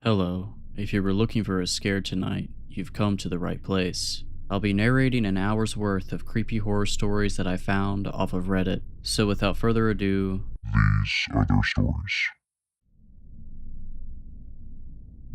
Hello. If you were looking for a scare tonight, you've come to the right place. I'll be narrating an hour's worth of creepy horror stories that I found off of Reddit. So without further ado, These are their stories.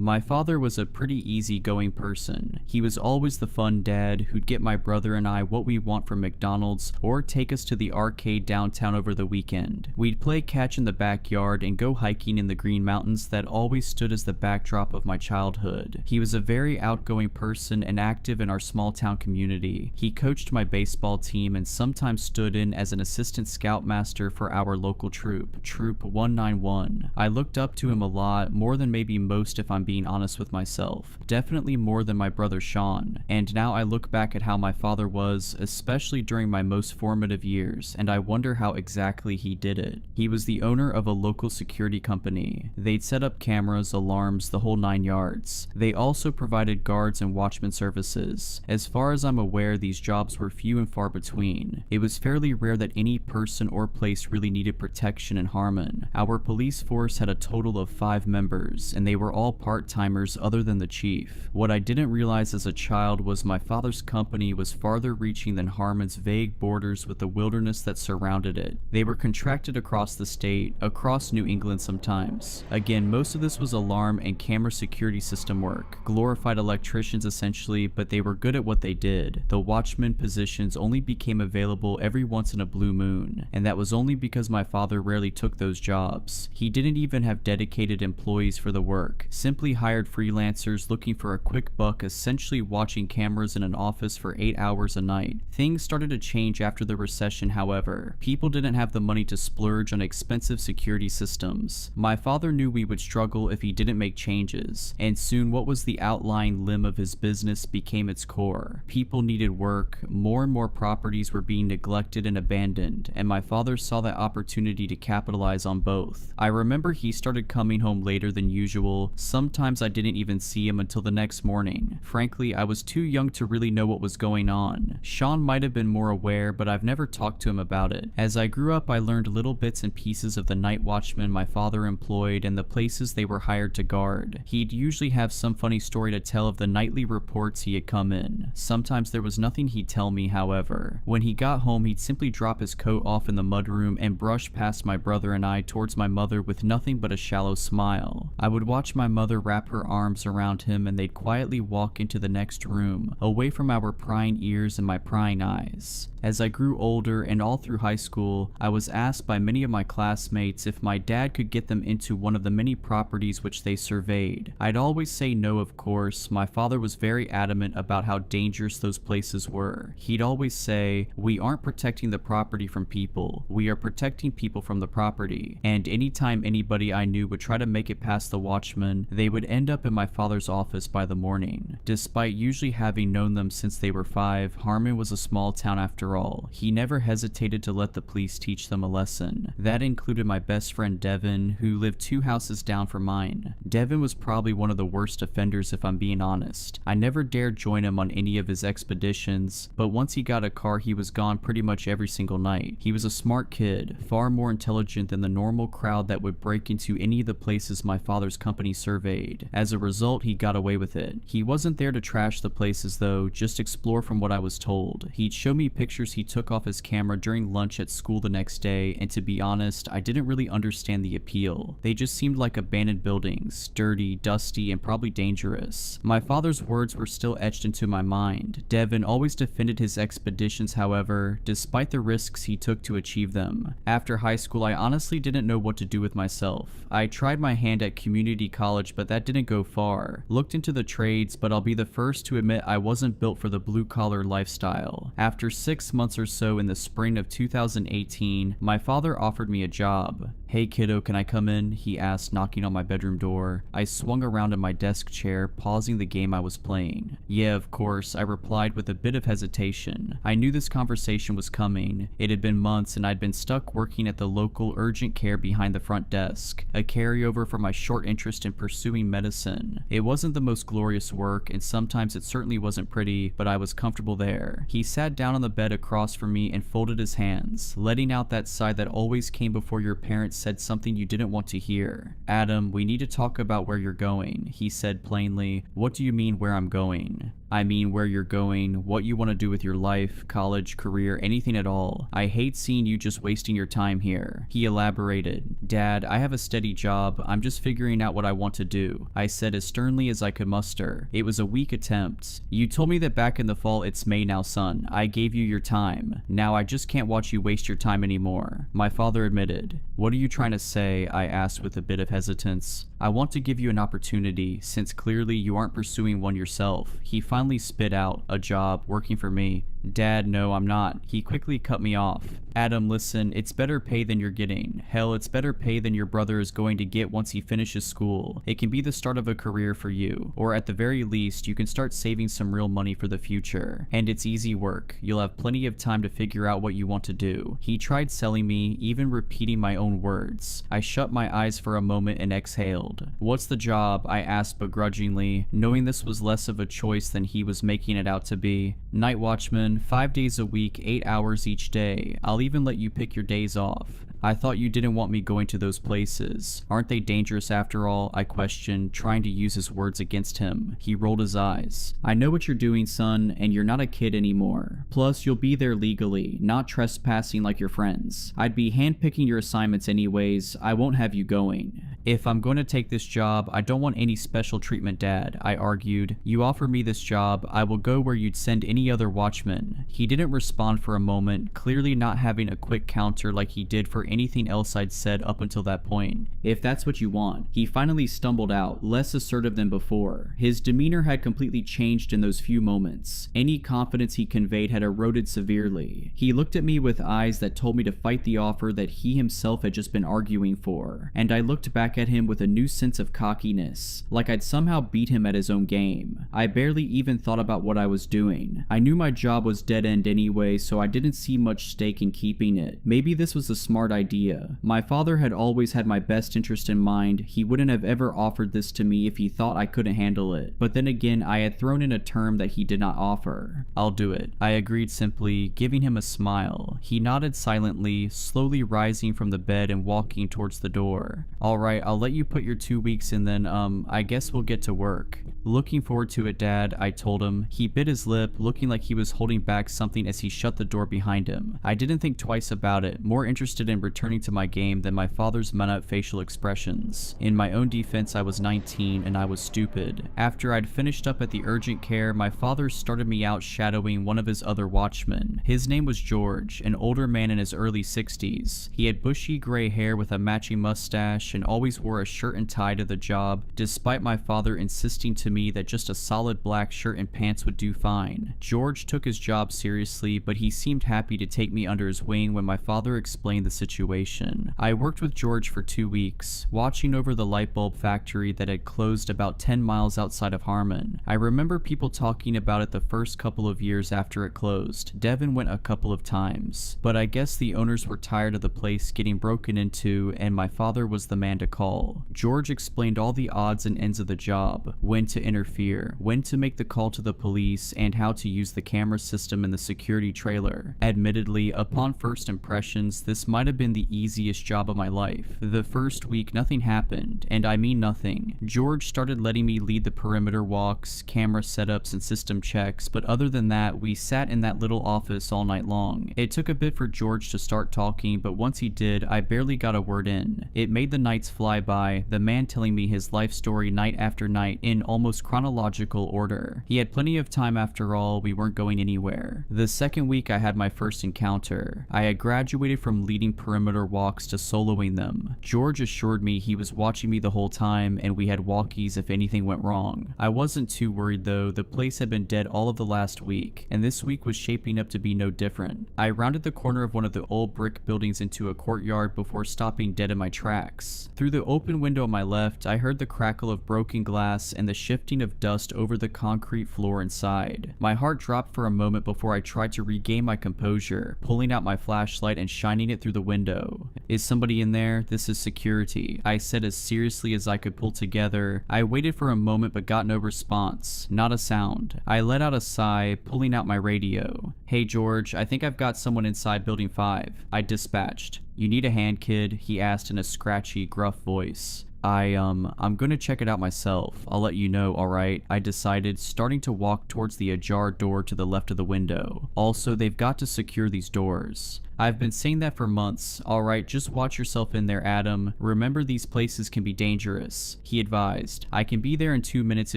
My father was a pretty easygoing person. He was always the fun dad who'd get my brother and I what we want from McDonald's or take us to the arcade downtown over the weekend. We'd play catch in the backyard and go hiking in the Green Mountains that always stood as the backdrop of my childhood. He was a very outgoing person and active in our small town community. He coached my baseball team and sometimes stood in as an assistant scoutmaster for our local troop, Troop 191. I looked up to him a lot, more than maybe most if I'm being honest with myself. Definitely more than my brother Sean. And now I look back at how my father was, especially during my most formative years, and I wonder how exactly he did it. He was the owner of a local security company. They'd set up cameras, alarms, the whole 9 yards. They also provided guards and watchman services. As far as I'm aware, these jobs were few and far between. It was fairly rare that any person or place really needed protection in Harmon. Our police force had a total of 5 members, and they were all part-timers other than the chief. What I didn't realize as a child was my father's company was farther reaching than Harmon's vague borders with the wilderness that surrounded it. They were contracted across the state, across New England sometimes. Again, most of this was alarm and camera security system work. Glorified electricians essentially, but they were good at what they did. The watchman positions only became available every once in a blue moon, and that was only because my father rarely took those jobs. He didn't even have dedicated employees for the work, simply hired freelancers looking for a quick buck, essentially watching cameras in an office for 8 hours a night. Things started to change after the recession, however. People didn't have the money to splurge on expensive security systems. My father knew we would struggle if he didn't make changes, and soon what was the outlying limb of his business became its core. People needed work, more and more properties were being neglected and abandoned, and my father saw that opportunity to capitalize on both. I remember he started coming home later than usual. Sometimes I didn't even see him until the next morning. Frankly, I was too young to really know what was going on. Sean might have been more aware, but I've never talked to him about it. As I grew up, I learned little bits and pieces of the night watchmen my father employed and the places they were hired to guard. He'd usually have some funny story to tell of the nightly reports he had come in. Sometimes there was nothing he'd tell me, however. When he got home, he'd simply drop his coat off in the mudroom and brush past my brother and I towards my mother with nothing but a shallow smile. I would watch my mother wrap her arms around him and they'd quietly walk into the next room, away from our prying ears and my prying eyes. As I grew older and all through high school, I was asked by many of my classmates if my dad could get them into one of the many properties which they surveyed. I'd always say no, of course. My father was very adamant about how dangerous those places were. He'd always say, "We aren't protecting the property from people, we are protecting people from the property." And anytime anybody I knew would try to make it past the watchman, they would end up in my father's office by the morning. Despite usually having known them since they were 5, Harmon was a small town after all. He never hesitated to let the police teach them a lesson. That included my best friend Devin, who lived 2 houses down from mine. Devin was probably one of the worst offenders if I'm being honest. I never dared join him on any of his expeditions, but once he got a car he was gone pretty much every single night. He was a smart kid, far more intelligent than the normal crowd that would break into any of the places my father's company surveyed. As a result, he got away with it. He wasn't there to trash the places though, just explore from what I was told. He'd show me pictures he took off his camera during lunch at school the next day, and to be honest, I didn't really understand the appeal. They just seemed like abandoned buildings, dirty, dusty, and probably dangerous. My father's words were still etched into my mind. Devin always defended his expeditions, however, despite the risks he took to achieve them. After high school, I honestly didn't know what to do with myself. I tried my hand at community college, but that didn't go far. Looked into the trades, but I'll be the first to admit I wasn't built for the blue-collar lifestyle. After 6 months or so in the spring of 2018, my father offered me a job. "Hey kiddo, can I come in?" he asked, knocking on my bedroom door. I swung around in my desk chair, pausing the game I was playing. "Yeah, of course," I replied with a bit of hesitation. I knew this conversation was coming. It had been months and I'd been stuck working at the local urgent care behind the front desk, a carryover from my short interest in pursuing medicine. It wasn't the most glorious work, and sometimes it certainly wasn't pretty, but I was comfortable there. He sat down on the bed across from me and folded his hands, letting out that sigh that always came before your parents said something you didn't want to hear. Adam, we need to talk about where you're going, he said plainly. What do you mean where I'm going? I mean where you're going, what you want to do with your life, college, career, anything at all. I hate seeing you just wasting your time here. He elaborated. Dad, I have a steady job. I'm just figuring out what I want to do, I said as sternly as I could muster. It was a weak attempt. You told me that back in the fall. It's May now, son. I gave you your time. Now I just can't watch you waste your time anymore, my father admitted. What are you trying to say? I asked with a bit of hesitance. I want to give you an opportunity, since clearly you aren't pursuing one yourself. He finally spit out, a job, working for me. Dad, no, I'm not. He quickly cut me off. Adam, listen, it's better pay than you're getting. Hell, it's better pay than your brother is going to get once he finishes school. It can be the start of a career for you, or at the very least, you can start saving some real money for the future. And it's easy work. You'll have plenty of time to figure out what you want to do. He tried selling me, even repeating my own words. I shut my eyes for a moment and exhaled. What's the job? I asked begrudgingly, knowing this was less of a choice than he was making it out to be. Night watchman, 5 days a week, 8 hours each day. I'll even let you pick your days off. I thought you didn't want me going to those places. Aren't they dangerous after all? I questioned, trying to use his words against him. He rolled his eyes. I know what you're doing, son, and you're not a kid anymore. Plus, you'll be there legally, not trespassing like your friends. I'd be handpicking your assignments anyways. I won't have you going. If I'm going to take this job, I don't want any special treatment, Dad, I argued. You offer me this job, I will go where you'd send any other watchman. He didn't respond for a moment, clearly not having a quick counter like he did for anything else I'd said up until that point. If that's what you want. He finally stumbled out, less assertive than before. His demeanor had completely changed in those few moments. Any confidence he conveyed had eroded severely. He looked at me with eyes that told me to fight the offer that he himself had just been arguing for, and I looked back at him with a new sense of cockiness, like I'd somehow beat him at his own game. I barely even thought about what I was doing. I knew my job was dead end anyway, so I didn't see much stake in keeping it. Maybe this was a smart idea. My father had always had my best interest in mind. He wouldn't have ever offered this to me if he thought I couldn't handle it. But then again, I had thrown in a term that he did not offer. I'll do it, I agreed simply, giving him a smile. He nodded silently, slowly rising from the bed and walking towards the door. Alright, I'll let you put your 2 weeks in then, I guess we'll get to work. Looking forward to it, Dad, I told him. He bit his lip, looking like he was holding back something as he shut the door behind him. I didn't think twice about it, more interested in returning to my game than my father's minute facial expressions. In my own defense, I was 19 and I was stupid. After I'd finished up at the urgent care, my father started me out shadowing one of his other watchmen. His name was George, an older man in his early 60s. He had bushy gray hair with a matching mustache and always wore a shirt and tie to the job, despite my father insisting to me that just a solid black shirt and pants would do fine. George took his job seriously, but he seemed happy to take me under his wing when my father explained the situation. I worked with George for 2 weeks, watching over the light bulb factory that had closed about 10 miles outside of Harmon. I remember people talking about it the first couple of years after it closed. Devin went a couple of times, but I guess the owners were tired of the place getting broken into, and my father was the man to call. George explained all the odds and ends of the job, when to interfere, when to make the call to the police, and how to use the camera system in the security trailer. Admittedly, upon first impressions, this might have been the easiest job of my life. The first week, nothing happened, and I mean nothing. George started letting me lead the perimeter walks, camera setups, and system checks, but other than that, we sat in that little office all night long. It took a bit for George to start talking, but once he did, I barely got a word in. It made the nights fly by, the man telling me his life story night after night in almost chronological order. He had plenty of time after all, we weren't going anywhere. The second week I had my first encounter. I had graduated from leading perimeter walks to soloing them. George assured me he was watching me the whole time and we had walkies if anything went wrong. I wasn't too worried though, the place had been dead all of the last week, and this week was shaping up to be no different. I rounded the corner of one of the old brick buildings into a courtyard before stopping dead in my tracks. Through the open window on my left, I heard the crackle of broken glass and the shift shifting of dust over the concrete floor inside. My heart dropped for a moment before I tried to regain my composure, pulling out my flashlight and shining it through the window. "Is somebody in there? This is security," I said as seriously as I could pull together. I waited for a moment but got no response, not a sound. I let out a sigh, pulling out my radio. "Hey George, I think I've got someone inside building 5. I dispatched." "You need a hand, kid?" he asked in a scratchy, gruff voice. I'm gonna check it out myself. I'll let you know, alright?" I decided, starting to walk towards the ajar door to the left of the window. Also, they've got to secure these doors. "I've been saying that for months. Alright, just watch yourself in there, Adam. Remember, these places can be dangerous," he advised. "I can be there in 2 minutes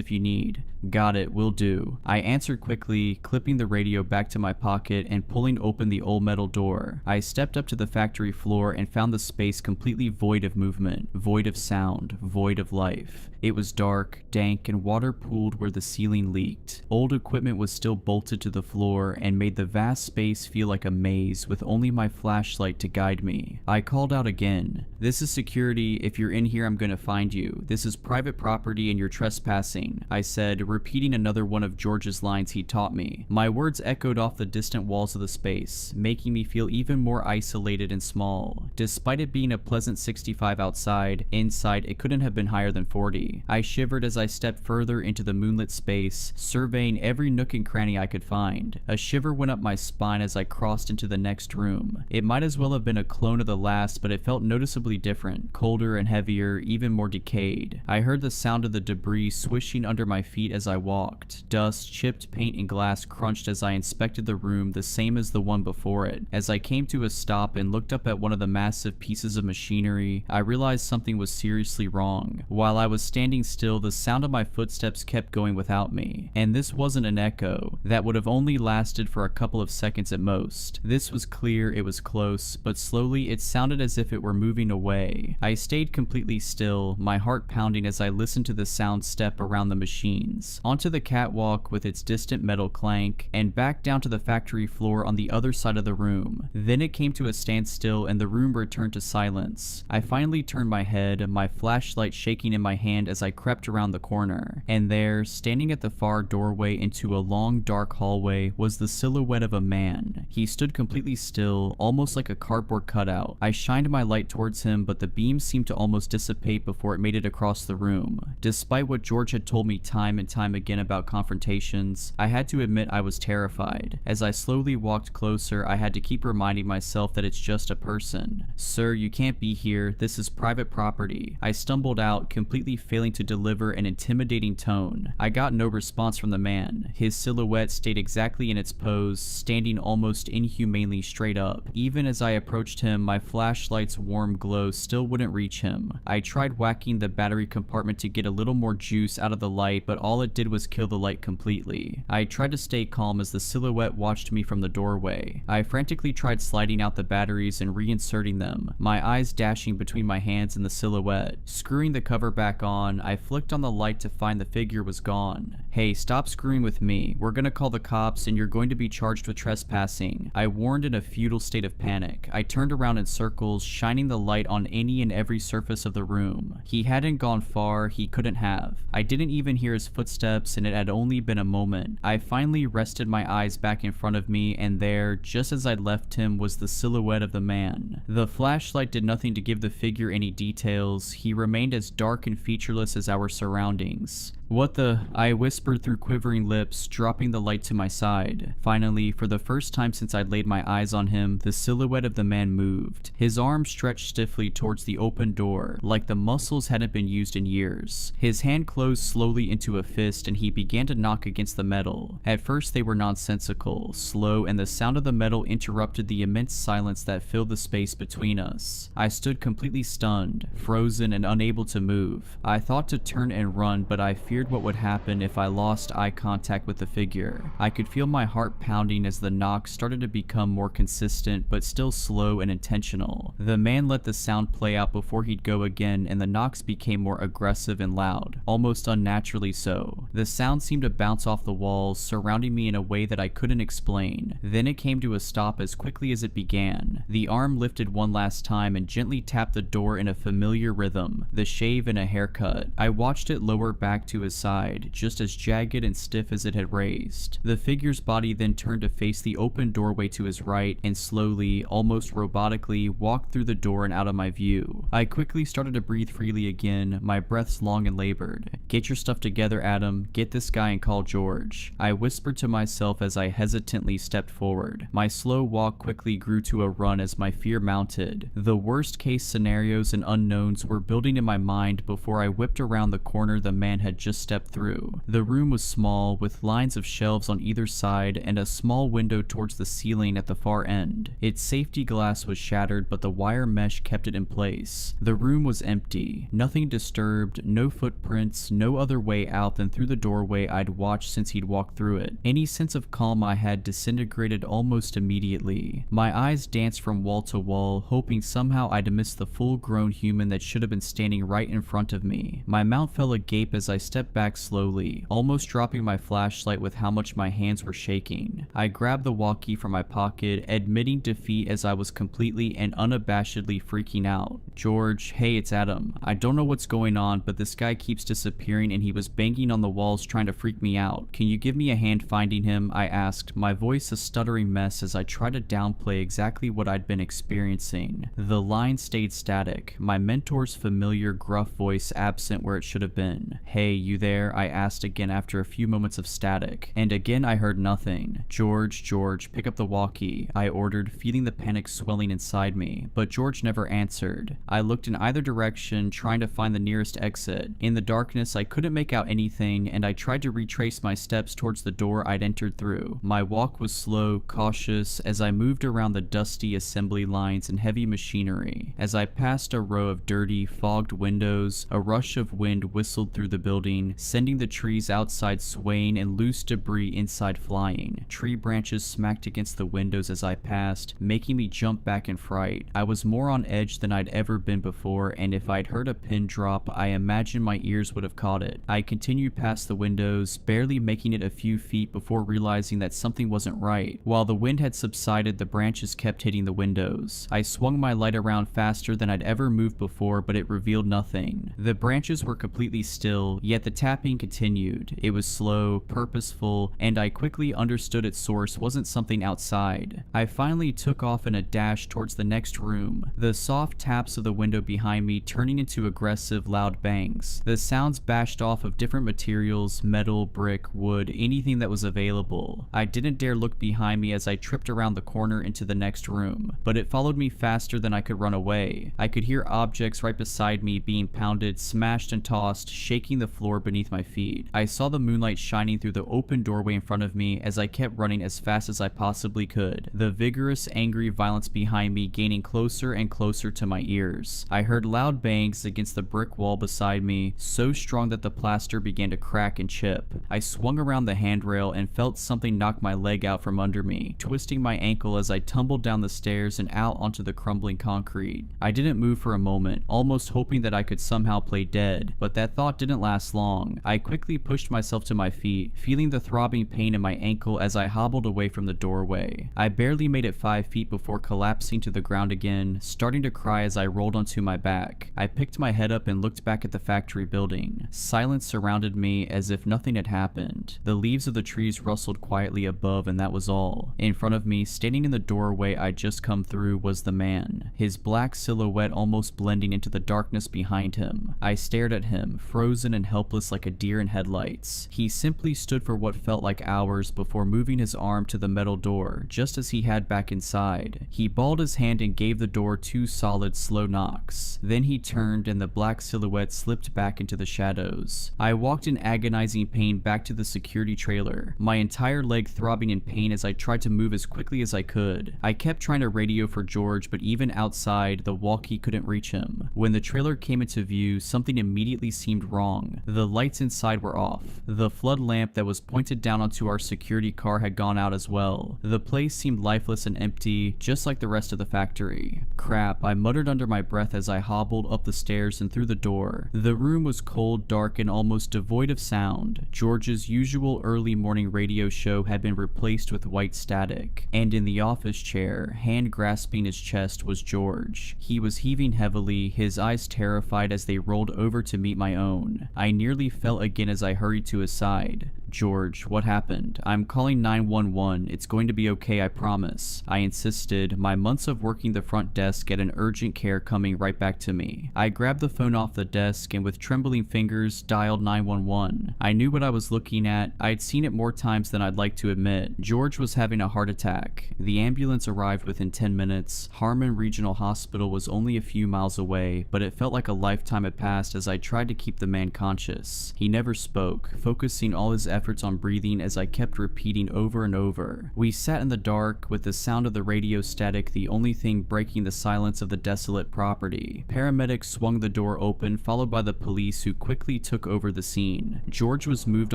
if you need." "Got it, will do." I answered quickly, clipping the radio back to my pocket and pulling open the old metal door. I stepped up to the factory floor and found the space completely void of movement, void of sound, void of life. It was dark, dank, and water pooled where the ceiling leaked. Old equipment was still bolted to the floor and made the vast space feel like a maze with only my flashlight to guide me. I called out again. "This is security. If you're in here, I'm gonna find you. This is private property and you're trespassing," I said, repeating another one of George's lines he taught me. My words echoed off the distant walls of the space, making me feel even more isolated and small. Despite it being a pleasant 65 outside, inside it couldn't have been higher than 40. I shivered as I stepped further into the moonlit space, surveying every nook and cranny I could find. A shiver went up my spine as I crossed into the next room. It might as well have been a clone of the last, but it felt noticeably different, colder and heavier, even more decayed. I heard the sound of the debris swishing under my feet as I walked. Dust, chipped paint, and glass crunched as I inspected the room, the same as the one before it. As I came to a stop and looked up at one of the massive pieces of machinery, I realized something was seriously wrong. While I was standing still, the sound of my footsteps kept going without me. And this wasn't an echo. That would have only lasted for a couple of seconds at most. This was clear, it was close, but slowly it sounded as if it were moving away. I stayed completely still, my heart pounding as I listened to the sound step around the machines, onto the catwalk with its distant metal clank, and back down to the factory floor on the other side of the room. Then it came to a standstill and the room returned to silence. I finally turned my head, my flashlight shaking in my hand as I crept around the corner, and there, standing at the far doorway into a long dark hallway, was the silhouette of a man. He stood completely still, almost like a cardboard cutout. I shined my light towards him, but the beam seemed to almost dissipate before it made it across the room. Despite what George had told me time and time again about confrontations, I had to admit I was terrified. As I slowly walked closer, I had to keep reminding myself that it's just a person. "Sir, you can't be here. This is private property," I stumbled out, completely failing to deliver an intimidating tone. I got no response from the man. His silhouette stayed exactly in its pose, standing almost inhumanely straight up. Even as I approached him, my flashlight's warm glow still wouldn't reach him. I tried whacking the battery compartment to get a little more juice out of the light, but all it did was kill the light completely. I tried to stay calm as the silhouette watched me from the doorway. I frantically tried sliding out the batteries and reinserting them, my eyes dashing between my hands and the silhouette. Screwing the cover back on, I flicked on the light to find the figure was gone. "Hey, stop screwing with me. We're gonna call the cops and you're going to be charged with trespassing," I warned in a futile state of panic. I turned around in circles, shining the light on any and every surface of the room. He hadn't gone far, he couldn't have. I didn't even hear his footsteps and it had only been a moment. I finally rested my eyes back in front of me and there, just as I'd left him, was the silhouette of the man. The flashlight did nothing to give the figure any details. He remained as dark and featureless as our surroundings. "What the?" I whispered through quivering lips, dropping the light to my side. Finally, for the first time since I'd laid my eyes on him, the silhouette of the man moved. His arm stretched stiffly towards the open door, like the muscles hadn't been used in years. His hand closed slowly into a fist and he began to knock against the metal. At first they were nonsensical, slow, and the sound of the metal interrupted the immense silence that filled the space between us. I stood completely stunned, frozen, and unable to move. I thought to turn and run, but I feared what would happen if I lost eye contact with the figure. I could feel my heart pounding as the knocks started to become more consistent, but still slow and intentional. The man let the sound play out before he'd go again, and the knocks became more aggressive and loud, almost unnaturally so. The sound seemed to bounce off the walls, surrounding me in a way that I couldn't explain. Then it came to a stop as quickly as it began. The arm lifted one last time and gently tapped the door in a familiar rhythm, the shave and a haircut. I watched it lower back to to his side, just as jagged and stiff as it had raised. The figure's body then turned to face the open doorway to his right and slowly, almost robotically, walked through the door and out of my view. I quickly started to breathe freely again, my breaths long and labored. "Get your stuff together, Adam. Get this guy and call George," I whispered to myself as I hesitantly stepped forward. My slow walk quickly grew to a run as my fear mounted. The worst case scenarios and unknowns were building in my mind before I whipped around the corner the man had just stepped through. The room was small, with lines of shelves on either side and a small window towards the ceiling at the far end. Its safety glass was shattered, but the wire mesh kept it in place. The room was empty. Nothing disturbed, no footprints, no other way out than through the doorway I'd watched since he'd walked through it. Any sense of calm I had disintegrated almost immediately. My eyes danced from wall to wall, hoping somehow I'd missed the full-grown human that should have been standing right in front of me. My mouth fell agape as I stepped back slowly, almost dropping my flashlight with how much my hands were shaking. I grabbed the walkie from my pocket, admitting defeat as I was completely and unabashedly freaking out. "George, hey, it's Adam. I don't know what's going on, but this guy keeps disappearing and he was banging on the walls trying to freak me out. Can you give me a hand finding him?" I asked, my voice a stuttering mess as I tried to downplay exactly what I'd been experiencing. The line stayed static, my mentor's familiar gruff voice absent where it should have been. "Hey, you there?" I asked again after a few moments of static, and again I heard nothing. George, pick up the walkie," I ordered, feeling the panic swelling inside me, but George never answered. I looked in either direction, trying to find the nearest exit. In the darkness, I couldn't make out anything, and I tried to retrace my steps towards the door I'd entered through. My walk was slow, cautious, as I moved around the dusty assembly lines and heavy machinery. As I passed a row of dirty, fogged windows, a rush of wind whistled through the building, sending the trees outside swaying and loose debris inside flying. Tree branches smacked against the windows as I passed, making me jump back in fright. I was more on edge than I'd ever been before, and if I'd heard a pin drop, I imagine my ears would have caught it. I continued past the windows, barely making it a few feet before realizing that something wasn't right. While the wind had subsided, the branches kept hitting the windows. I swung my light around faster than I'd ever moved before, but it revealed nothing. The branches were completely still, yet the tapping continued. It was slow, purposeful, and I quickly understood its source wasn't something outside. I finally took off in a dash towards the next room, the soft taps of the window behind me turning into aggressive, loud bangs. The sounds bashed off of different materials, metal, brick, wood, anything that was available. I didn't dare look behind me as I tripped around the corner into the next room, but it followed me faster than I could run away. I could hear objects right beside me being pounded, smashed and tossed, shaking the floor beneath my feet. I saw the moonlight shining through the open doorway in front of me as I kept running as fast as I possibly could, the vigorous, angry violence behind me gaining closer and closer to my ears. I heard loud bangs against the brick wall beside me, so strong that the plaster began to crack and chip. I swung around the handrail and felt something knock my leg out from under me, twisting my ankle as I tumbled down the stairs and out onto the crumbling concrete. I didn't move for a moment, almost hoping that I could somehow play dead, but that thought didn't last long. I quickly pushed myself to my feet, feeling the throbbing pain in my ankle as I hobbled away from the doorway. I barely made it 5 feet before collapsing to the ground again, starting to cry as I rolled onto my back. I picked my head up and looked back at the factory building. Silence surrounded me as if nothing had happened. The leaves of the trees rustled quietly above, and that was all. In front of me, standing in the doorway I'd just come through, was the man, his black silhouette almost blending into the darkness behind him. I stared at him, frozen and helpless like a deer in headlights. He simply stood for what felt like hours before moving his arm to the metal door, just as he had back inside. He balled his hand and gave the door 2 solid, slow knocks. Then he turned and the black silhouette slipped back into the shadows. I walked in agonizing pain back to the security trailer, my entire leg throbbing in pain as I tried to move as quickly as I could. I kept trying to radio for George, but even outside, the walkie couldn't reach him. When the trailer came into view, something immediately seemed wrong. The lights inside were off. The flood lamp that was pointed down onto our security car had gone out as well. The place seemed lifeless and empty, just like the rest of the factory. Crap, I muttered under my breath as I hobbled up the stairs and through the door. The room was cold, dark, and almost devoid of sound. George's usual early morning radio show had been replaced with white static, and in the office chair, hand grasping his chest, was George. He was heaving heavily, his eyes terrified as they rolled over to meet my own. I nearly nearly fell again as I hurried to his side. "George, what happened? I'm calling 911. It's going to be okay, I promise," I insisted, my months of working the front desk at an urgent care coming right back to me. I grabbed the phone off the desk and with trembling fingers dialed 911. I knew what I was looking at. I'd seen it more times than I'd like to admit. George was having a heart attack. The ambulance arrived within 10 minutes. Harmon Regional Hospital was only a few miles away, but it felt like a lifetime had passed as I tried to keep the man conscious. He never spoke, focusing all his efforts on breathing as I kept repeating over and over. We sat in the dark, with the sound of the radio static the only thing breaking the silence of the desolate property. Paramedics swung the door open, followed by the police who quickly took over the scene. George was moved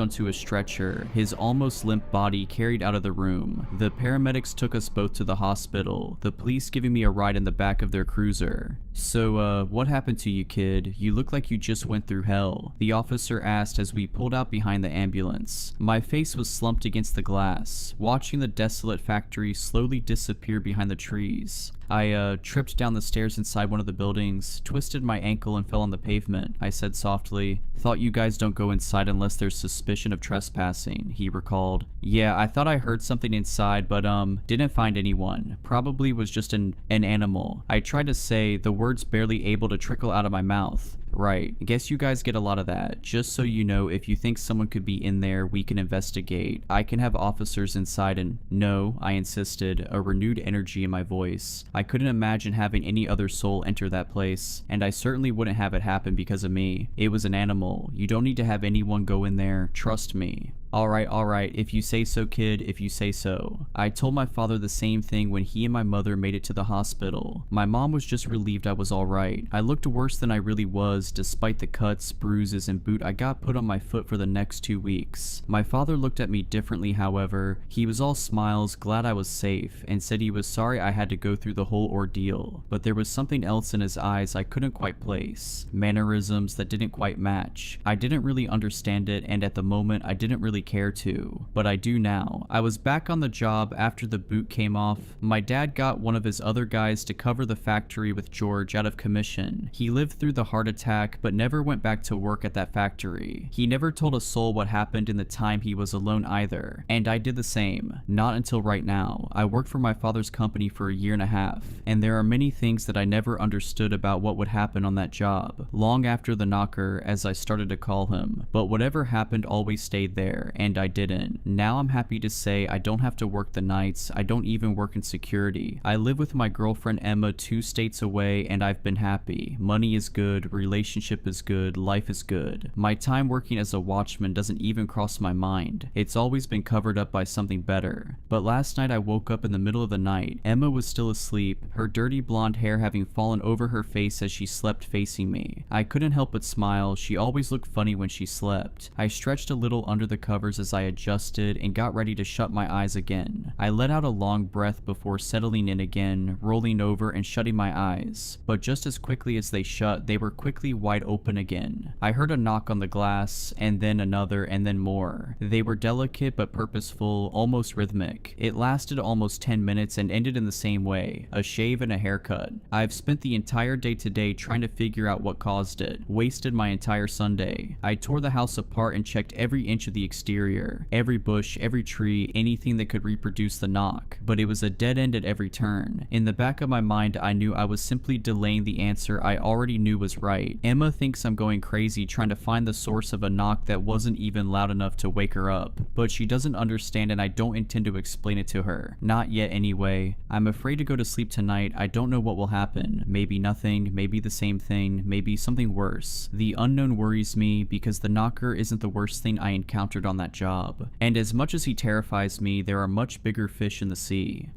onto a stretcher, his almost limp body carried out of the room. The paramedics took us both to the hospital, the police giving me a ride in the back of their cruiser. "So, what happened to you, kid? You look like you just went through hell," the officer asked as we pulled out behind the ambulance. My face was slumped against the glass, watching the desolate factory slowly disappear behind the trees. I tripped down the stairs inside one of the buildings, twisted my ankle and fell on the pavement, I said softly. "Thought you guys don't go inside unless there's suspicion of trespassing," he recalled. "Yeah, I thought I heard something inside, but didn't find anyone. Probably was just an animal," I tried to say, the words barely able to trickle out of my mouth. "Right. Guess you guys get a lot of that. Just so you know, if you think someone could be in there, we can investigate. I can have officers inside and—" "No," I insisted, a renewed energy in my voice. I couldn't imagine having any other soul enter that place, and I certainly wouldn't have it happen because of me. It was an animal. You don't need to have anyone go in there. Trust me." Alright, if you say so, kid, if you say so. I told my father the same thing when he and my mother made it to the hospital. My mom was just relieved I was alright. I looked worse than I really was, despite the cuts, bruises, and boot I got put on my foot for the next 2 weeks. My father looked at me differently, however. He was all smiles, glad I was safe, and said he was sorry I had to go through the whole ordeal. But there was something else in his eyes I couldn't quite place. Mannerisms that didn't quite match. I didn't really understand it, and at the moment I didn't really care to, but I do now. I was back on the job after the boot came off. My dad got one of his other guys to cover the factory with George out of commission. He lived through the heart attack, but never went back to work at that factory. He never told a soul what happened in the time he was alone either, and I did the same. Not until right now. I worked for my father's company for a year and a half, and there are many things that I never understood about what would happen on that job. Long after the knocker, as I started to call him, but whatever happened always stayed there. And I didn't. Now I'm happy to say I don't have to work the nights. I don't even work in security. I live with my girlfriend Emma 2 states away, and I've been happy. Money is good, relationship is good, life is good. My time working as a watchman doesn't even cross my mind. It's always been covered up by something better. But last night I woke up in the middle of the night. Emma was still asleep, her dirty blonde hair having fallen over her face as she slept facing me. I couldn't help but smile. She always looked funny when she slept. I stretched a little under the covers as I adjusted and got ready to shut my eyes again. I let out a long breath before settling in again, rolling over and shutting my eyes. But just as quickly as they shut, they were quickly wide open again. I heard a knock on the glass, and then another, and then more. They were delicate but purposeful, almost rhythmic. It lasted almost 10 minutes and ended in the same way, a shave and a haircut. I've spent the entire day today trying to figure out what caused it. Wasted my entire Sunday. I tore the house apart and checked every inch of the exterior, every bush, every tree, anything that could reproduce the knock, but it was a dead end at every turn. In the back of my mind, I knew I was simply delaying the answer I already knew was right. Emma thinks I'm going crazy trying to find the source of a knock that wasn't even loud enough to wake her up, but she doesn't understand and I don't intend to explain it to her. Not yet anyway. I'm afraid to go to sleep tonight. I don't know what will happen. Maybe nothing, maybe the same thing, maybe something worse. The unknown worries me because the knocker isn't the worst thing I encountered on that job. And as much as he terrifies me, there are much bigger fish in the sea.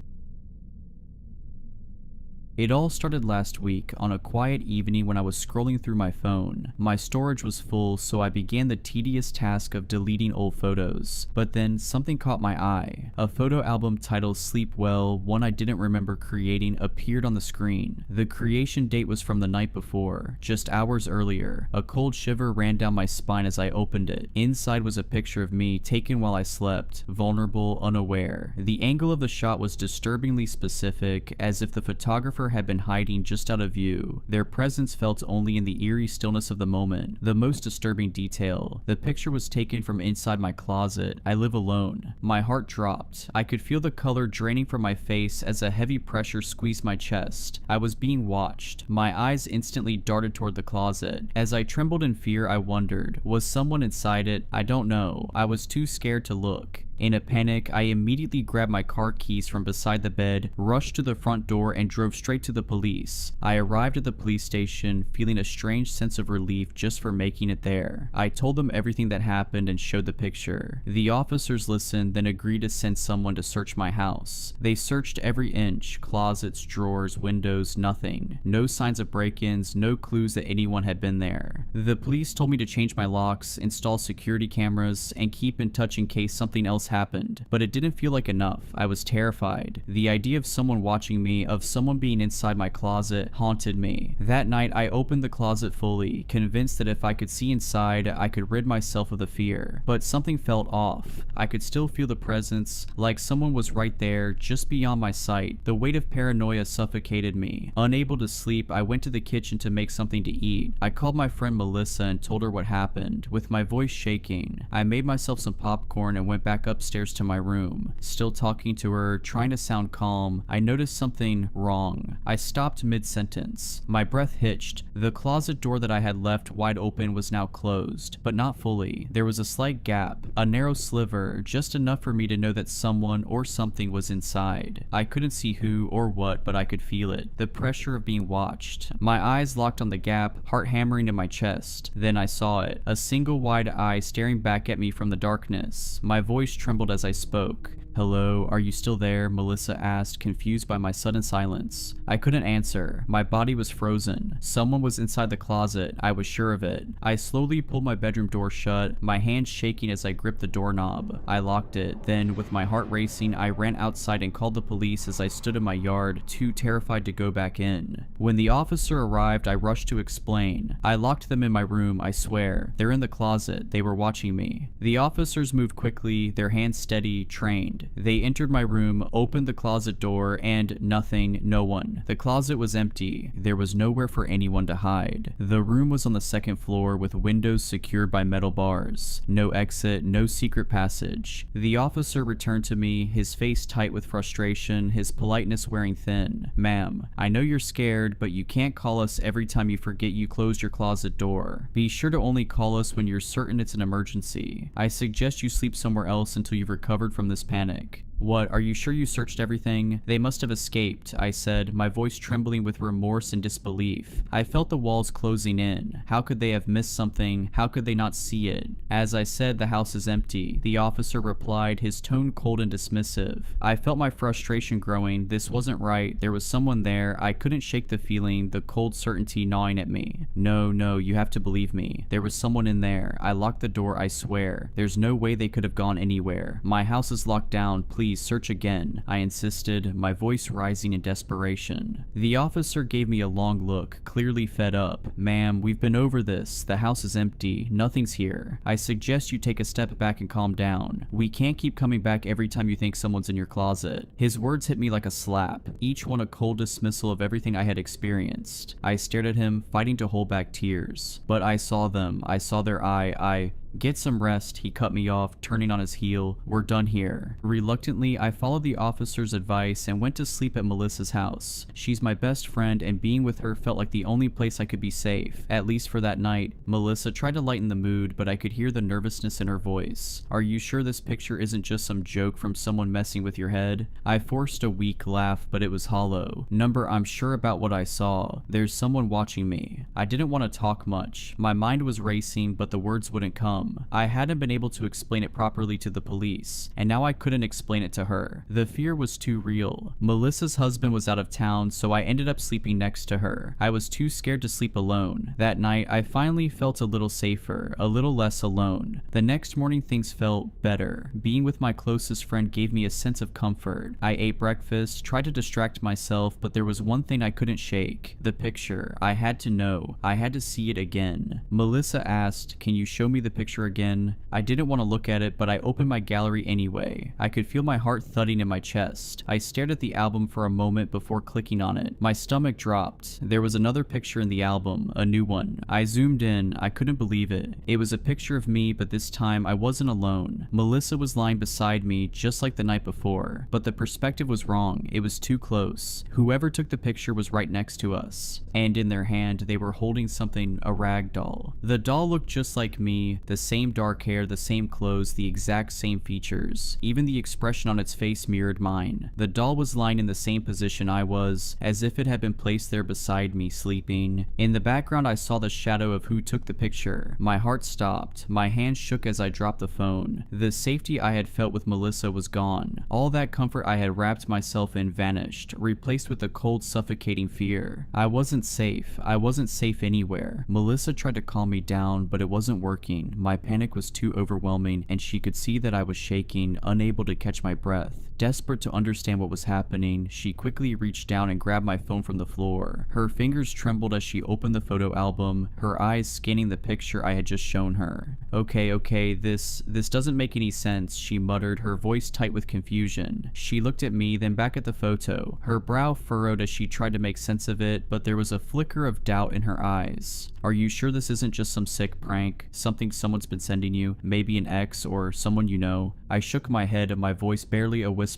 It all started last week on a quiet evening when I was scrolling through my phone. My storage was full, so I began the tedious task of deleting old photos. But then something caught my eye. A photo album titled Sleep Well, one I didn't remember creating, appeared on the screen. The creation date was from the night before, just hours earlier. A cold shiver ran down my spine as I opened it. Inside was a picture of me taken while I slept, vulnerable, unaware. The angle of the shot was disturbingly specific, as if the photographer had been hiding just out of view. Their presence felt only in the eerie stillness of the moment. The most disturbing detail: the picture was taken from inside my closet. I live alone. My heart dropped. I could feel the color draining from my face as a heavy pressure squeezed my chest. I was being watched. My eyes instantly darted toward the closet. As I trembled in fear, I wondered, was someone inside it? I don't know. I was too scared to look. In a panic, I immediately grabbed my car keys from beside the bed, rushed to the front door, and drove straight to the police. I arrived at the police station, feeling a strange sense of relief just for making it there. I told them everything that happened and showed the picture. The officers listened, then agreed to send someone to search my house. They searched every inch: closets, drawers, windows, nothing. No signs of break-ins, no clues that anyone had been there. The police told me to change my locks, install security cameras, and keep in touch in case something else happened, but it didn't feel like enough. I was terrified. The idea of someone watching me, of someone being inside my closet, haunted me. That night, I opened the closet fully, convinced that if I could see inside, I could rid myself of the fear. But something felt off. I could still feel the presence, like someone was right there, just beyond my sight. The weight of paranoia suffocated me. Unable to sleep, I went to the kitchen to make something to eat. I called my friend Melissa and told her what happened. With my voice shaking, I made myself some popcorn and went back upstairs to my room. Still talking to her, trying to sound calm, I noticed something wrong. I stopped mid-sentence. My breath hitched. The closet door that I had left wide open was now closed, but not fully. There was a slight gap, a narrow sliver, just enough for me to know that someone or something was inside. I couldn't see who or what, but I could feel it. The pressure of being watched. My eyes locked on the gap, heart hammering in my chest. Then I saw it. A single wide eye staring back at me from the darkness. My voice trembled as I spoke. "Hello, are you still there?" Melissa asked, confused by my sudden silence. I couldn't answer. My body was frozen. Someone was inside the closet. I was sure of it. I slowly pulled my bedroom door shut, my hands shaking as I gripped the doorknob. I locked it. Then, with my heart racing, I ran outside and called the police as I stood in my yard, too terrified to go back in. When the officer arrived, I rushed to explain. I locked them in my room, I swear. They're in the closet. They were watching me. The officers moved quickly, their hands steady, trained. They entered my room, opened the closet door, and nothing, no one. The closet was empty. There was nowhere for anyone to hide. The room was on the second floor with windows secured by metal bars. No exit, no secret passage. The officer returned to me, his face tight with frustration, his politeness wearing thin. "Ma'am, I know you're scared, but you can't call us every time you forget you closed your closet door. Be sure to only call us when you're certain it's an emergency. I suggest you sleep somewhere else until you've recovered from this panic." "What, are you sure you searched everything?" "They must have escaped," I said, my voice trembling with remorse and disbelief. I felt the walls closing in. How could they have missed something? How could they not see it? "As I said, the house is empty," the officer replied, his tone cold and dismissive. I felt my frustration growing. This wasn't right. There was someone there. I couldn't shake the feeling, the cold certainty gnawing at me. No, you have to believe me. There was someone in there. I locked the door, I swear. There's no way they could have gone anywhere. My house is locked down. Please search again," I insisted, my voice rising in desperation. The officer gave me a long look, clearly fed up. "Ma'am, we've been over this. The house is empty. Nothing's here. I suggest you take a step back and calm down. We can't keep coming back every time you think someone's in your closet." His words hit me like a slap, each one a cold dismissal of everything I had experienced. I stared at him, fighting to hold back tears. But I saw them. I saw their eye. "Get some rest," he cut me off, turning on his heel. "We're done here." Reluctantly, I followed the officer's advice and went to sleep at Melissa's house. She's my best friend, and being with her felt like the only place I could be safe, at least for that night. Melissa tried to lighten the mood, but I could hear the nervousness in her voice. "Are you sure this picture isn't just some joke from someone messing with your head?" I forced a weak laugh, but it was hollow. "Number, I'm sure about what I saw. There's someone watching me." I didn't want to talk much. My mind was racing, but the words wouldn't come. I hadn't been able to explain it properly to the police, and now I couldn't explain it to her. The fear was too real. Melissa's husband was out of town, so I ended up sleeping next to her. I was too scared to sleep alone. That night, I finally felt a little safer, a little less alone. The next morning, things felt better. Being with my closest friend gave me a sense of comfort. I ate breakfast, tried to distract myself, but there was one thing I couldn't shake. The picture. I had to know. I had to see it again. Melissa asked, "Can you show me the picture picture again. I didn't want to look at it, but I opened my gallery anyway. I could feel my heart thudding in my chest. I stared at the album for a moment before clicking on it. My stomach dropped. There was another picture in the album, a new one. I zoomed in. I couldn't believe it. It was a picture of me, but this time I wasn't alone. Melissa was lying beside me, just like the night before, but the perspective was wrong. It was too close. Whoever took the picture was right next to us, and in their hand they were holding something, a rag doll. The doll looked just like me, the same dark hair, the same clothes, the exact same features. Even the expression on its face mirrored mine. The doll was lying in the same position I was, as if it had been placed there beside me, sleeping. In the background I saw the shadow of who took the picture. My heart stopped. My hand shook as I dropped the phone. The safety I had felt with Melissa was gone. All that comfort I had wrapped myself in vanished, replaced with a cold, suffocating fear. I wasn't safe. I wasn't safe anywhere. Melissa tried to calm me down, but it wasn't working. My panic was too overwhelming, and she could see that I was shaking, unable to catch my breath. Desperate to understand what was happening, she quickly reached down and grabbed my phone from the floor. Her fingers trembled as she opened the photo album, her eyes scanning the picture I had just shown her. Okay, this doesn't make any sense, she muttered, her voice tight with confusion. She looked at me, then back at the photo. Her brow furrowed as she tried to make sense of it, but there was a flicker of doubt in her eyes. Are you sure this isn't just some sick prank? Something someone's been sending you? Maybe an ex or someone you know? I shook my head, my voice barely a whisper.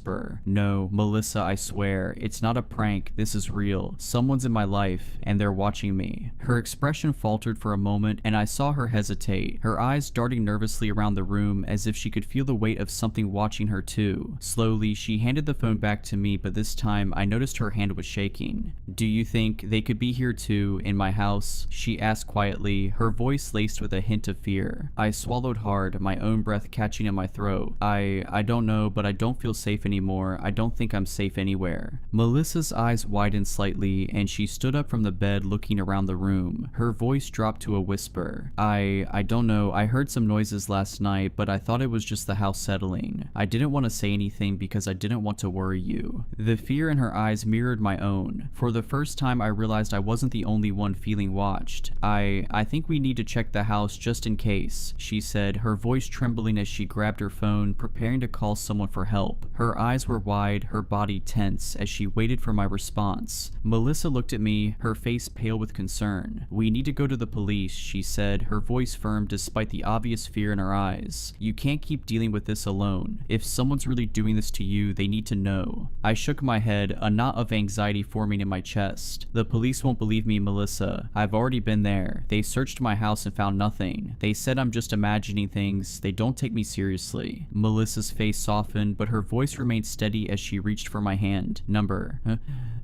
No, Melissa, I swear, it's not a prank, this is real. Someone's in my life, and they're watching me. Her expression faltered for a moment, and I saw her hesitate, her eyes darting nervously around the room as if she could feel the weight of something watching her too. Slowly, she handed the phone back to me, but this time I noticed her hand was shaking. Do you think they could be here too, in my house? She asked quietly, her voice laced with a hint of fear. I swallowed hard, my own breath catching in my throat. I don't know, but I don't feel safe anymore. I don't think I'm safe anywhere. Melissa's eyes widened slightly, and she stood up from the bed looking around the room. Her voice dropped to a whisper. I don't know, I heard some noises last night, but I thought it was just the house settling. I didn't want to say anything because I didn't want to worry you. The fear in her eyes mirrored my own. For the first time I realized I wasn't the only one feeling watched. I think we need to check the house just in case, she said, her voice trembling as she grabbed her phone, preparing to call someone for help. Her eyes were wide, her body tense, as she waited for my response. Melissa looked at me, her face pale with concern. We need to go to the police, she said, her voice firm despite the obvious fear in her eyes. You can't keep dealing with this alone. If someone's really doing this to you, they need to know. I shook my head, a knot of anxiety forming in my chest. The police won't believe me, Melissa. I've already been there. They searched my house and found nothing. They said I'm just imagining things. They don't take me seriously. Melissa's face softened, but her voice remained steady as she reached for my hand. Number.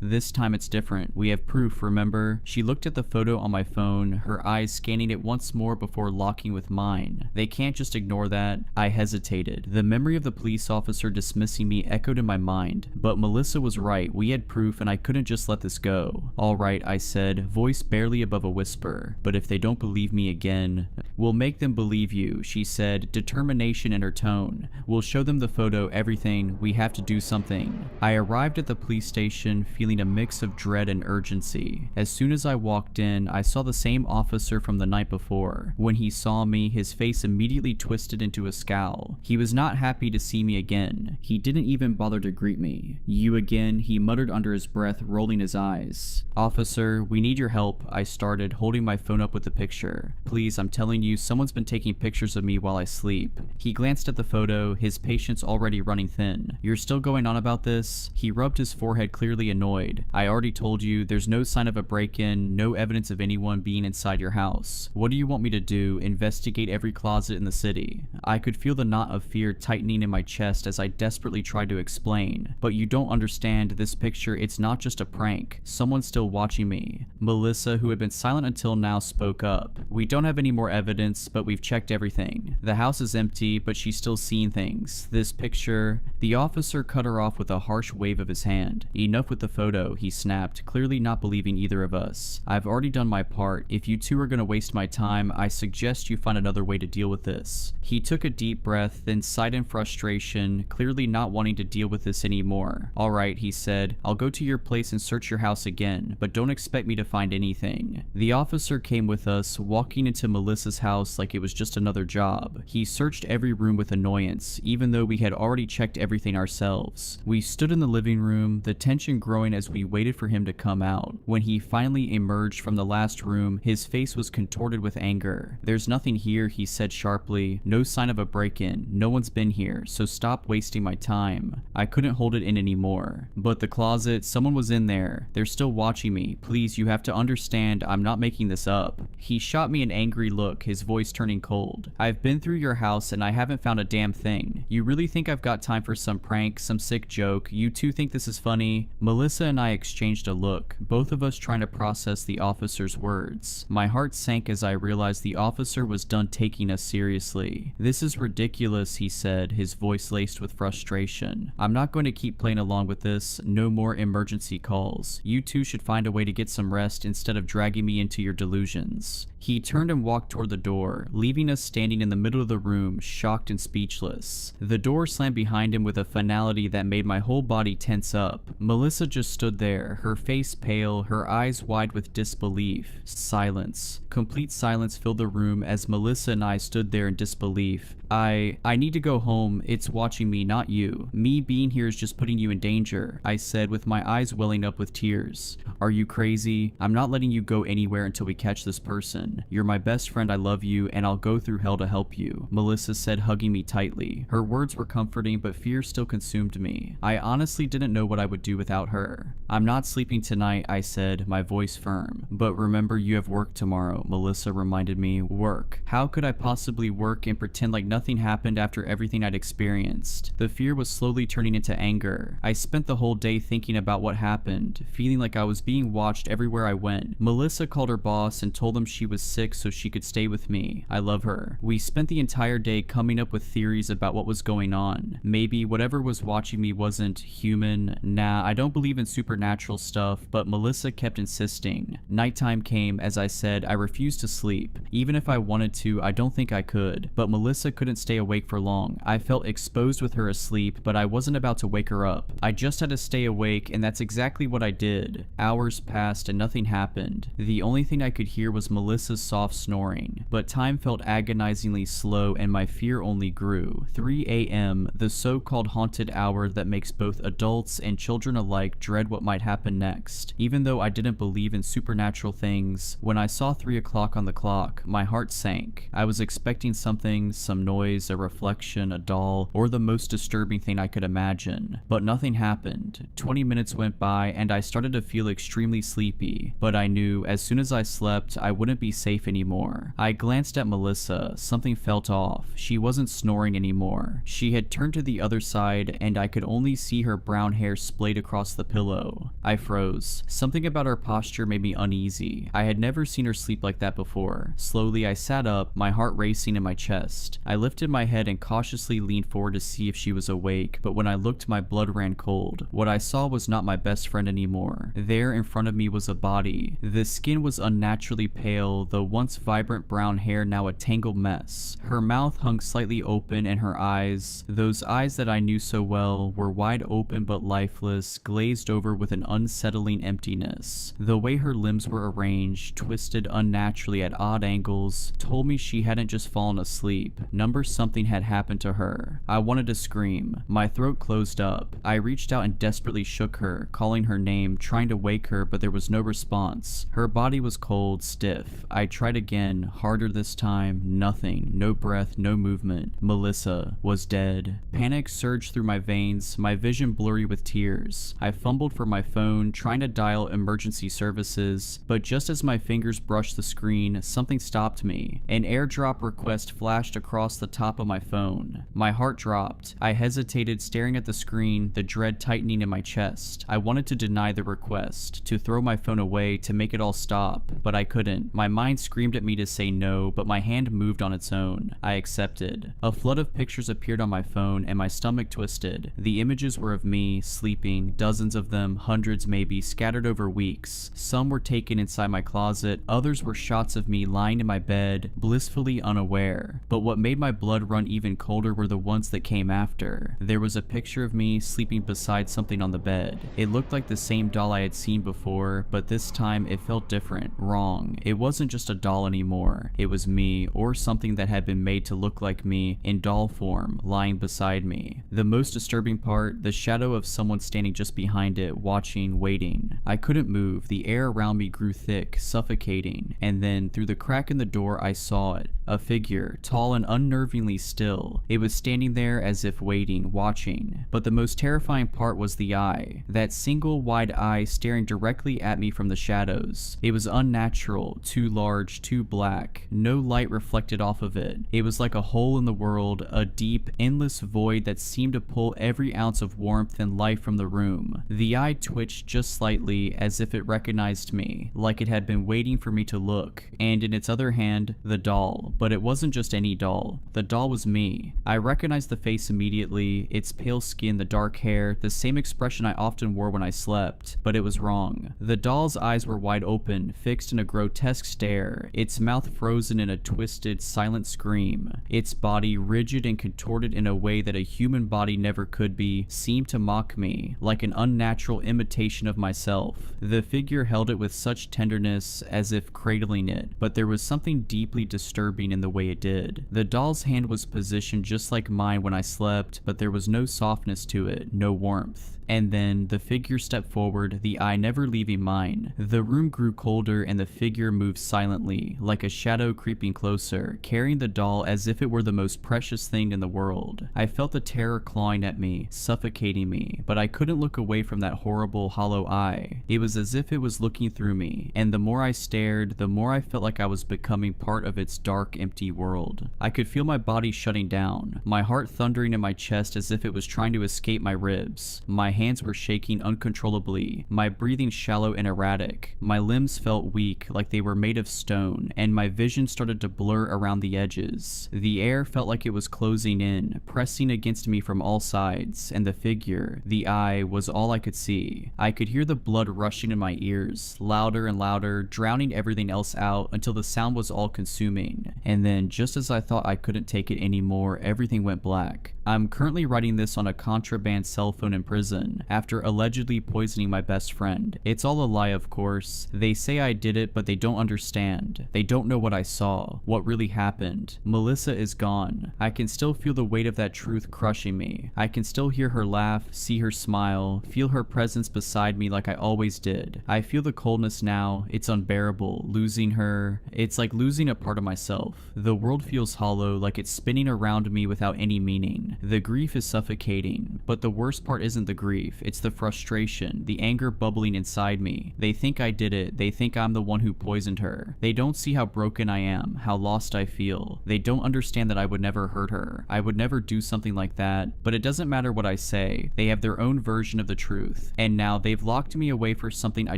This time it's different. We have proof, remember? She looked at the photo on my phone, her eyes scanning it once more before locking with mine. They can't just ignore that. I hesitated. The memory of the police officer dismissing me echoed in my mind, but Melissa was right. We had proof and I couldn't just let this go. Alright, I said, voice barely above a whisper, but if they don't believe me again, we'll make them believe you, she said, determination in her tone. We'll show them the photo, everything. We have to do something. I arrived at the police station feeling a mix of dread and urgency. As soon as I walked in, I saw the same officer from the night before. When he saw me, his face immediately twisted into a scowl. He was not happy to see me again. He didn't even bother to greet me. You again, he muttered under his breath, rolling his eyes. Officer, we need your help, I started, holding my phone up with the picture. Please, I'm telling you, someone's been taking pictures of me while I sleep. He glanced at the photo, his patience already running thin. You're still going on about this? He rubbed his forehead, clearly annoyed. I already told you, there's no sign of a break-in, no evidence of anyone being inside your house. What do you want me to do? Investigate every closet in the city? I could feel the knot of fear tightening in my chest as I desperately tried to explain. But you don't understand, this picture, it's not just a prank. Someone's still watching me. Melissa, who had been silent until now, spoke up. We don't have any more evidence, but we've checked everything. The house is empty, but she's still seeing things. This picture... The officer cut her off with a harsh wave of his hand. Enough with the photo. photo, he snapped, clearly not believing either of us. I've already done my part. If you two are gonna waste my time, I suggest you find another way to deal with this. He took a deep breath, then sighed in frustration, clearly not wanting to deal with this anymore. Alright, he said, I'll go to your place and search your house again, but don't expect me to find anything. The officer came with us, walking into Melissa's house like it was just another job. He searched every room with annoyance, even though we had already checked everything ourselves. We stood in the living room, the tension growing as we waited for him to come out. When he finally emerged from the last room, his face was contorted with anger. There's nothing here, he said sharply. No sign of a break-in. No one's been here, so stop wasting my time. I couldn't hold it in anymore. But the closet, someone was in there. They're still watching me. Please, you have to understand, I'm not making this up. He shot me an angry look, his voice turning cold. I've been through your house and I haven't found a damn thing. You really think I've got time for some prank, some sick joke? You two think this is funny? Melissa and I exchanged a look, both of us trying to process the officer's words. My heart sank as I realized the officer was done taking us seriously. This is ridiculous, he said, his voice laced with frustration. I'm not going to keep playing along with this. No more emergency calls. You two should find a way to get some rest instead of dragging me into your delusions. He turned and walked toward the door, leaving us standing in the middle of the room, shocked and speechless. The door slammed behind him with a finality that made my whole body tense up. Melissa just stood there, her face pale, her eyes wide with disbelief. Silence. Complete silence filled the room as Melissa and I stood there in disbelief. I need to go home. It's watching me, not you. Me being here is just putting you in danger, I said with my eyes welling up with tears. Are you crazy? I'm not letting you go anywhere until we catch this person. You're my best friend, I love you, and I'll go through hell to help you, Melissa said, hugging me tightly. Her words were comforting, but fear still consumed me. I honestly didn't know what I would do without her. I'm not sleeping tonight, I said, my voice firm. But remember, you have work tomorrow, Melissa reminded me. Work. How could I possibly work and pretend like nothing happened after everything I'd experienced? The fear was slowly turning into anger. I spent the whole day thinking about what happened, feeling like I was being watched everywhere I went. Melissa called her boss and told him she was sick so she could stay with me. I love her. We spent the entire day coming up with theories about what was going on. Maybe whatever was watching me wasn't human. Nah, I don't believe in supernatural stuff, but Melissa kept insisting. Nighttime came. As I said, I refused to sleep. Even if I wanted to, I don't think I could. But Melissa couldn't stay awake for long. I felt exposed with her asleep, but I wasn't about to wake her up. I just had to stay awake, and that's exactly what I did. Hours passed and nothing happened. The only thing I could hear was Melissa's soft snoring. But time felt agonizingly slow and my fear only grew. 3 a.m., the so-called haunted hour that makes both adults and children alike dread what might happen next. Even though I didn't believe in supernatural things, when I saw 3 o'clock on the clock, my heart sank. I was expecting something, some noise, a reflection, a doll, or the most disturbing thing I could imagine. But nothing happened. 20 minutes went by and I started to feel extremely sleepy, but I knew as soon as I slept, I wouldn't be safe anymore. I glanced at Melissa. Something felt off. She wasn't snoring anymore. She had turned to the other side and I could only see her brown hair splayed across the pillow. I froze. Something about her posture made me uneasy. I had never seen her sleep like that before. Slowly I sat up, my heart racing in my chest. I lifted my head and cautiously leaned forward to see if she was awake, but when I looked, my blood ran cold. What I saw was not my best friend anymore. There in front of me was a body. The skin was unnaturally pale, the once vibrant brown hair now a tangled mess. Her mouth hung slightly open and her eyes, those eyes that I knew so well, were wide open but lifeless, glazed over with an unsettling emptiness. The way her limbs were arranged, twisted unnaturally at odd angles, told me she hadn't just fallen asleep. Number something had happened to her. I wanted to scream. My throat closed up. I reached out and desperately shook her, calling her name, trying to wake her, but there was no response. Her body was cold, stiff. I tried again, harder this time. Nothing. No breath, no movement. Melissa was dead. Panic surged through my veins, my vision blurry with tears. I fumbled for my phone, trying to dial emergency services, but just as my fingers brushed the screen, something stopped me. An airdrop request flashed across the top of my phone. My heart dropped. I hesitated, staring at the screen, the dread tightening in my chest. I wanted to deny the request, to throw my phone away, to make it all stop, but I couldn't. My mind screamed at me to say no, but my hand moved on its own. I accepted. A flood of pictures appeared on my phone, and my stomach twisted. The images were of me, sleeping, dozens of them, hundreds maybe, scattered over weeks. Some were taken inside my closet, others were shots of me lying in my bed, blissfully unaware. But what made my blood run even colder were the ones that came after. There was a picture of me sleeping beside something on the bed. It looked like the same doll I had seen before, but this time it felt different, wrong. It wasn't just a doll anymore. It was me, or something that had been made to look like me, in doll form, lying beside me. The most disturbing part, the shadow of someone standing just behind it, watching, waiting. I couldn't move. The air around me grew thick, suffocating, and then, through the crack in the door, I saw it. A figure, tall and unnervingly still. It was standing there as if waiting, watching. But the most terrifying part was the eye. That single wide eye staring directly at me from the shadows. It was unnatural, too large, too black. No light reflected off of it. It was like a hole in the world, a deep, endless void that seemed to pull every ounce of warmth and life from the room. The eye twitched just slightly, as if it recognized me, like it had been waiting for me to look. And in its other hand, the doll. But it wasn't just any doll. The doll was me. I recognized the face immediately, its pale skin, the dark hair, the same expression I often wore when I slept. But it was wrong. The doll's eyes were wide open, fixed in a grotesque stare, its mouth frozen in a twisted, silent scream. Its body, rigid and contorted in a way that a human body never could be, seemed to mock me, like an unnatural imitation of myself. The figure held it with such tenderness, as if cradling it, but there was something deeply disturbing in the way it did. The doll's hand was positioned just like mine when I slept, but there was no softness to it, no warmth. And then, the figure stepped forward, the eye never leaving mine. The room grew colder and the figure moved silently, like a shadow creeping closer, carrying the doll as if it were the most precious thing in the world. I felt the terror clawing at me, suffocating me, but I couldn't look away from that horrible, hollow eye. It was as if it was looking through me, and the more I stared, the more I felt like I was becoming part of its dark, empty world. I could feel my body shutting down, my heart thundering in my chest as if it was trying to escape my ribs. My hands were shaking uncontrollably, my breathing shallow and erratic. My limbs felt weak, like they were made of stone, and my vision started to blur around the edges. The air felt like it was closing in, pressing against me from all sides, and the figure, the eye, was all I could see. I could hear the blood rushing in my ears, louder and louder, drowning everything else out until the sound was all-consuming. And then, just as I thought I couldn't take it anymore, everything went black. I'm currently writing this on a contraband cell phone in prison, after allegedly poisoning my best friend. It's all a lie, of course. They say I did it, but they don't understand. They don't know what I saw, what really happened. Melissa is gone. I can still feel the weight of that truth crushing me. I can still hear her laugh, see her smile, feel her presence beside me like I always did. I feel the coldness now. It's unbearable. Losing her, it's like losing a part of myself. The world feels hollow, like it's spinning around me without any meaning. The grief is suffocating, but the worst part isn't the grief, it's the frustration, the anger bubbling inside me. They think I did it, they think I'm the one who poisoned her. They don't see how broken I am, how lost I feel. They don't understand that I would never hurt her. I would never do something like that, but it doesn't matter what I say. They have their own version of the truth, and now they've locked me away for something I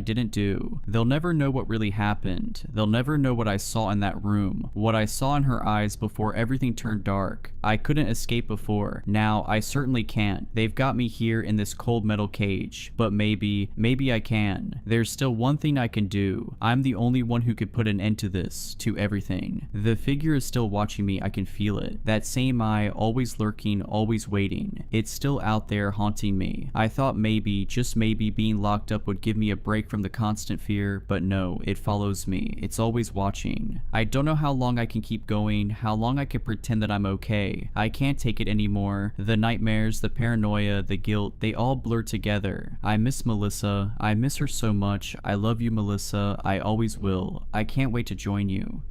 didn't do. They'll never know what really happened. They'll never know what I saw in that room, what I saw in her eyes before everything turned dark. I couldn't escape before. Now, I certainly can't. They've got me here in this cold metal cage, but maybe I can. There's still one thing I can do. I'm the only one who could put an end to this, to everything. The figure is still watching me, I can feel it. That same eye, always lurking, always waiting. It's still out there haunting me. I thought maybe, just maybe, being locked up would give me a break from the constant fear, but no, it follows me. It's always watching. I don't know how long I can keep going, how long I can pretend that I'm okay. I can't take it anymore. The nightmares, the paranoia, the guilt, they all blur together. I miss Melissa. I miss her so much. I love you, Melissa. I always will. I can't wait to join you.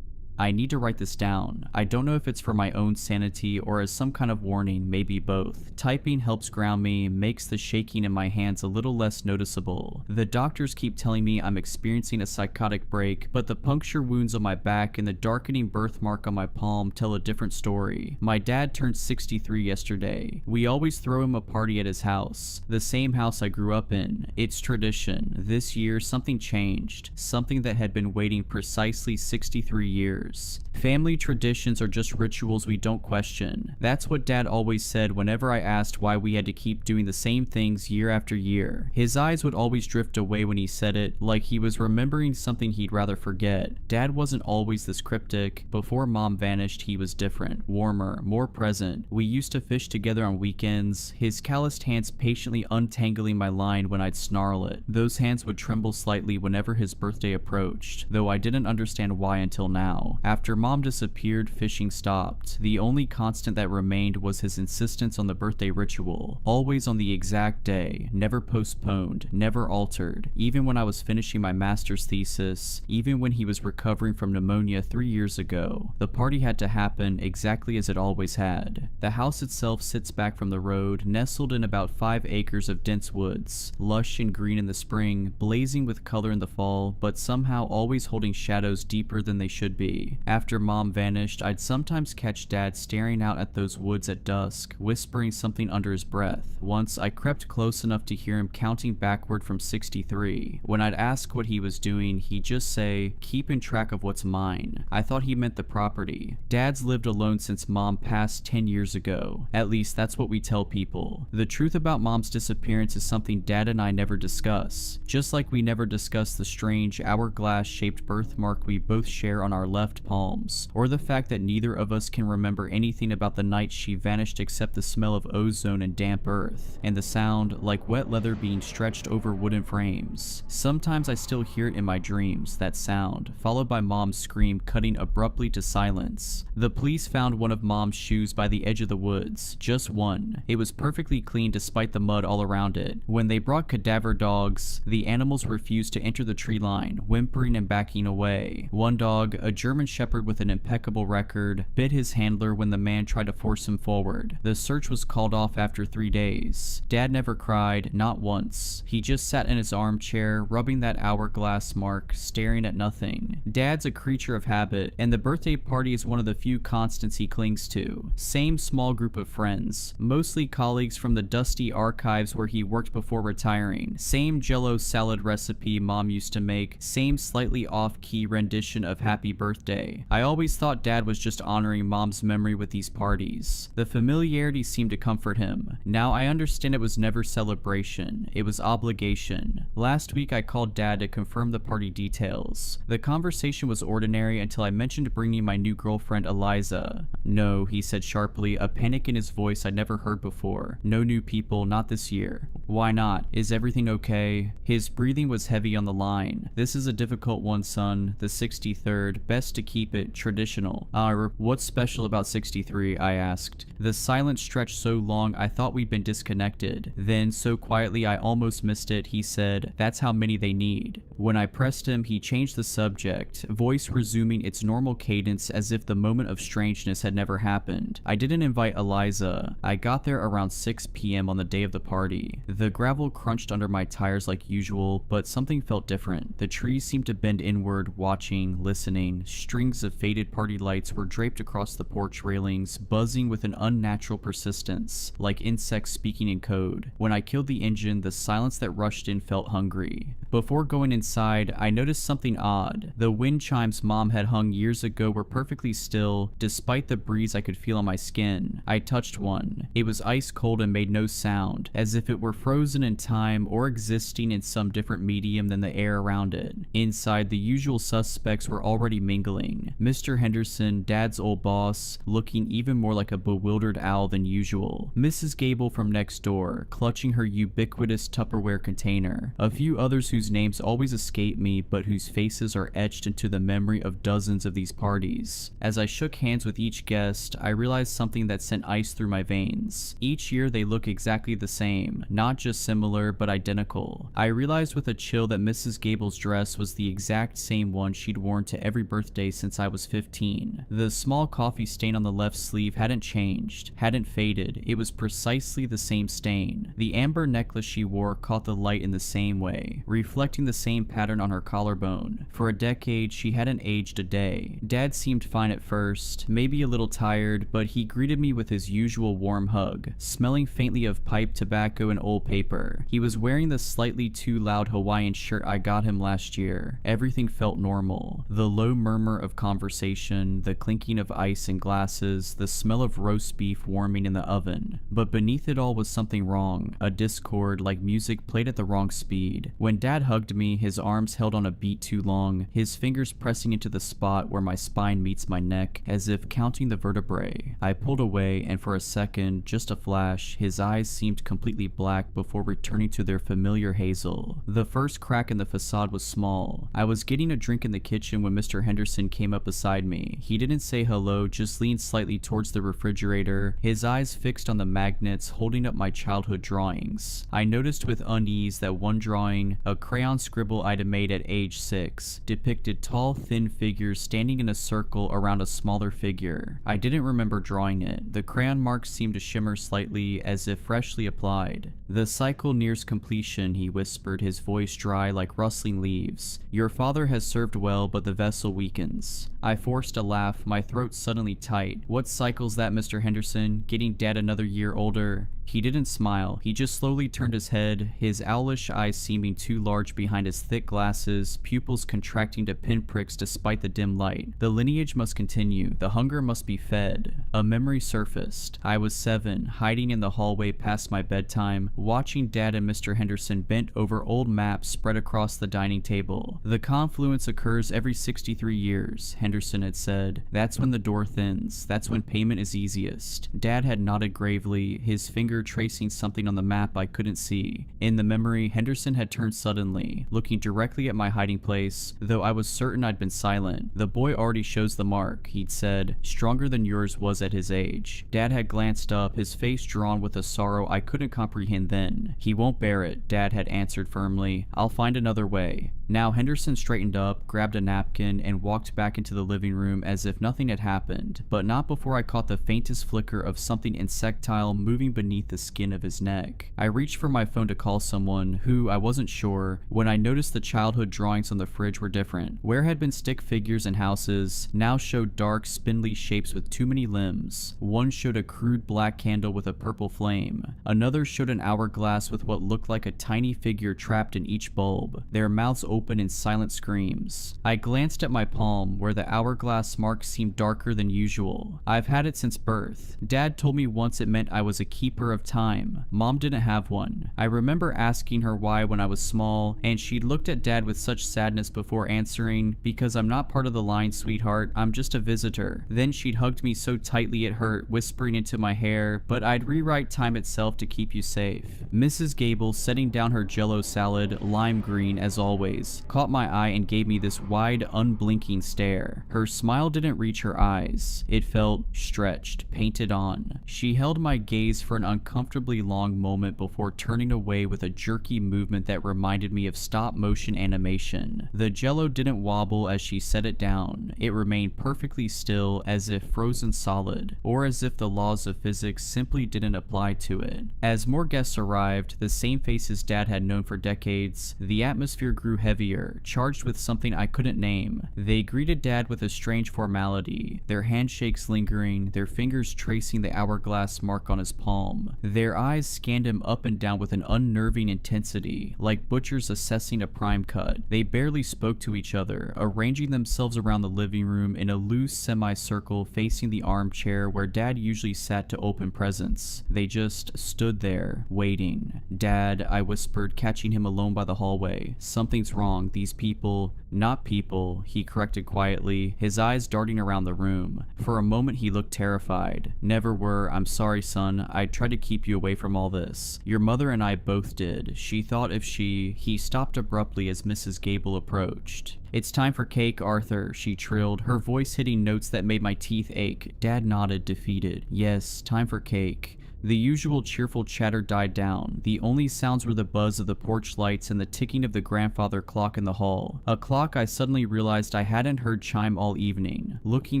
I need to write this down. I don't know if it's for my own sanity or as some kind of warning, maybe both. Typing helps ground me, makes the shaking in my hands a little less noticeable. The doctors keep telling me I'm experiencing a psychotic break, but the puncture wounds on my back and the darkening birthmark on my palm tell a different story. My dad turned 63 yesterday. We always throw him a party at his house, the same house I grew up in. It's tradition. This year, something changed, something that had been waiting precisely 63 years. Family traditions are just rituals we don't question. That's what Dad always said whenever I asked why we had to keep doing the same things year after year. His eyes would always drift away when he said it, like he was remembering something he'd rather forget. Dad wasn't always this cryptic. Before Mom vanished, he was different, warmer, more present. We used to fish together on weekends, his calloused hands patiently untangling my line when I'd snarl it. Those hands would tremble slightly whenever his birthday approached, though I didn't understand why until now. After Mom disappeared, fishing stopped. The only constant that remained was his insistence on the birthday ritual, always on the exact day, never postponed, never altered. Even when I was finishing my master's thesis, even when he was recovering from pneumonia 3 years ago, the party had to happen exactly as it always had. The house itself sits back from the road, nestled in about 5 acres of dense woods, lush and green in the spring, blazing with color in the fall, but somehow always holding shadows deeper than they should be. After Mom vanished, I'd sometimes catch Dad staring out at those woods at dusk, whispering something under his breath. Once, I crept close enough to hear him counting backward from 63. When I'd ask what he was doing, he'd just say, "Keeping track of what's mine." I thought he meant the property. Dad's lived alone since Mom passed 10 years ago. At least that's what we tell people. The truth about Mom's disappearance is something Dad and I never discuss. Just like we never discuss the strange hourglass-shaped birthmark we both share on our left palms, or the fact that neither of us can remember anything about the night she vanished except the smell of ozone and damp earth, and the sound like wet leather being stretched over wooden frames. Sometimes I still hear it in my dreams, that sound, followed by Mom's scream cutting abruptly to silence. The police found one of Mom's shoes by the edge of the woods, just one. It was perfectly clean despite the mud all around it. When they brought cadaver dogs, the animals refused to enter the tree line, whimpering and backing away. One dog, a German Shepherd with an impeccable record, bit his handler when the man tried to force him forward. The search was called off after 3 days. Dad never cried, not once. He just sat in his armchair, rubbing that hourglass mark, staring at nothing. Dad's a creature of habit, and the birthday party is one of the few constants he clings to. Same small group of friends, mostly colleagues from the dusty archives where he worked before retiring. Same Jell-O salad recipe Mom used to make, same slightly off-key rendition of Happy Birthday. I always thought Dad was just honoring Mom's memory with these parties. The familiarity seemed to comfort him. Now I understand it was never celebration, it was obligation. Last week I called Dad to confirm the party details. The conversation was ordinary until I mentioned bringing my new girlfriend Eliza. "No," he said sharply, a panic in his voice I'd never heard before. "No new people, not this year." "Why not? Is everything okay?" His breathing was heavy on the line. "This is a difficult one, son. The 63rd. Best to keep it traditional." What's special about 63? I asked. The silence stretched so long I thought we'd been disconnected. Then, so quietly I almost missed it, he said, "That's how many they need." When I pressed him, he changed the subject, voice resuming its normal cadence as if the moment of strangeness had never happened. "I didn't invite Eliza. I got there around 6 p.m. on the day of the party. The gravel crunched under my tires like usual, but something felt different. The trees seemed to bend inward, watching, listening. Strings of faded party lights were draped across the porch railings, buzzing with an unnatural persistence, like insects speaking in code. When I killed the engine, the silence that rushed in felt hungry. Before going inside, I noticed something odd. The wind chimes Mom had hung years ago were perfectly still, despite the breeze I could feel on my skin. I touched one. It was ice cold and made no sound, as if it were frozen in time or existing in some different medium than the air around it. Inside, the usual suspects were already mingling. Mr. Henderson, Dad's old boss, looking even more like a bewildered owl than usual. Mrs. Gable from next door, clutching her ubiquitous Tupperware container. A few others whose names always escape me, but whose faces are etched into the memory of dozens of these parties. As I shook hands with each guest, I realized something that sent ice through my veins. Each year they look exactly the same, not not just similar, but identical. I realized with a chill that Mrs. Gable's dress was the exact same one she'd worn to every birthday since I was 15. The small coffee stain on the left sleeve hadn't changed, hadn't faded, it was precisely the same stain. The amber necklace she wore caught the light in the same way, reflecting the same pattern on her collarbone. For a decade, she hadn't aged a day. Dad seemed fine at first, maybe a little tired, but he greeted me with his usual warm hug, smelling faintly of pipe tobacco and old paper. He was wearing the slightly too loud Hawaiian shirt I got him last year. Everything felt normal. The low murmur of conversation, the clinking of ice in glasses, the smell of roast beef warming in the oven. But beneath it all was something wrong, a discord like music played at the wrong speed. When Dad hugged me, his arms held on a beat too long, his fingers pressing into the spot where my spine meets my neck, as if counting the vertebrae. I pulled away, and for a second, just a flash, his eyes seemed completely black before returning to their familiar hazel. The first crack in the facade was small. I was getting a drink in the kitchen when Mr. Henderson came up beside me. He didn't say hello, just leaned slightly towards the refrigerator, his eyes fixed on the magnets holding up my childhood drawings. I noticed with unease that one drawing, a crayon scribble I'd made at age 6, depicted tall, thin figures standing in a circle around a smaller figure. I didn't remember drawing it. The crayon marks seemed to shimmer slightly, as if freshly applied. "The cycle nears completion," he whispered, his voice dry like rustling leaves. "Your father has served well, but the vessel weakens." I forced a laugh, my throat suddenly tight. "What cycle's that, Mr. Henderson? Getting Dad another year older?" He didn't smile. He just slowly turned his head, his owlish eyes seeming too large behind his thick glasses, pupils contracting to pinpricks despite the dim light. The lineage must continue. The hunger must be fed. A memory surfaced. I was 7, hiding in the hallway past my bedtime, watching Dad and Mr. Henderson bent over old maps spread across the dining table. "The confluence occurs every 63 years, Henderson had said. "That's when the door thins. That's when payment is easiest." Dad had nodded gravely, his finger tracing something on the map I couldn't see. In the memory, Henderson had turned suddenly, looking directly at my hiding place, though I was certain I'd been silent. "The boy already shows the mark," he'd said, "stronger than yours was at his age." Dad had glanced up, his face drawn with a sorrow I couldn't comprehend then. "He won't bear it," Dad had answered firmly. "I'll find another way." Now Henderson straightened up, grabbed a napkin, and walked back into the living room as if nothing had happened, but not before I caught the faintest flicker of something insectile moving beneath the skin of his neck. I reached for my phone to call someone, who I wasn't sure, when I noticed the childhood drawings on the fridge were different. Where had been stick figures and houses, now showed dark, spindly shapes with too many limbs. One showed a crude black candle with a purple flame. Another showed an hourglass with what looked like a tiny figure trapped in each bulb, their mouths open in silent screams. I glanced at my palm, where the hourglass mark seemed darker than usual. I've had it since birth. Dad told me once it meant I was a keeper of time. Mom didn't have one. I remember asking her why when I was small, and she'd looked at Dad with such sadness before answering, "Because I'm not part of the line, sweetheart. I'm just a visitor." Then she'd hugged me so tightly it hurt, whispering into my hair, "But I'd rewrite time itself to keep you safe." Mrs. Gable, setting down her jello salad, lime green as always, caught my eye and gave me this wide, unblinking stare. Her smile didn't reach her eyes. It felt stretched, painted on. She held my gaze for an uncomfortably long moment before turning away with a jerky movement that reminded me of stop-motion animation. The jello didn't wobble as she set it down. It remained perfectly still, as if frozen solid, or as if the laws of physics simply didn't apply to it. As more guests arrived, the same faces Dad had known for decades, the atmosphere grew heavier, charged with something I couldn't name. They greeted Dad with a strange formality, their handshakes lingering, their fingers tracing the hourglass mark on his palm. Their eyes scanned him up and down with an unnerving intensity, like butchers assessing a prime cut. They barely spoke to each other, arranging themselves around the living room in a loose semicircle facing the armchair where Dad usually sat to open presents. They just stood there, waiting. "Dad," I whispered, catching him alone by the hallway. "Something's wrong. These people..." "Not people," he corrected quietly, his eyes darting around the room. For a moment he looked terrified. "Never were. I'm sorry, son. I tried to keep you away from all this. Your mother and I both did. She thought if she..." He stopped abruptly as Mrs. Gable approached. "It's time for cake, Arthur," she trilled, her voice hitting notes that made my teeth ache. Dad nodded, defeated. "Yes, time for cake." The usual cheerful chatter died down. The only sounds were the buzz of the porch lights and the ticking of the grandfather clock in the hall. A clock I suddenly realized I hadn't heard chime all evening. Looking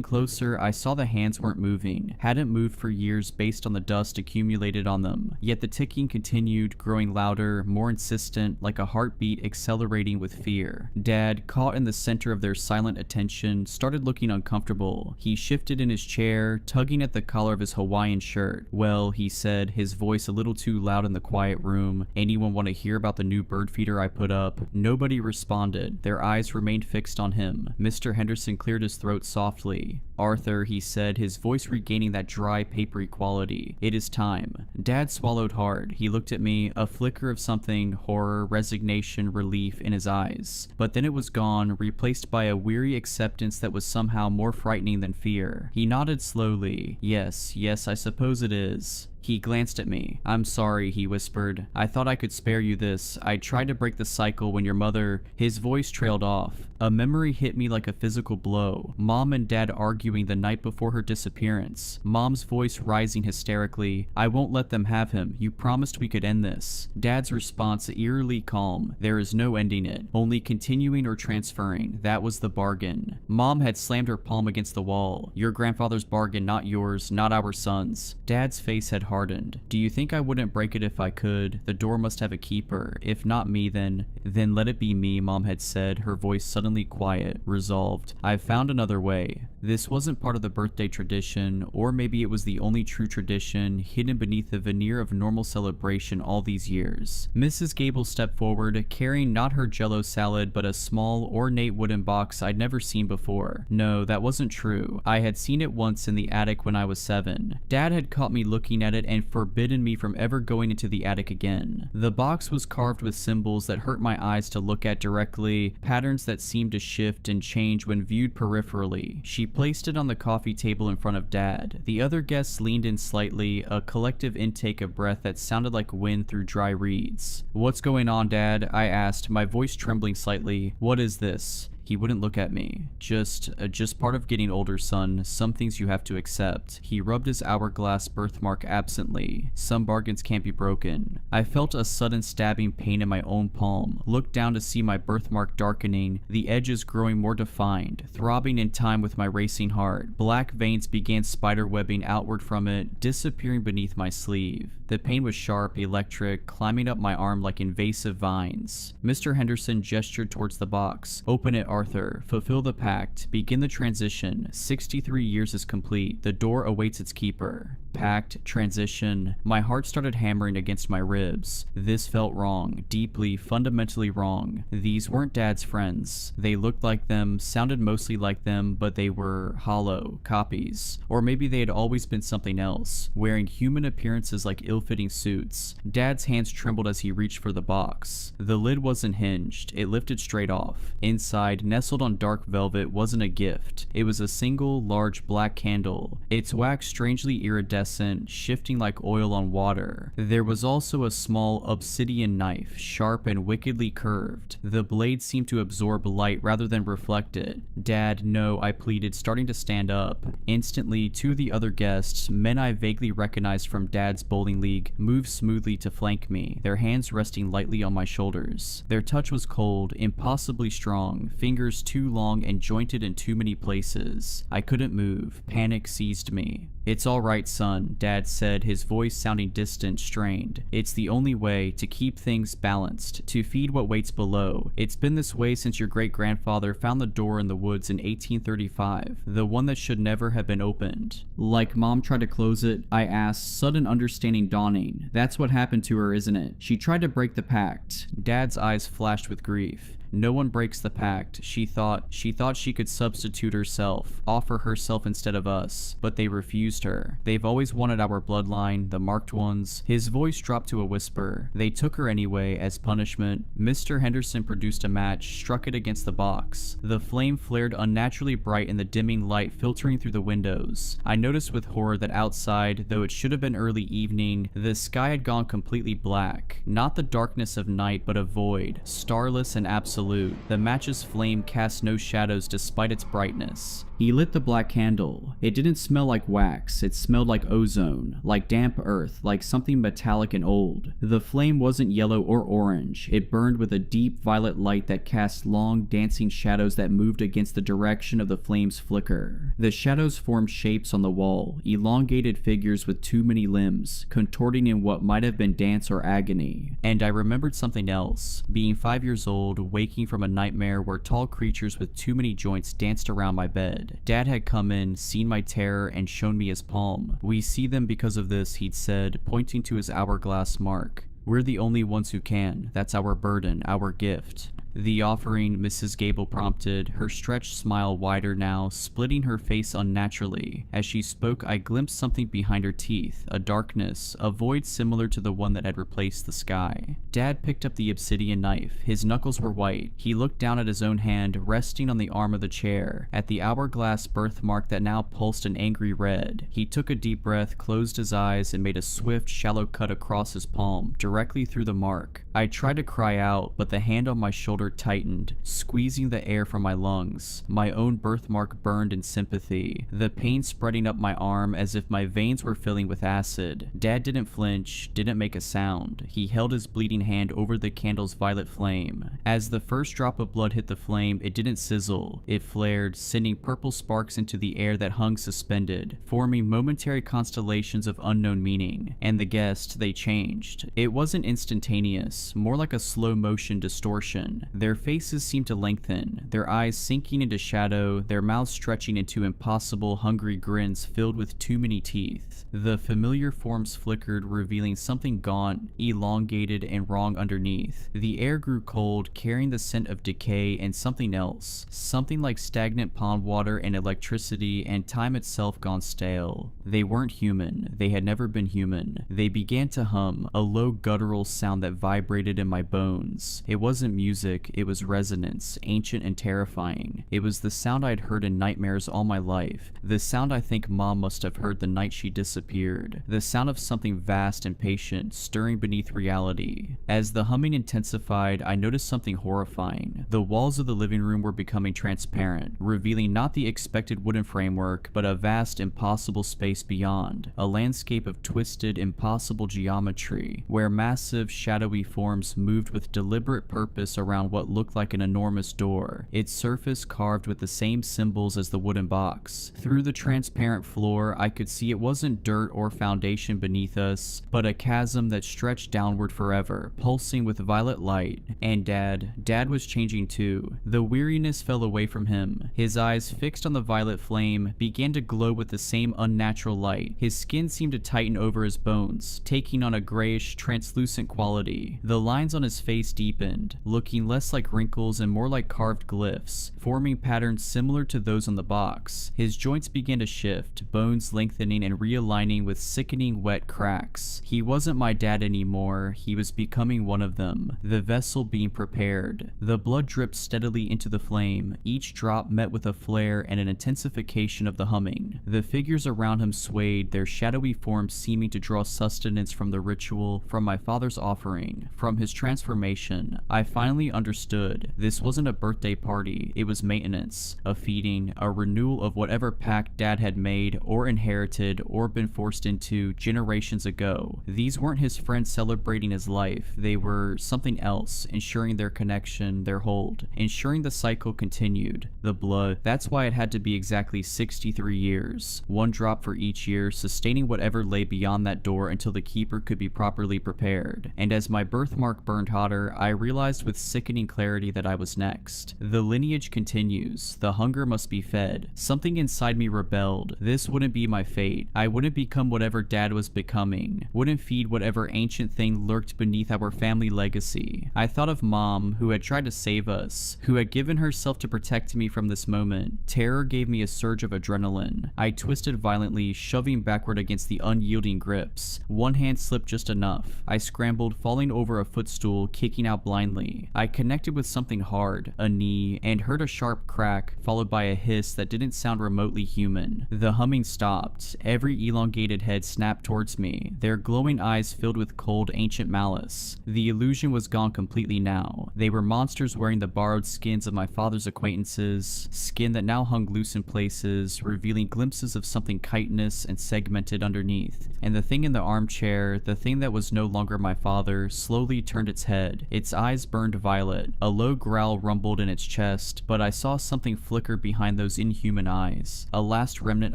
closer, I saw the hands weren't moving, hadn't moved for years based on the dust accumulated on them. Yet the ticking continued, growing louder, more insistent, like a heartbeat accelerating with fear. Dad, caught in the center of their silent attention, started looking uncomfortable. He shifted in his chair, tugging at the collar of his Hawaiian shirt. "Well," he said, his voice a little too loud in the quiet room, "anyone want to hear about the new bird feeder I put up?" Nobody responded. Their eyes remained fixed on him. Mr. Henderson cleared his throat softly. "Arthur," he said, his voice regaining that dry, papery quality, "it is time." Dad swallowed hard. He looked at me, a flicker of something, horror, resignation, relief in his eyes. But then it was gone, replaced by a weary acceptance that was somehow more frightening than fear. He nodded slowly. Yes, I suppose it is." He glanced at me. "I'm sorry," he whispered. "I thought I could spare you this. I tried to break the cycle when your mother—" His voice trailed off. A memory hit me like a physical blow. Mom and Dad arguing the night before her disappearance. Mom's voice rising hysterically. "I won't let them have him. You promised we could end this." Dad's response eerily calm. "There is no ending it. Only continuing or transferring. That was the bargain." Mom had slammed her palm against the wall. "Your grandfather's bargain, not yours, not our son's." Dad's face had hardened. "Do you think I wouldn't break it if I could? The door must have a keeper. If not me, then let it be me," Mom had said, her voice suddenly quiet, resolved. "I've found another way." This wasn't part of the birthday tradition, or maybe it was the only true tradition, hidden beneath the veneer of normal celebration all these years. Mrs. Gable stepped forward, carrying not her jello salad, but a small, ornate wooden box I'd never seen before. No, that wasn't true. I had seen it once in the attic when I was 7. Dad had caught me looking at it and forbidden me from ever going into the attic again. The box was carved with symbols that hurt my eyes to look at directly, patterns that seemed to shift and change when viewed peripherally. She placed it on the coffee table in front of Dad. The other guests leaned in slightly, a collective intake of breath that sounded like wind through dry reeds. "What's going on, Dad?" I asked, my voice trembling slightly. "What is this?" He wouldn't look at me. Just part of getting older, son. Some things you have to accept." He rubbed his hourglass birthmark absently. "Some bargains can't be broken." I felt a sudden stabbing pain in my own palm, looked down to see my birthmark darkening, the edges growing more defined, throbbing in time with my racing heart. Black veins began spiderwebbing outward from it, disappearing beneath my sleeve. The pain was sharp, electric, climbing up my arm like invasive vines. Mr. Henderson gestured towards the box. "Open it, Arthur. Fulfill the pact. Begin the transition. 63 years is complete. The door awaits its keeper." Pact, transition. My heart started hammering against my ribs. This felt wrong. Deeply, fundamentally wrong. These weren't Dad's friends. They looked like them, sounded mostly like them, but they were hollow, copies. Or maybe they had always been something else, wearing human appearances like ill-fitting suits. Dad's hands trembled as he reached for the box. The lid wasn't hinged. It lifted straight off. Inside, nestled on dark velvet, wasn't a gift. It was a single, large black candle. Its wax strangely iridescent, shifting like oil on water. There was also a small obsidian knife, sharp and wickedly curved. The blade seemed to absorb light rather than reflect it. "Dad, no," I pleaded, starting to stand up. Instantly, two of the other guests, men I vaguely recognized from Dad's bowling league, moved smoothly to flank me, their hands resting lightly on my shoulders. Their touch was cold, impossibly strong, fingers too long and jointed in too many places. I couldn't move. Panic seized me. "It's all right, son," Dad said, his voice sounding distant, strained. "It's the only way to keep things balanced, to feed what waits below. It's been this way since your great-grandfather found the door in the woods in 1835, the one that should never have been opened." "Like Mom tried to close it?" I asked, sudden understanding dawning. "That's what happened to her, isn't it? She tried to break the pact." Dad's eyes flashed with grief. "No one breaks the pact. She thought she could substitute herself, offer herself instead of us, but they refused her. They've always wanted our bloodline, the marked ones." His voice dropped to a whisper. "They took her anyway, as punishment." Mr. Henderson produced a match, struck it against the box. The flame flared unnaturally bright in the dimming light filtering through the windows. I noticed with horror that outside, though it should have been early evening, the sky had gone completely black. Not the darkness of night, but a void, starless and absolute. The match's flame cast no shadows despite its brightness. He lit the black candle. It didn't smell like wax, it smelled like ozone, like damp earth, like something metallic and old. The flame wasn't yellow or orange, it burned with a deep violet light that cast long dancing shadows that moved against the direction of the flame's flicker. The shadows formed shapes on the wall, elongated figures with too many limbs, contorting in what might have been dance or agony. And I remembered something else. Being 5 years old, waking from a nightmare where tall creatures with too many joints danced around my bed. Dad had come in, seen my terror, and shown me his palm. "We see them because of this," he'd said, pointing to his hourglass mark. "We're the only ones who can. That's our burden, our gift." "The offering," Mrs. Gable prompted, her stretched smile wider now, splitting her face unnaturally. As she spoke, I glimpsed something behind her teeth, a darkness, a void similar to the one that had replaced the sky. Dad picked up the obsidian knife. His knuckles were white. He looked down at his own hand, resting on the arm of the chair, at the hourglass birthmark that now pulsed an angry red. He took a deep breath, closed his eyes, and made a swift, shallow cut across his palm, directly through the mark. I tried to cry out, but the hand on my shoulder tightened, squeezing the air from my lungs. My own birthmark burned in sympathy, the pain spreading up my arm as if my veins were filling with acid. Dad didn't flinch, didn't make a sound. He held his bleeding hand over the candle's violet flame. As the first drop of blood hit the flame, it didn't sizzle. It flared, sending purple sparks into the air that hung suspended, forming momentary constellations of unknown meaning. And the guessed, they changed. It wasn't instantaneous, more like a slow motion distortion. Their faces seemed to lengthen, their eyes sinking into shadow, their mouths stretching into impossible, hungry grins filled with too many teeth. The familiar forms flickered, revealing something gaunt, elongated, and wrong underneath. The air grew cold, carrying the scent of decay and something else. Something like stagnant pond water and electricity and time itself gone stale. They weren't human. They had never been human. They began to hum, a low guttural sound that vibrated in my bones. It wasn't music. It was resonance, ancient and terrifying. It was the sound I'd heard in nightmares all my life. The sound I think Mom must have heard the night she disappeared. The sound of something vast and patient, stirring beneath reality. As the humming intensified, I noticed something horrifying. The walls of the living room were becoming transparent, revealing not the expected wooden framework, but a vast, impossible space beyond. A landscape of twisted, impossible geometry, where massive, shadowy forms moved with deliberate purpose around what looked like an enormous door, its surface carved with the same symbols as the wooden box. Through the transparent floor, I could see it wasn't dirt or foundation beneath us, but a chasm that stretched downward forever, pulsing with violet light. And Dad was changing too. The weariness fell away from him. His eyes, fixed on the violet flame, began to glow with the same unnatural light. His skin seemed to tighten over his bones, taking on a grayish, translucent quality. The lines on his face deepened, looking less like wrinkles and more like carved glyphs, forming patterns similar to those on the box. His joints began to shift, bones lengthening and realigning with sickening wet cracks. He wasn't my dad anymore, he was becoming one of them, the vessel being prepared. The blood dripped steadily into the flame, each drop met with a flare and an intensification of the humming. The figures around him swayed, their shadowy forms seeming to draw sustenance from the ritual, from my father's offering, from his transformation. I finally understood. This wasn't a birthday party, it was maintenance, a feeding, a renewal of whatever pact Dad had made or inherited or been forced into generations ago. These weren't his friends celebrating his life, they were something else, ensuring their connection, their hold, ensuring the cycle continued. The blood, that's why it had to be exactly 63 years, one drop for each year, sustaining whatever lay beyond that door until the keeper could be properly prepared. And as my birthmark burned hotter, I realized with sickening clarity that I was next. The lineage continues. The hunger must be fed. Something inside me rebelled. This wouldn't be my fate. I wouldn't become whatever Dad was becoming. Wouldn't feed whatever ancient thing lurked beneath our family legacy. I thought of Mom, who had tried to save us, who had given herself to protect me from this moment. Terror gave me a surge of adrenaline. I twisted violently, shoving backward against the unyielding grips. One hand slipped just enough. I scrambled, falling over over a footstool, kicking out blindly. I connected with something hard, a knee, and heard a sharp crack, followed by a hiss that didn't sound remotely human. The humming stopped. Every elongated head snapped towards me, their glowing eyes filled with cold, ancient malice. The illusion was gone completely now. They were monsters wearing the borrowed skins of my father's acquaintances, skin that now hung loose in places, revealing glimpses of something chitinous and segmented underneath. And the thing in the armchair, the thing that was no longer my father, slowly turned its head. Its eyes burned violet. A low growl rumbled in its chest, but I saw something flicker behind those inhuman eyes. A last remnant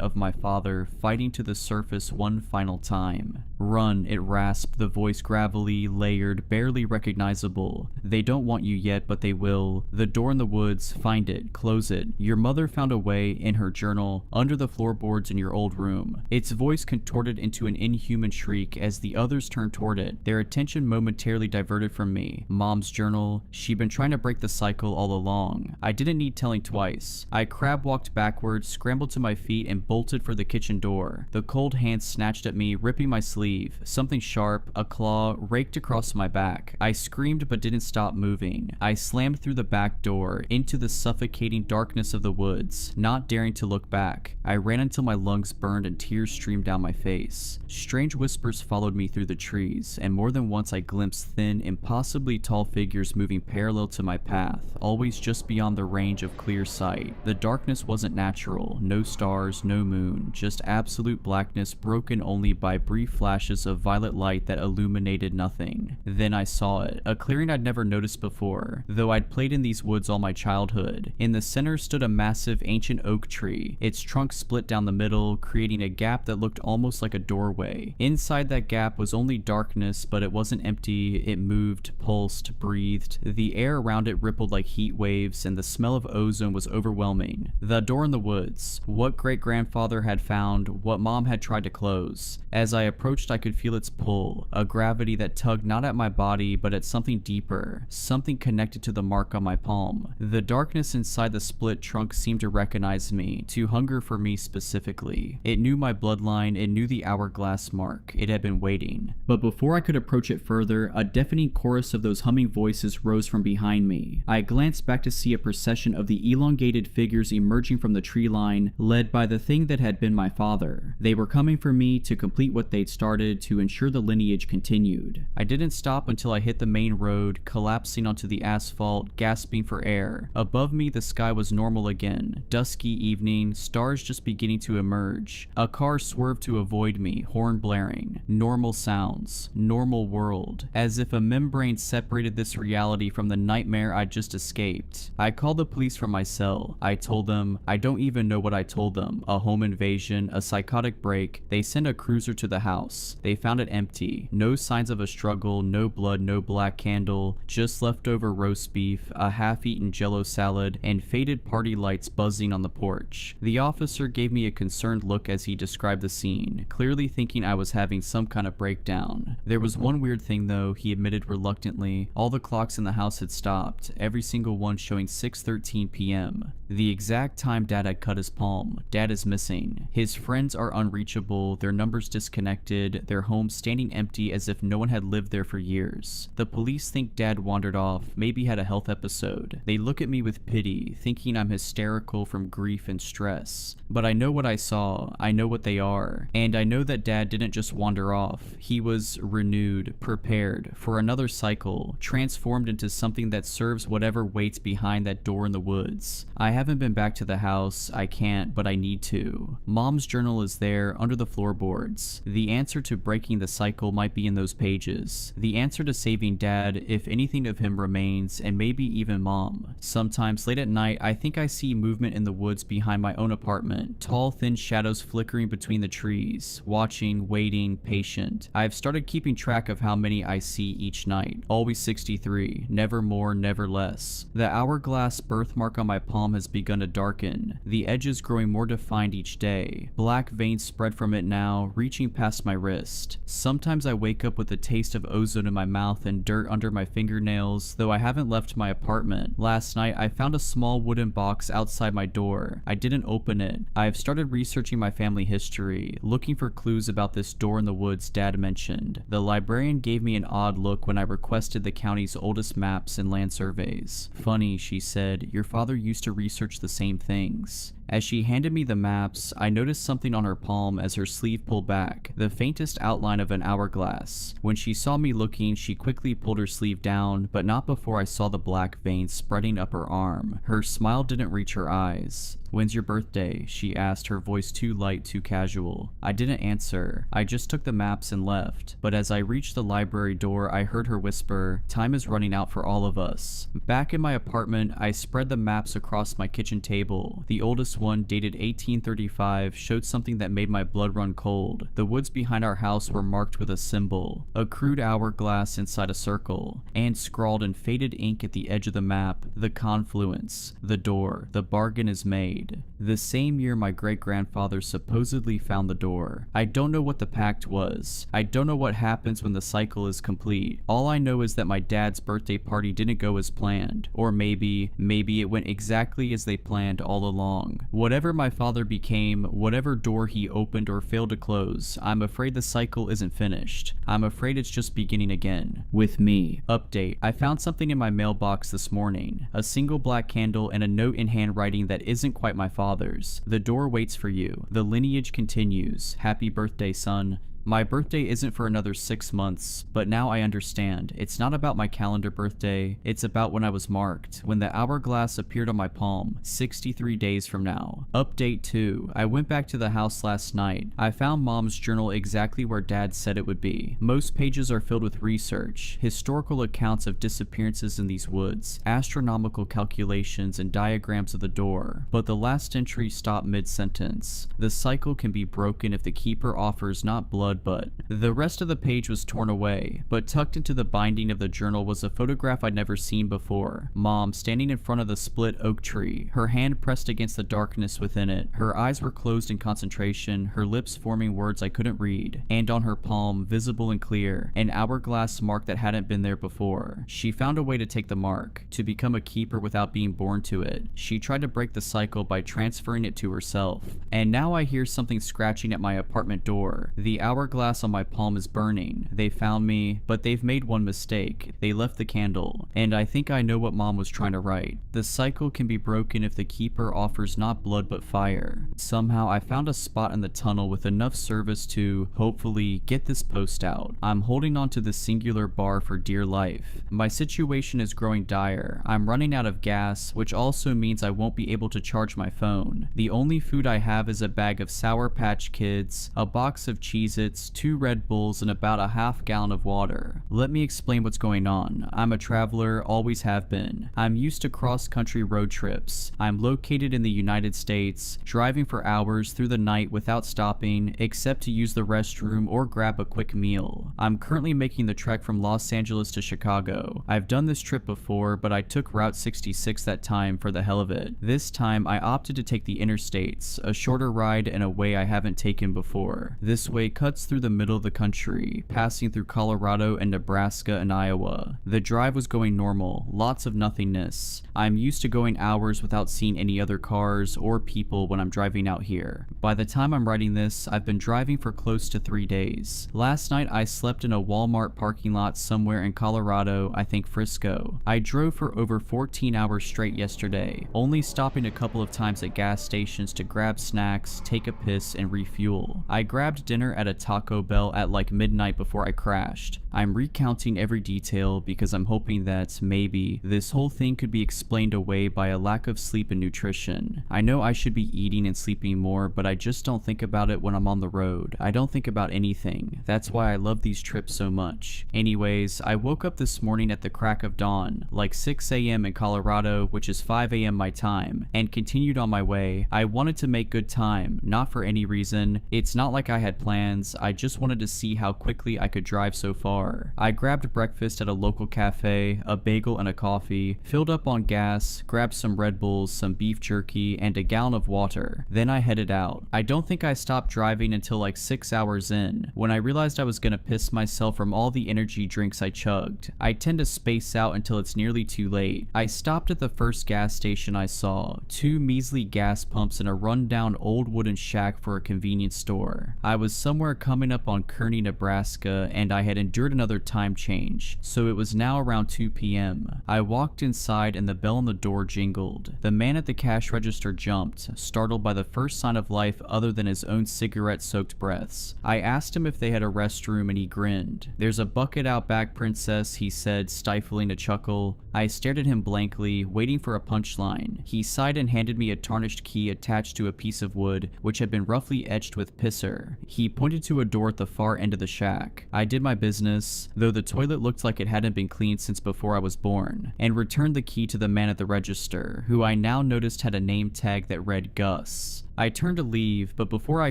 of my father, fighting to the surface one final time. "Run," it rasped, the voice gravelly, layered, barely recognizable. "They don't want you yet, but they will. The door in the woods, find it, close it. Your mother found a way, in her journal, under the floorboards in your old room." Its voice contorted into an inhuman shriek as the others turned toward it, their attention momentarily diverted from me. Mom's journal. She'd been trying to break the cycle all along. I didn't need telling twice. I crab-walked backwards, scrambled to my feet, and bolted for the kitchen door. The cold hand snatched at me, ripping my sleeve. Something sharp, a claw, raked across my back. I screamed but didn't stop moving. I slammed through the back door, into the suffocating darkness of the woods, not daring to look back. I ran until my lungs burned and tears streamed down my face. Strange whispers followed me through the trees, and more than once I glimpsed thin, impossibly tall figures moving parallel to my path, always just beyond the range of clear sight. The darkness wasn't natural, no stars, no moon, just absolute blackness broken only by brief flashes of violet light that illuminated nothing. Then I saw it, a clearing I'd never noticed before, though I'd played in these woods all my childhood. In the center stood a massive ancient oak tree, its trunk split down the middle, creating a gap that looked almost like a doorway. Inside that gap was only darkness, but it wasn't empty. It moved, pulsed, breathed. The air around it rippled like heat waves, and the smell of ozone was overwhelming. The door in the woods. What great-grandfather had found, what mom had tried to close. As I approached, I could feel its pull, a gravity that tugged not at my body, but at something deeper, something connected to the mark on my palm. The darkness inside the split trunk seemed to recognize me, to hunger for me specifically. It knew my bloodline, it knew the hourglass mark. It had been waiting. But before I could approach it further, a deafening chorus of those humming voices rose from behind me. I glanced back to see a procession of the elongated figures emerging from the tree line, led by the thing that had been my father. They were coming for me to complete what they'd started, to ensure the lineage continued. I didn't stop until I hit the main road, collapsing onto the asphalt, gasping for air. Above me, the sky was normal again. Dusky evening, stars just beginning to emerge. A car swerved to avoid me, horn blaring. Normal sounds. Normal world. As if a membrane separated this reality from the nightmare I'd just escaped. I called the police from my cell. I told them, I don't even know what I told them. A home invasion, a psychotic break. They sent a cruiser to the house. They found it empty. No signs of a struggle, no blood, no black candle, just leftover roast beef, a half-eaten jello salad, and faded party lights buzzing on the porch. The officer gave me a concerned look as he described the scene, clearly thinking I was having some kind of breakdown. There was one weird thing though, he admitted reluctantly. All the clocks in the house had stopped, every single one showing 6:13 p.m. The exact time Dad had cut his palm. Dad is missing. His friends are unreachable, their numbers disconnected, their home standing empty as if no one had lived there for years. The police think Dad wandered off, maybe had a health episode. They look at me with pity, thinking I'm hysterical from grief and stress. But I know what I saw, I know what they are, and I know that Dad didn't just wander off. He was renewed, prepared for another cycle, transformed into something that serves whatever waits behind that door in the woods. I haven't been back to the house, I can't, but I need to. Mom's journal is there, under the floorboards. The answer to breaking the cycle might be in those pages. The answer to saving Dad, if anything of him remains, and maybe even Mom. Sometimes late at night, I think I see movement in the woods behind my own apartment. Tall, thin shadows flickering between the trees. Watching, waiting, patient. I've started keeping track of how many I see each night. Always 63. Never more, never less. The hourglass birthmark on my palm has begun to darken, the edges growing more defined each day. Black veins spread from it now, reaching past my wrist. Sometimes I wake up with the taste of ozone in my mouth and dirt under my fingernails, though I haven't left my apartment. Last night, I found a small wooden box outside my door. I didn't open it. I have started researching my family history, looking for clues about this door in the woods Dad mentioned. The librarian gave me an odd look when I requested the county's oldest maps and land surveys. Funny, she said, your father used to research the same things. As she handed me the maps, I noticed something on her palm as her sleeve pulled back, the faintest outline of an hourglass. When she saw me looking, she quickly pulled her sleeve down, but not before I saw the black veins spreading up her arm. Her smile didn't reach her eyes. "When's your birthday?" she asked, her voice too light, too casual. I didn't answer. I just took the maps and left. But as I reached the library door, I heard her whisper, "Time is running out for all of us." Back in my apartment, I spread the maps across my kitchen table. The oldest one, dated 1835, showed something that made my blood run cold. The woods behind our house were marked with a symbol, a crude hourglass inside a circle, and scrawled in faded ink at the edge of the map, "The confluence, the door, the bargain is made." The same year my great-grandfather supposedly found the door. I don't know what the pact was. I don't know what happens when the cycle is complete. All I know is that my dad's birthday party didn't go as planned. Or maybe it went exactly as they planned all along. Whatever my father became, whatever door he opened or failed to close, I'm afraid the cycle isn't finished. I'm afraid it's just beginning again. With me. Update. I found something in my mailbox this morning. A single black candle and a note in handwriting that isn't quite my father's. "The door waits for you. The lineage continues. Happy birthday, son." My birthday isn't for another 6 months, but now I understand. It's not about my calendar birthday, it's about when I was marked, when the hourglass appeared on my palm, 63 days from now. Update 2. I went back to the house last night. I found Mom's journal exactly where Dad said it would be. Most pages are filled with research, historical accounts of disappearances in these woods, astronomical calculations, and diagrams of the door. But the last entry stopped mid-sentence. The cycle can be broken if the keeper offers not blood but the rest of the page was torn away, but tucked into the binding of the journal was a photograph I'd never seen before. Mom standing in front of the split oak tree, her hand pressed against the darkness within it. Her eyes were closed in concentration, her lips forming words I couldn't read, and on her palm, visible and clear, an hourglass mark that hadn't been there before. She found a way to take the mark, to become a keeper without being born to it. She tried to break the cycle by transferring it to herself. And now I hear something scratching at my apartment door. The hourglass on my palm is burning. They found me, but they've made one mistake. They left the candle, and I think I know what Mom was trying to write. The cycle can be broken if the keeper offers not blood but fire. Somehow I found a spot in the tunnel with enough service to, hopefully, get this post out. I'm holding on to the singular bar for dear life. My situation is growing dire. I'm running out of gas, which also means I won't be able to charge my phone. The only food I have is a bag of Sour Patch Kids, a box of Cheez-Its, 2 Red Bulls, and about a half gallon of water. Let me explain what's going on. I'm a traveler, always have been. I'm used to cross-country road trips. I'm located in the United States, driving for hours through the night without stopping, except to use the restroom or grab a quick meal. I'm currently making the trek from Los Angeles to Chicago. I've done this trip before, but I took Route 66 that time for the hell of it. This time, I opted to take the interstates, a shorter ride and a way I haven't taken before. This way cuts through the middle of the country, passing through Colorado and Nebraska and Iowa. The drive was going normal, lots of nothingness. I'm used to going hours without seeing any other cars or people when I'm driving out here. By the time I'm writing this, I've been driving for close to 3 days. Last night I slept in a Walmart parking lot somewhere in Colorado, I think Frisco. I drove for over 14 hours straight yesterday, only stopping a couple of times at gas stations to grab snacks, take a piss, and refuel. I grabbed dinner at a Taco Bell at like midnight before I crashed. I'm recounting every detail because I'm hoping that maybe this whole thing could be explained away by a lack of sleep and nutrition. I know I should be eating and sleeping more, but I just don't think about it when I'm on the road. I don't think about anything. That's why I love these trips so much. Anyways, I woke up this morning at the crack of dawn, like 6 a.m. in Colorado, which is 5 a.m. my time, and continued on my way. I wanted to make good time, not for any reason. It's not like I had plans. I just wanted to see how quickly I could drive so far. I grabbed breakfast at a local cafe, a bagel and a coffee, filled up on gas, grabbed some Red Bulls, some beef jerky, and a gallon of water. Then I headed out. I don't think I stopped driving until like 6 hours in, when I realized I was gonna piss myself from all the energy drinks I chugged. I tend to space out until it's nearly too late. I stopped at the first gas station I saw, 2 measly gas pumps and a rundown old wooden shack for a convenience store. I was somewhere coming up on Kearney, Nebraska, and I had endured another time change, so it was now around 2 p.m. I walked inside and the bell on the door jingled. The man at the cash register jumped, startled by the first sign of life other than his own cigarette-soaked breaths. I asked him if they had a restroom and he grinned. "There's a bucket out back, princess," he said, stifling a chuckle. I stared at him blankly, waiting for a punchline. He sighed and handed me a tarnished key attached to a piece of wood, which had been roughly etched with pisser. He pointed to a door at the far end of the shack. I did my business, though the toilet looked like it hadn't been cleaned since before I was born, and returned the key to the man at the register, who I now noticed had a name tag that read Gus. I turned to leave, but before I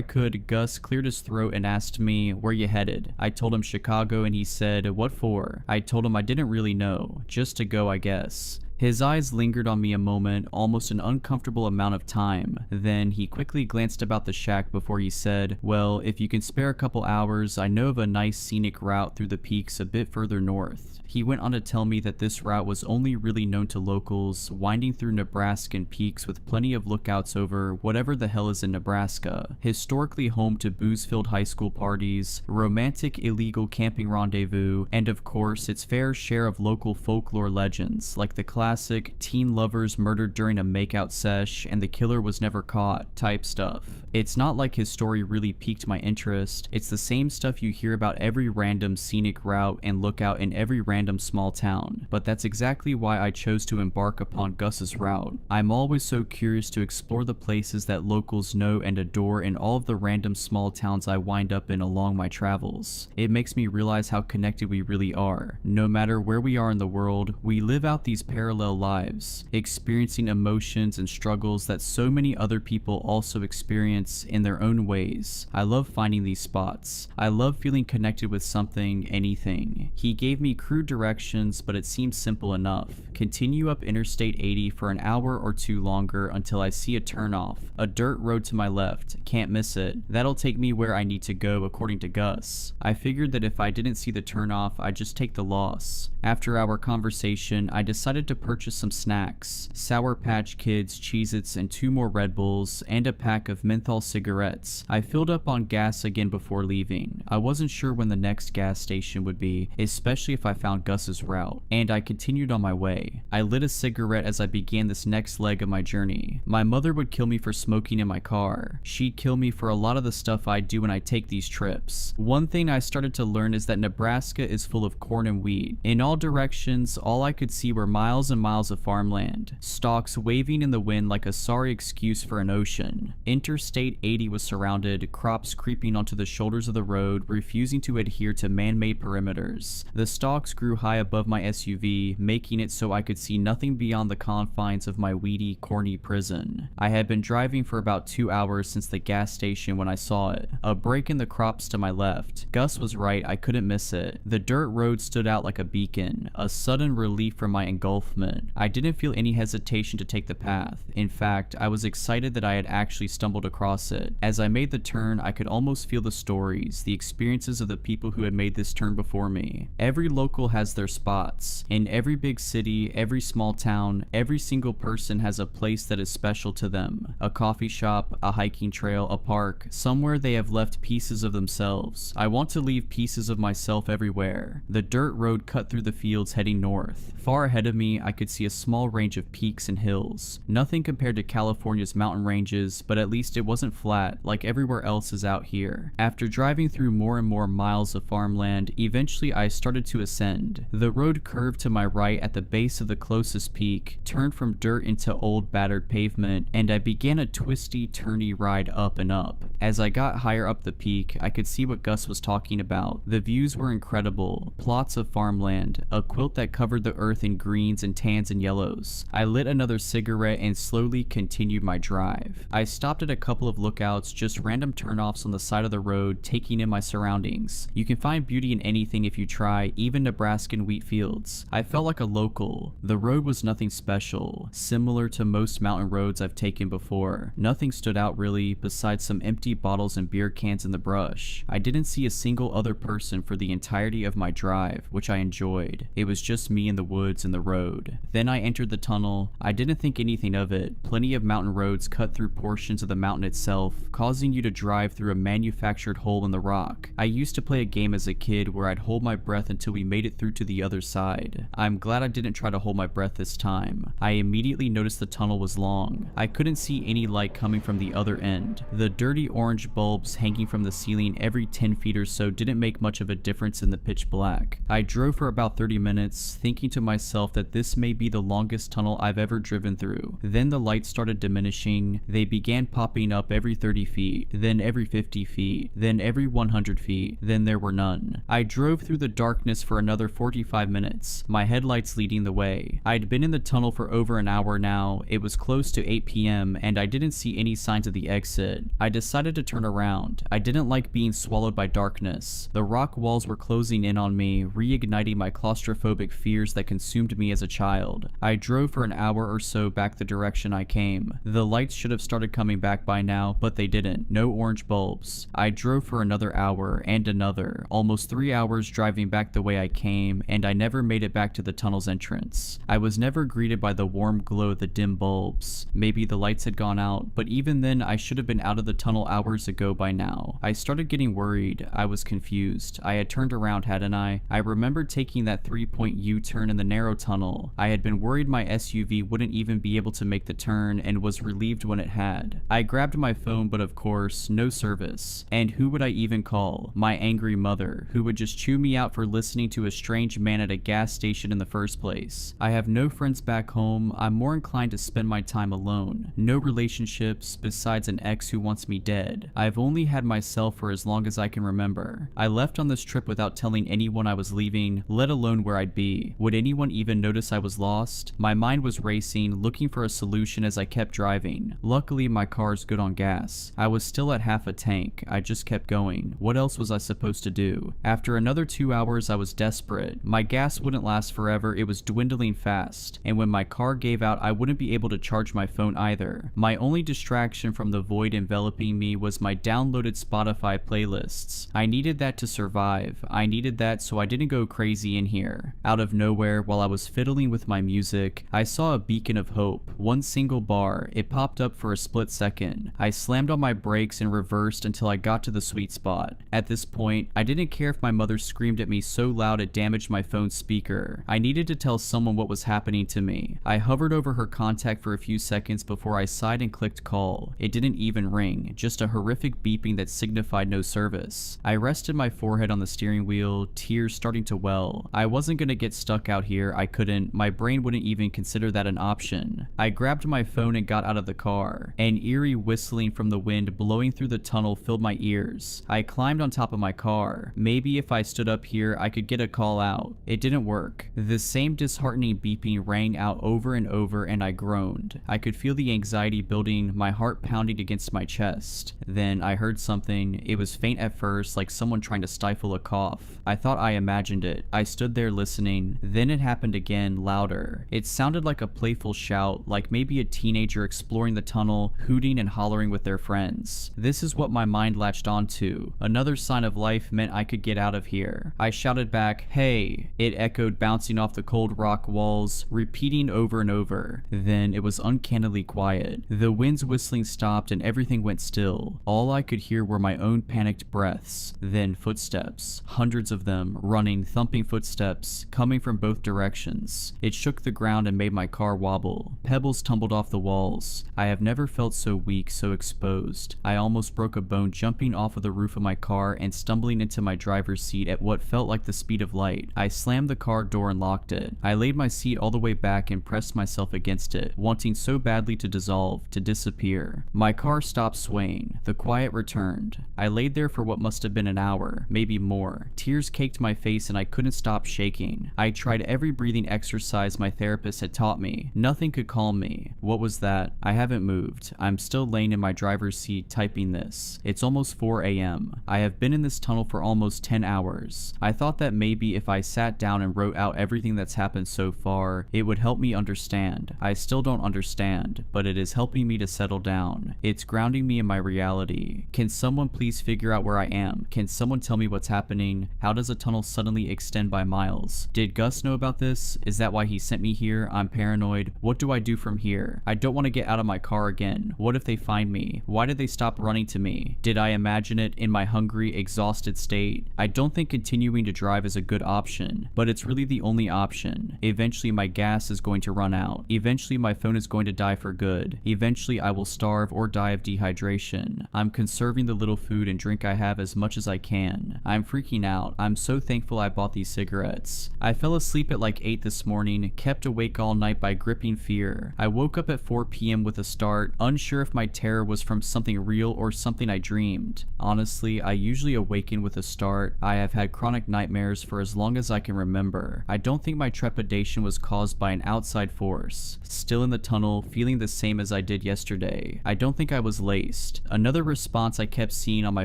could, Gus cleared his throat and asked me, "Where you headed?" I told him Chicago, and he said, "What for?" I told him I didn't really know, just to go, I guess. His eyes lingered on me a moment, almost an uncomfortable amount of time. Then he quickly glanced about the shack before he said, "Well, if you can spare a couple hours, I know of a nice scenic route through the peaks a bit further north." He went on to tell me that this route was only really known to locals, winding through Nebraskan peaks with plenty of lookouts over whatever the hell is in Nebraska, historically home to booze-filled high school parties, romantic illegal camping rendezvous, and of course its fair share of local folklore legends, like the classic teen lovers murdered during a makeout sesh and the killer was never caught type stuff. It's not like his story really piqued my interest, it's the same stuff you hear about every random scenic route and lookout in every random small town, but that's exactly why I chose to embark upon Gus's route. I'm always so curious to explore the places that locals know and adore in all of the random small towns I wind up in along my travels. It makes me realize how connected we really are. No matter where we are in the world, we live out these parallel lives, experiencing emotions and struggles that so many other people also experience in their own ways. I love finding these spots. I love feeling connected with something, anything. He gave me crude directions, but it seems simple enough. Continue up Interstate 80 for an hour or two longer until I see a turnoff, a dirt road to my left. Can't miss it. That'll take me where I need to go according to Gus. I figured that if I didn't see the turnoff, I'd just take the loss. After our conversation, I decided to purchase some snacks, Sour Patch Kids, Cheez-Its, and 2 more Red Bulls, and a pack of menthol cigarettes. I filled up on gas again before leaving. I wasn't sure when the next gas station would be, especially if I found Gus's route, and I continued on my way. I lit a cigarette as I began this next leg of my journey. My mother would kill me for smoking in my car. She'd kill me for a lot of the stuff I do when I take these trips. One thing I started to learn is that Nebraska is full of corn and wheat. In all directions, all I could see were miles and miles of farmland, stalks waving in the wind like a sorry excuse for an ocean. Interstate 80 was surrounded, crops creeping onto the shoulders of the road, refusing to adhere to man-made perimeters. The stalks grew high above my SUV, making it so I could see nothing beyond the confines of my weedy, corny prison. I had been driving for about 2 hours since the gas station when I saw it, a break in the crops to my left. Gus was right, I couldn't miss it. The dirt road stood out like a beacon, a sudden relief from my engulfment. I didn't feel any hesitation to take the path. In fact, I was excited that I had actually stumbled across it. As I made the turn, I could almost feel the stories, the experiences of the people who had made this turn before me. Every local has their spots. In every big city, every small town, every single person has a place that is special to them. A coffee shop, a hiking trail, a park, somewhere they have left pieces of themselves. I want to leave pieces of myself everywhere. The dirt road cut through the fields heading north. Far ahead of me, I could see a small range of peaks and hills. Nothing compared to California's mountain ranges, but at least it wasn't flat like everywhere else is out here. After driving through more and more miles of farmland, eventually I started to ascend. The road curved to my right at the base of the closest peak, turned from dirt into old battered pavement, and I began a twisty, turny ride up and up. As I got higher up the peak, I could see what Gus was talking about. The views were incredible. Plots of farmland, a quilt that covered the earth in greens and tans and yellows. I lit another cigarette and slowly continued my drive. I stopped at a couple of lookouts, just random turnoffs on the side of the road, taking in my surroundings. You can find beauty in anything if you try, even Nebraskan wheat fields. I felt like a local. The road was nothing special, similar to most mountain roads I've taken before. Nothing stood out really, besides some empty bottles and beer cans in the brush. I didn't see a single other person for the entirety of my drive, which I enjoyed. It was just me in the woods and the road. Then I entered the tunnel. I didn't think anything of it. Plenty of mountain roads cut through portions of the mountain itself, causing you to drive through a manufactured hole in the rock. I used to play a game as a kid where I'd hold my breath until we made it through to the other side. I'm glad I didn't try to hold my breath this time. I immediately noticed the tunnel was long. I couldn't see any light coming from the other end. The dirty orange bulbs hanging from the ceiling every 10 feet or so didn't make much of a difference in the pitch black. I drove for about 30 minutes, thinking to myself that this may be the longest tunnel I've ever driven through. Then the lights started diminishing. They began popping up every 30 feet, then every 50 feet, then every 100 feet, then there were none. I drove through the darkness for another 45 minutes, my headlights leading the way. I'd been in the tunnel for over an hour now. It was close to 8 p.m. and I didn't see any signs of the exit. I decided to turn around. I didn't like being swallowed by darkness. The rock walls were closing in on me, reigniting my claustrophobic fears that consumed me as a child. I drove for an hour or so back the direction I came. The lights should have started coming back by now, but they didn't. No orange bulbs. I drove for another hour and another, almost 3 hours driving back the way I came, and I never made it back to the tunnel's entrance. I was never greeted by the warm glow of the dim bulbs. Maybe the lights had gone out, but even then I should have been out of the tunnel hours ago by now. I started getting worried. I was confused. I had turned around, hadn't I? I remembered taking that 3-point U-turn in the narrow tunnel. I had been worried my SUV wouldn't even be able to make the turn and was relieved when it had. I grabbed my phone, but of course, no service. And who would I even call? My angry mother, who would just chew me out for listening to a strange man at a gas station in the first place. I have no friends back home. I'm more inclined to spend my time alone. No relationships, besides an ex who wants me dead. I've only had myself for as long as I can remember. I left on this trip without telling anyone I was leaving, let alone where I'd be. Would anyone even notice I was lost? My mind was racing, looking for a solution as I kept driving. Luckily, my car's good on gas. I was still at half a tank. I just kept going. What else was I supposed to do? After another 2 hours, I was desperate. My gas wouldn't last forever. It was dwindling fast. And when my car gave out, I wouldn't be able to charge my phone either. My only distraction from the void enveloping me was my downloaded Spotify playlists. I needed that to survive. I needed that so I didn't go crazy in here. Out of nowhere, while I was fiddling with my music, I saw a beacon of hope. One single bar. It popped up for a split second. I slammed on my brakes and reversed until I got to the sweet spot. At this point, I didn't care if my mother screamed at me so loud it damaged my phone's speaker. I needed to tell someone what was happening to me. I hovered over her contact for a few seconds before I sighed and clicked call. It didn't even ring, just a horrific beeping that signified no service. I rested my forehead on the steering wheel, tears starting to well. I wasn't gonna get stuck out here. I couldn't. My brain wouldn't even consider that an option. I grabbed my phone and got out of the car. An eerie whistling from the wind blowing through the tunnel filled my ears. I climbed on top of my car. Maybe if I stood up here, I could get a call out. It didn't work. The same disheartening beeping rang out over and over, and I groaned. I could feel the anxiety building, my heart pounding against my chest. Then I heard something. It was faint at first, like someone trying to stifle a cough. I thought I imagined it. I stood there listening. Then it happened again, louder. It sounded like a playful shout, like maybe a teenager exploring the tunnel, hooting and hollering with their friends. This is what my mind latched onto. Another sign of life meant I could get out of here. I shouted back, "Hey!" It echoed, bouncing off the cold rock walls, repeating over and over. Then it was uncannily quiet. The wind's whistling stopped and everything went still. All I could hear were my own panicked breaths. Then footsteps. Hundreds of them, running, thumping footsteps, coming from both directions. It shook the ground and made my car wobble. Pebbles tumbled off the walls. I have never felt so weak, so exposed. I almost broke a bone jumping off of the roof of my car and stumbling into my driver's seat at what felt like the speed of light. I slammed the car door and locked it. I laid my seat all the way back and pressed myself against it, wanting so badly to dissolve, to disappear. My car stopped swaying. The quiet returned. I laid there for what must have been an hour, maybe more. Tears caked my face and I couldn't stop shaking. I tried every breathing exercise exercise my therapist had taught me. Nothing could calm me. What was that? I haven't moved. I'm still laying in my driver's seat typing this. It's almost 4 a.m. I have been in this tunnel for almost 10 hours. I thought that maybe if I sat down and wrote out everything that's happened so far, it would help me understand. I still don't understand, but it is helping me to settle down. It's grounding me in my reality. Can someone please figure out where I am? Can someone tell me what's happening? How does a tunnel suddenly extend by miles? Did Gus know about this? Is that why he sent me here? I'm paranoid. What do I do from here? I don't want to get out of my car again. What if they find me? Why did they stop running to me? Did I imagine it in my hungry, exhausted state? I don't think continuing to drive is a good option, but it's really the only option. Eventually my gas is going to run out. Eventually my phone is going to die for good. Eventually I will starve or die of dehydration. I'm conserving the little food and drink I have as much as I can. I'm freaking out. I'm so thankful I bought these cigarettes. I fell asleep at like 8 this morning, kept awake all night by gripping fear. I woke up at 4 p.m. with a start, unsure if my terror was from something real or something I dreamed. Honestly, I usually awaken with a start. I have had chronic nightmares for as long as I can remember. I don't think my trepidation was caused by an outside force. Still in the tunnel, feeling the same as I did yesterday. I don't think I was laced. Another response I kept seeing on my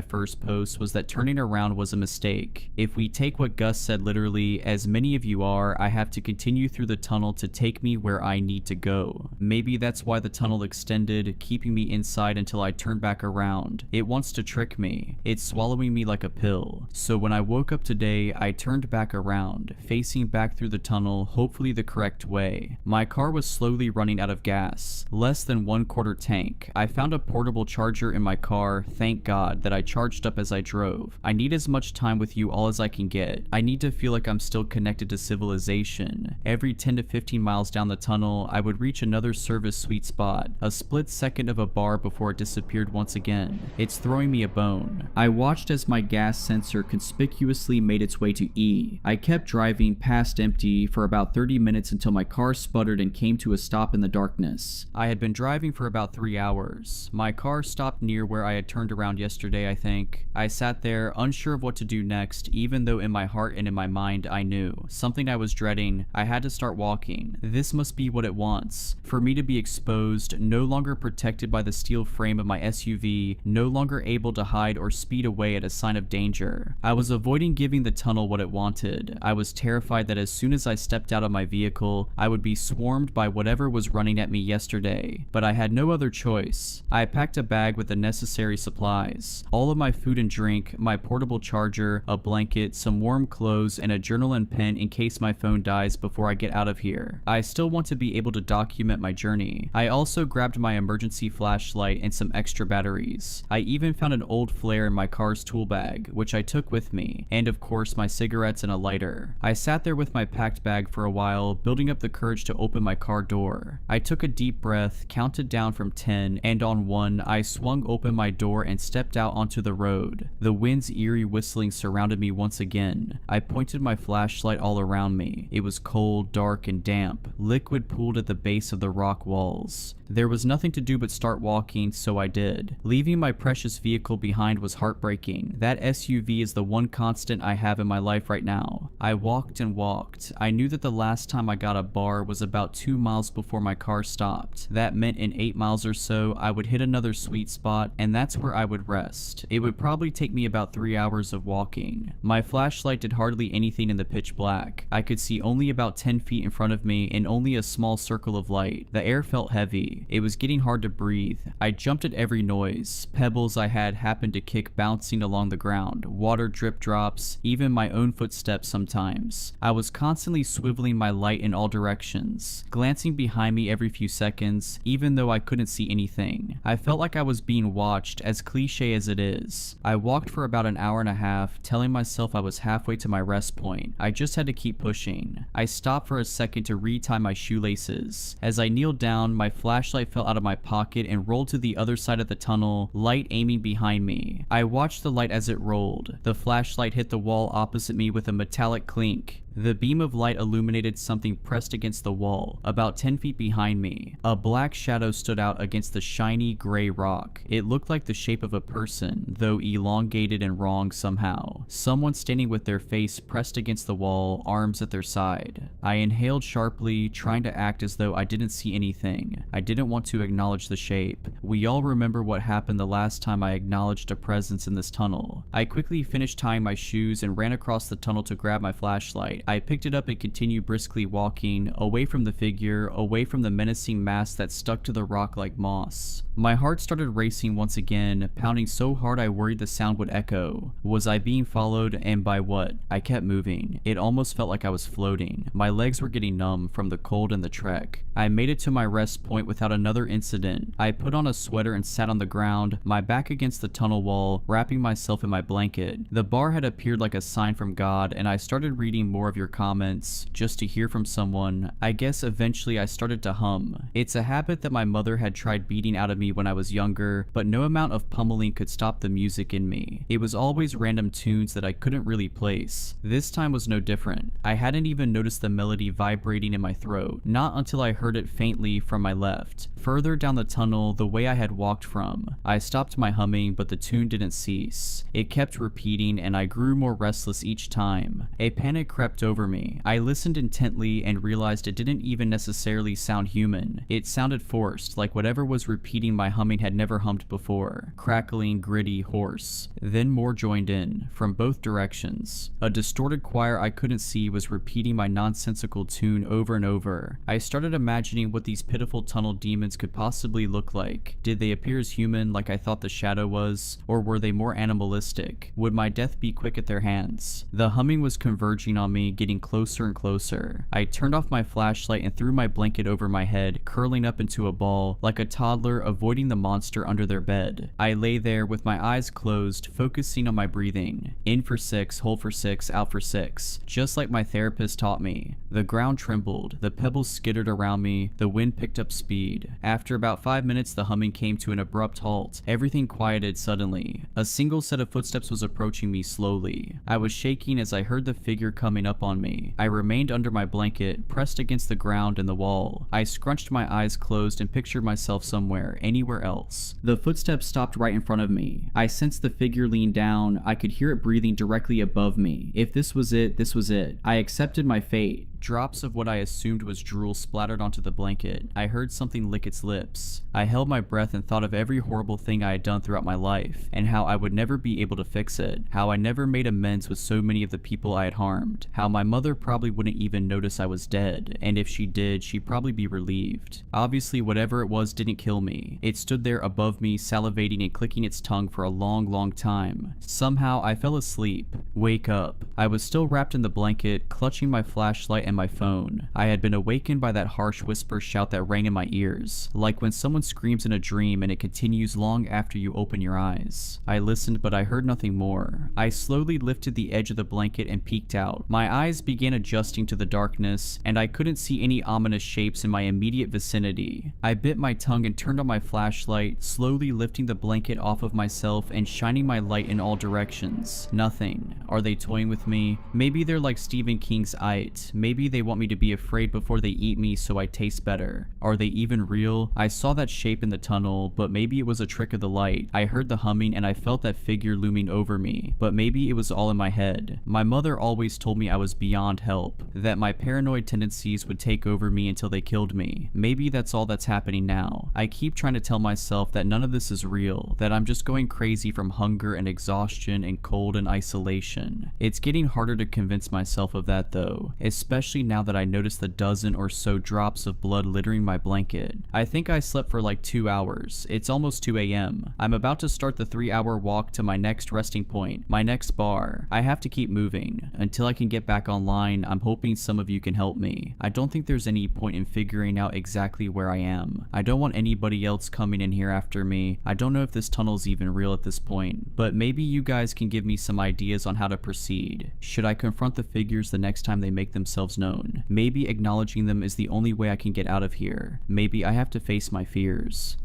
first post was that turning around was a mistake. If we take what Gus said literally, as many of you are, I have to continue through the tunnel to take me where I need to go. Maybe that's why the tunnel extended, keeping me inside until I turn back around. It wants to trick me. It's swallowing me like a pill. So when I woke up today, I turned back around, facing back through the tunnel, hopefully the correct way. My car was slowly running out of gas, less than 1/4 tank. I found a portable charger in my car, thank God, that I charged up as I drove. I need as much time with you all as I can get. I need to feel like I'm still connected to civilization. Every 10 to 15 miles down the tunnel, I would reach another service sweet spot, a split second of a bar before it disappeared once again. It's throwing me a bone. I watched as my gas sensor conspicuously made its way to E. I kept driving past empty for about 30 minutes until my car sputtered and came to a stop in the darkness. I had been driving for about 3 hours. My car stopped near where I had turned around yesterday, I think. I sat there, unsure of what to do next, even though in my heart and in my mind I knew. Something I was dreading. I had to start walking. This must be what it wants. For me to be exposed, no longer protected by the steel frame of my SUV, no longer able to hide or speed away at a sign of danger. I was avoiding giving the tunnel what it wanted. I was terrified that as soon as I stepped out of my vehicle, I would be swarmed by whatever was running at me yesterday. But I had no other choice. I packed a bag with the necessary supplies. All of my food and drink, my portable charger, a blanket, some warm clothes, and a journal and pen in case my phone dies before I get out of here. I still want to be able to document my journey. I also grabbed my emergency flashlight and some extra batteries. I even found an old flare in my car's tool bag, which I took with me, and of course my cigarettes and a lighter. I sat there with my packed bag for a while, building up the courage to open my car door. I took a deep breath, counted down from 10, and on 1, I swung open my door and stepped out onto the road. The wind's eerie whistling surrounded me once again. I pointed my flashlight all around me. It was cold, dark, and damp. Liquid pooled at the base of the rock walls. There was nothing to do but start walking, so I did. Leaving my precious vehicle behind was heartbreaking. That SUV is the one constant I have in my life right now. I walked and walked. I knew that the last time I got a bar was about 2 miles before my car stopped. That meant in 8 miles or so, I would hit another sweet spot, and that's where I would rest. It would probably take me about 3 hours of walking. My flashlight did hardly anything in the pitch black. I could see only about 10 feet in front of me in only a small circle of light. The air felt heavy. It was getting hard to breathe. I jumped at every noise. Pebbles I had happened to kick bouncing along the ground. Water drip drops, even my own footsteps sometimes. I was constantly swiveling my light in all directions, glancing behind me every few seconds, even though I couldn't see anything. I felt like I was being watched, as cliche as it is. I walked for about an hour and a half, telling myself I was halfway to my rest point. I just had to keep pushing. I stopped for a second to retie my shoelaces. As I kneeled down, my flashlight fell out of my pocket and rolled to the other side of the tunnel, light aiming behind me. I watched the light as it rolled. The flashlight hit the wall opposite me with a metallic clink. The beam of light illuminated something pressed against the wall, about 10 feet behind me. A black shadow stood out against the shiny gray rock. It looked like the shape of a person, though elongated and wrong somehow. Someone standing with their face pressed against the wall, arms at their side. I inhaled sharply, trying to act as though I didn't see anything. I didn't want to acknowledge the shape. We all remember what happened the last time I acknowledged a presence in this tunnel. I quickly finished tying my shoes and ran across the tunnel to grab my flashlight. I picked it up and continued briskly walking, away from the figure, away from the menacing mass that stuck to the rock like moss. My heart started racing once again, pounding so hard I worried the sound would echo. Was I being followed, and by what? I kept moving. It almost felt like I was floating. My legs were getting numb from the cold and the trek. I made it to my rest point without another incident. I put on a sweater and sat on the ground, my back against the tunnel wall, wrapping myself in my blanket. The bar had appeared like a sign from God, and I started reading more of your comments, just to hear from someone. I guess eventually I started to hum. It's a habit that my mother had tried beating out of me when I was younger, but no amount of pummeling could stop the music in me. It was always random tunes that I couldn't really place. This time was no different. I hadn't even noticed the melody vibrating in my throat, not until I heard it faintly from my left. Further down the tunnel, the way I had walked from. I stopped my humming, but the tune didn't cease. It kept repeating, and I grew more restless each time. A panic crept over me. I listened intently and realized it didn't even necessarily sound human. It sounded forced, like whatever was repeating my humming had never hummed before. Crackling, gritty, hoarse. Then more joined in, from both directions. A distorted choir I couldn't see was repeating my nonsensical tune over and over. I started imagining what these pitiful tunnel demons could possibly look like. Did they appear as human like I thought the shadow was? Or were they more animalistic? Would my death be quick at their hands? The humming was converging on me, getting closer and closer. I turned off my flashlight and threw my blanket over my head, curling up into a ball, like a toddler avoiding the monster under their bed. I lay there with my eyes closed, focusing on my breathing. In for 6, hold for 6, out for 6. Just like my therapist taught me. The ground trembled, the pebbles skittered around me, the wind picked up speed. After about 5 minutes, the humming came to an abrupt halt. Everything quieted suddenly. A single set of footsteps was approaching me slowly. I was shaking as I heard the figure coming up on me. I remained under my blanket, pressed against the ground and the wall. I scrunched my eyes closed and pictured myself somewhere, anywhere else. The footsteps stopped right in front of me. I sensed the figure lean down. I could hear it breathing directly above me. If this was it, this was it. I accepted my fate. Drops of what I assumed was drool splattered onto the blanket. I heard something lick its lips. I held my breath and thought of every horrible thing I had done throughout my life, and how I would never be able to fix it. How I never made amends with so many of the people I had harmed. How my mother probably wouldn't even notice I was dead, and if she did, she'd probably be relieved. Obviously, whatever it was didn't kill me. It stood there above me, salivating and clicking its tongue for a long, long time. Somehow, I fell asleep. Wake up. I was still wrapped in the blanket, clutching my flashlight and my phone. I had been awakened by that harsh whisper shout that rang in my ears, like when someone screams in a dream and it continues long after you open your eyes. I listened, but I heard nothing more. I slowly lifted the edge of the blanket and peeked out. My eyes began adjusting to the darkness, and I couldn't see any ominous shapes in my immediate vicinity. I bit my tongue and turned on my flashlight, slowly lifting the blanket off of myself and shining my light in all directions. Nothing. Are they toying with me? Maybe they're like Stephen King's It. Maybe they want me to be afraid before they eat me so I taste better. Are they even real? I saw that shape in the tunnel, but maybe it was a trick of the light. I heard the humming and I felt that figure looming over me, but maybe it was all in my head. My mother always told me I was beyond help, that my paranoid tendencies would take over me until they killed me. Maybe that's all that's happening now. I keep trying to tell myself that none of this is real, that I'm just going crazy from hunger and exhaustion and cold and isolation. It's getting harder to convince myself of that though, especially now that I notice the dozen or so drops of blood littering my blanket. I think I slept for like 2 hours. It's almost 2 a.m. I'm about to start the 3-hour walk to my next resting point, my next bar. I have to keep moving. Until I can get back online, I'm hoping some of you can help me. I don't think there's any point in figuring out exactly where I am. I don't want anybody else coming in here after me. I don't know if this tunnel's even real at this point, but maybe you guys can give me some ideas on how to proceed. Should I confront the figures the next time they make themselves known? Maybe acknowledging them is the only way I can get out of here. Maybe I have to face my fears.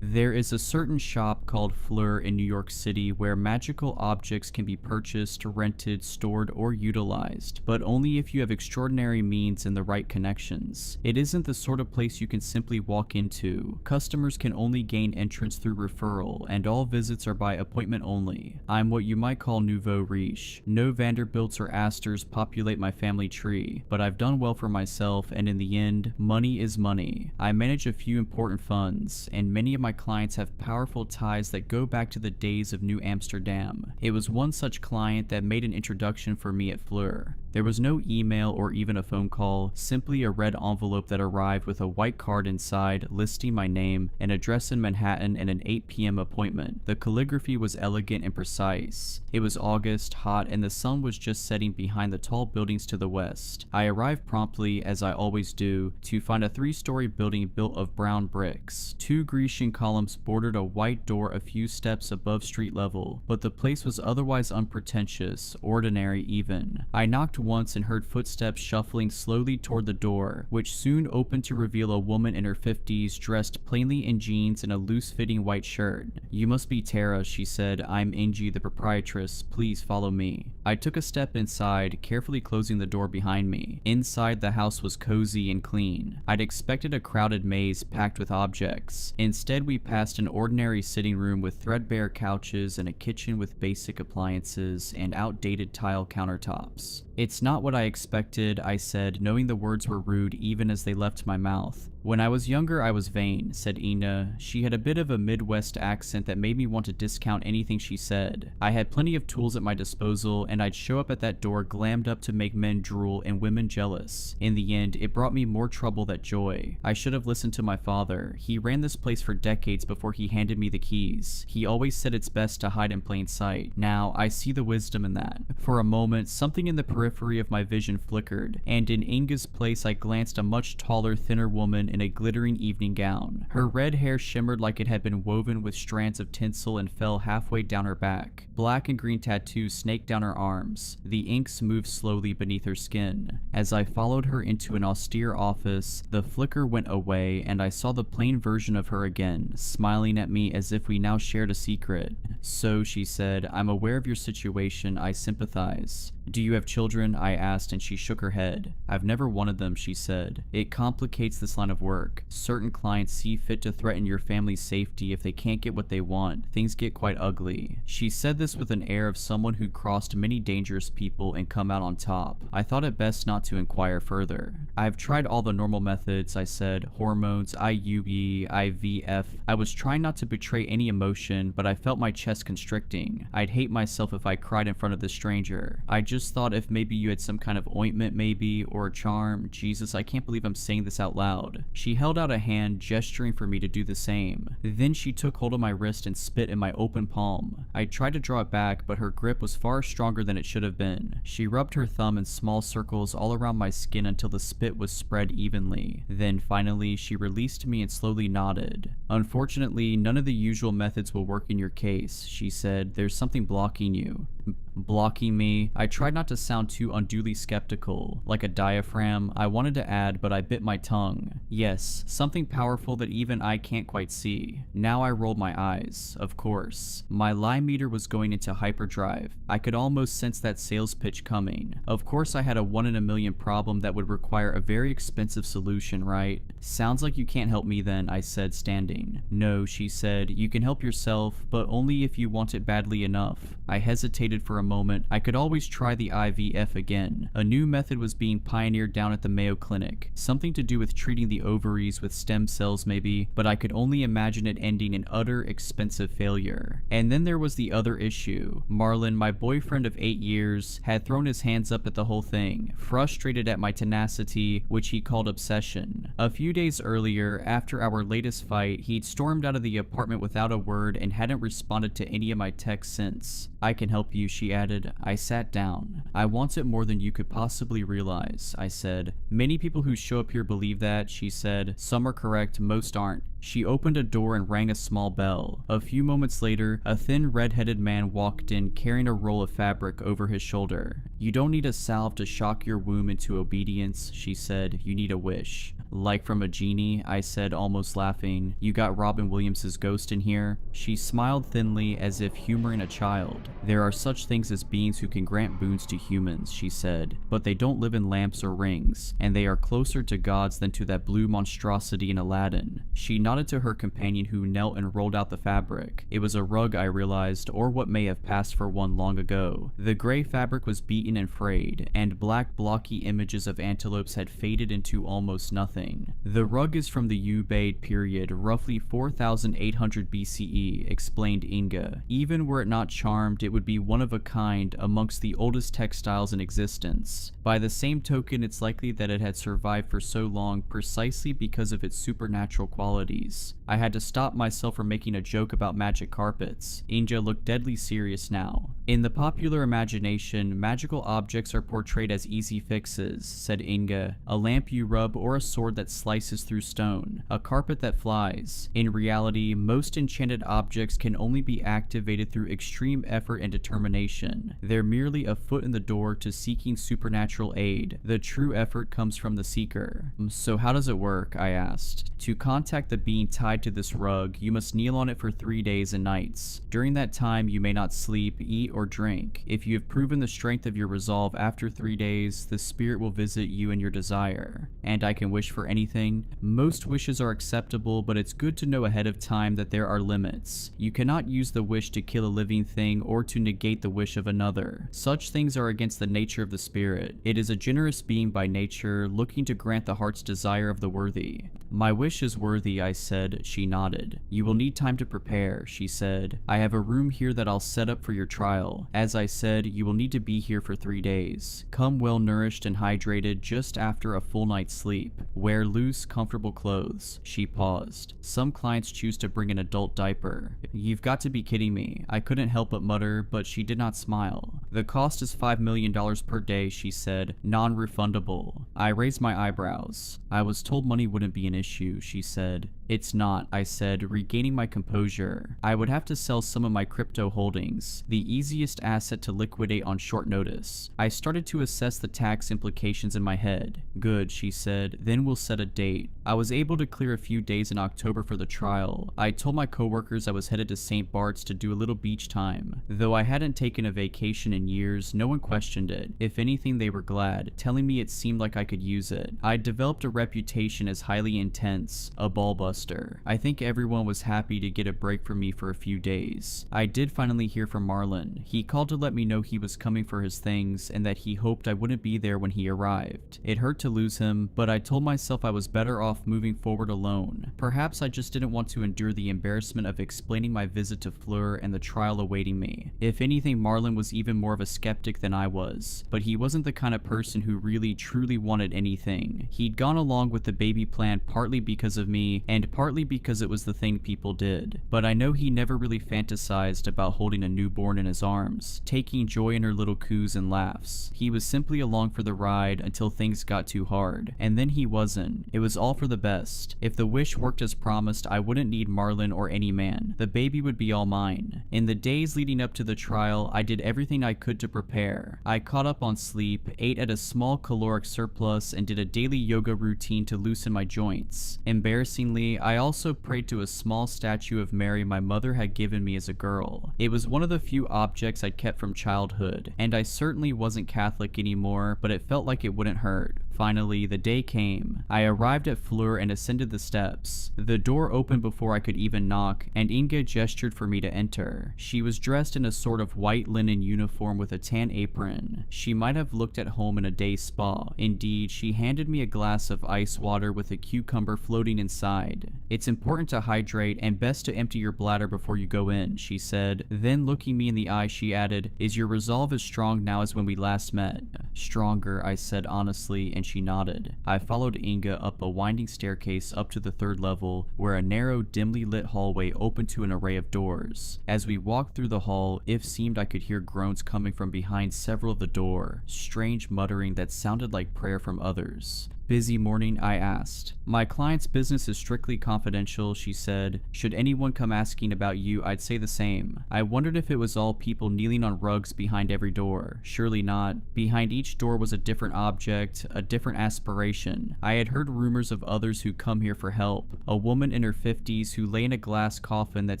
There is a certain shop called Fleur in New York City where magical objects can be purchased, rented, stored, or utilized, but only if you have extraordinary means and the right connections. It isn't the sort of place you can simply walk into. Customers can only gain entrance through referral, and all visits are by appointment only. I'm what you might call nouveau riche. No Vanderbilts or Astors populate my family tree, but I've done well for myself, and in the end, money is money. I manage a few important funds, and many of my clients have powerful ties that go back to the days of New Amsterdam. It was one such client that made an introduction for me at Fleur. There was no email or even a phone call, simply a red envelope that arrived with a white card inside listing my name, an address in Manhattan, and an 8 p.m. appointment. The calligraphy was elegant and precise. It was August, hot, and the sun was just setting behind the tall buildings to the west. I arrived promptly, as I always do, to find a 3-story building built of brown bricks. 2 Grecian columns bordered a white door a few steps above street level, but the place was otherwise unpretentious, ordinary even. I knocked once and heard footsteps shuffling slowly toward the door, which soon opened to reveal a woman in her 50s dressed plainly in jeans and a loose-fitting white shirt. "You must be Tara," she said. "I'm Angie, the proprietress. Please follow me." I took a step inside, carefully closing the door behind me. Inside, the house was cozy and clean. I'd expected a crowded maze packed with objects. Instead, we passed an ordinary sitting room with threadbare couches and a kitchen with basic appliances and outdated tile countertops. "It's not what I expected," I said, knowing the words were rude even as they left my mouth. "When I was younger, I was vain," said Ina. She had a bit of a Midwest accent that made me want to discount anything she said. I had plenty of tools at my disposal, and I'd show up at that door glammed up to make men drool and women jealous. In the end, it brought me more trouble than joy. I should have listened to my father. He ran this place for decades before he handed me the keys. He always said it's best to hide in plain sight. Now, I see the wisdom in that. For a moment, something in the periphery of my vision flickered, and in Inga's place I glanced a much taller, thinner woman in a glittering evening gown. Her red hair shimmered like it had been woven with strands of tinsel and fell halfway down her back. Black and green tattoos snaked down her arms. The inks moved slowly beneath her skin. As I followed her into an austere office, the flicker went away and I saw the plain version of her again, smiling at me as if we now shared a secret. "So," she said, "I'm aware of your situation. I sympathize." "Do you have children?" I asked, and she shook her head. "I've never wanted them," she said. "It complicates this line of work. Certain clients see fit to threaten your family's safety if they can't get what they want. Things get quite ugly." She said this with an air of someone who'd crossed many dangerous people and come out on top. I thought it best not to inquire further. "I've tried all the normal methods," I said. "Hormones, IUE, IVF. I was trying not to betray any emotion, but I felt my chest constricting. I'd hate myself if I cried in front of this stranger. I just thought if maybe you had some kind of ointment maybe, or a charm." Jesus, I can't believe I'm saying this out loud. She held out a hand, gesturing for me to do the same. Then she took hold of my wrist and spit in my open palm. I tried to draw it back, but her grip was far stronger than it should have been. She rubbed her thumb in small circles all around my skin until the spit was spread evenly. Then finally, she released me and slowly nodded. "Unfortunately, none of the usual methods will work in your case," she said. "There's something blocking you." Blocking me? I tried not to sound too unduly skeptical. Like a diaphragm, I wanted to add, but I bit my tongue. "Yes, something powerful that even I can't quite see." Now I rolled my eyes. Of course. My lie meter was going into hyperdrive. I could almost sense that sales pitch coming. Of course I had a 1 in a million problem that would require a very expensive solution, right? "Sounds like you can't help me then," I said, standing. "No," she said. "You can help yourself, but only if you want it badly enough." I hesitated for a moment. I could always try the IVF again. A new method was being pioneered down at the Mayo Clinic. Something to do with treating the ovaries with stem cells maybe, but I could only imagine it ending in utter expensive failure. And then there was the other issue. Marlon, my boyfriend of 8 years, had thrown his hands up at the whole thing, frustrated at my tenacity, which he called obsession. A few days earlier, after our latest fight, he'd stormed out of the apartment without a word and hadn't responded to any of my texts since. "I can help you," she added. I sat down. "I want it more than you could possibly realize," I said. "Many people who show up here believe that," she said. "Some are correct, most aren't. She opened a door and rang a small bell. A few moments later, a thin red-headed man walked in carrying a roll of fabric over his shoulder. "You don't need a salve to shock your womb into obedience," she said. "You need a wish." "Like from a genie?" I said, almost laughing. "You got Robin Williams' ghost in here?" She smiled thinly, as if humoring a child. "There are such things as beings who can grant boons to humans," she said, "but they don't live in lamps or rings, and they are closer to gods than to that blue monstrosity in Aladdin." She nodded to her companion, who knelt and rolled out the fabric. It was a rug, I realized, or what may have passed for one long ago. The gray fabric was beaten and frayed, and black blocky images of antelopes had faded into almost nothing. "The rug is from the Ubaid period, roughly 4800 BCE, explained Inga. "Even were it not charmed, it would be one of a kind amongst the oldest textiles in existence. By the same token, it's likely that it had survived for so long precisely because of its supernatural qualities." I had to stop myself from making a joke about magic carpets. Inga looked deadly serious now. "In the popular imagination, magical objects are portrayed as easy fixes," said Inga. "A lamp you rub, or a sword that slices through stone, a carpet that flies. In reality, most enchanted objects can only be activated through extreme effort and determination. They're merely a foot in the door to seeking supernatural aid. The true effort comes from the seeker." "So how does it work?" I asked. "To contact the being tied to this rug, you must kneel on it for 3 days and nights. During that time, you may not sleep, eat, or drink. If you have proven the strength of your resolve after 3 days, the spirit will visit you in your desire. And I can wish for anything. Most wishes are acceptable, but it's good to know ahead of time that there are limits. You cannot use the wish to kill a living thing or to negate the wish of another. Such things are against the nature of the spirit. It is a generous being by nature, looking to grant the heart's desire of the worthy." "My wish is worthy," I said. She nodded. "You will need time to prepare," she said. "I have a room here that I'll set up for your trial. As I said, you will need to be here for 3 days. Come well nourished and hydrated just after a full night's sleep. Wear loose, comfortable clothes." She paused. "Some clients choose to bring an adult diaper." "You've got to be kidding me." I couldn't help but mutter, but she did not smile. "The cost is $5 million per day," she said. "Non-refundable." I raised my eyebrows. "I was told money wouldn't be an issue," she said. "It's not," I said, regaining my composure. "I would have to sell some of my crypto holdings, the easiest asset to liquidate on short notice." I started to assess the tax implications in my head. "Good," she said, "then we'll set a date." I was able to clear a few days in October for the trial. I told my coworkers I was headed to St. Bart's to do a little beach time. Though I hadn't taken a vacation in years, no one questioned it. If anything, they were glad, telling me it seemed like I could use it. I'd developed a reputation as highly intense, a ballbuster. I think everyone was happy to get a break from me for a few days. I did finally hear from Marlon. He called to let me know he was coming for his things and that he hoped I wouldn't be there when he arrived. It hurt to lose him, but I told myself I was better off moving forward alone. Perhaps I just didn't want to endure the embarrassment of explaining my visit to Fleur and the trial awaiting me. If anything, Marlon was even more of a skeptic than I was, but he wasn't the kind of person who really truly wanted anything. He'd gone along with the baby plan partly because of me and partly because it was the thing people did. But I know he never really fantasized about holding a newborn in his arms, taking joy in her little coos and laughs. He was simply along for the ride until things got too hard, and then he wasn't. It was all for the best. If the wish worked as promised, I wouldn't need Marlon or any man. The baby would be all mine. In the days leading up to the trial, I did everything I could to prepare. I caught up on sleep, ate at a small caloric surplus, and did a daily yoga routine to loosen my joints. Embarrassingly, I also prayed to a small statue of Mary my mother had given me as a girl. It was one of the few objects I'd kept from childhood, and I certainly wasn't Catholic anymore, but it felt like it wouldn't hurt. Finally, the day came. I arrived at Fleur and ascended the steps. The door opened before I could even knock, and Inga gestured for me to enter. She was dressed in a sort of white linen uniform with a tan apron. She might have looked at home in a day spa. Indeed, she handed me a glass of ice water with a cucumber floating inside. "It's important to hydrate and best to empty your bladder before you go in," she said. Then, looking me in the eye, she added, "Is your resolve as strong now as when we last met?" "Stronger," I said honestly, and she nodded. I followed Inga up a winding staircase up to the 3rd level, where a narrow, dimly lit hallway opened to an array of doors. As we walked through the hall, it seemed I could hear groans coming from behind several of the door, strange muttering that sounded like prayer from others. Busy morning, I asked. My client's business is strictly confidential, she said. Should anyone come asking about you, I'd say the same. I wondered if it was all people kneeling on rugs behind every door. Surely not. Behind each door was a different object, a different aspiration. I had heard rumors of others who come here for help. A woman in her 50s who lay in a glass coffin that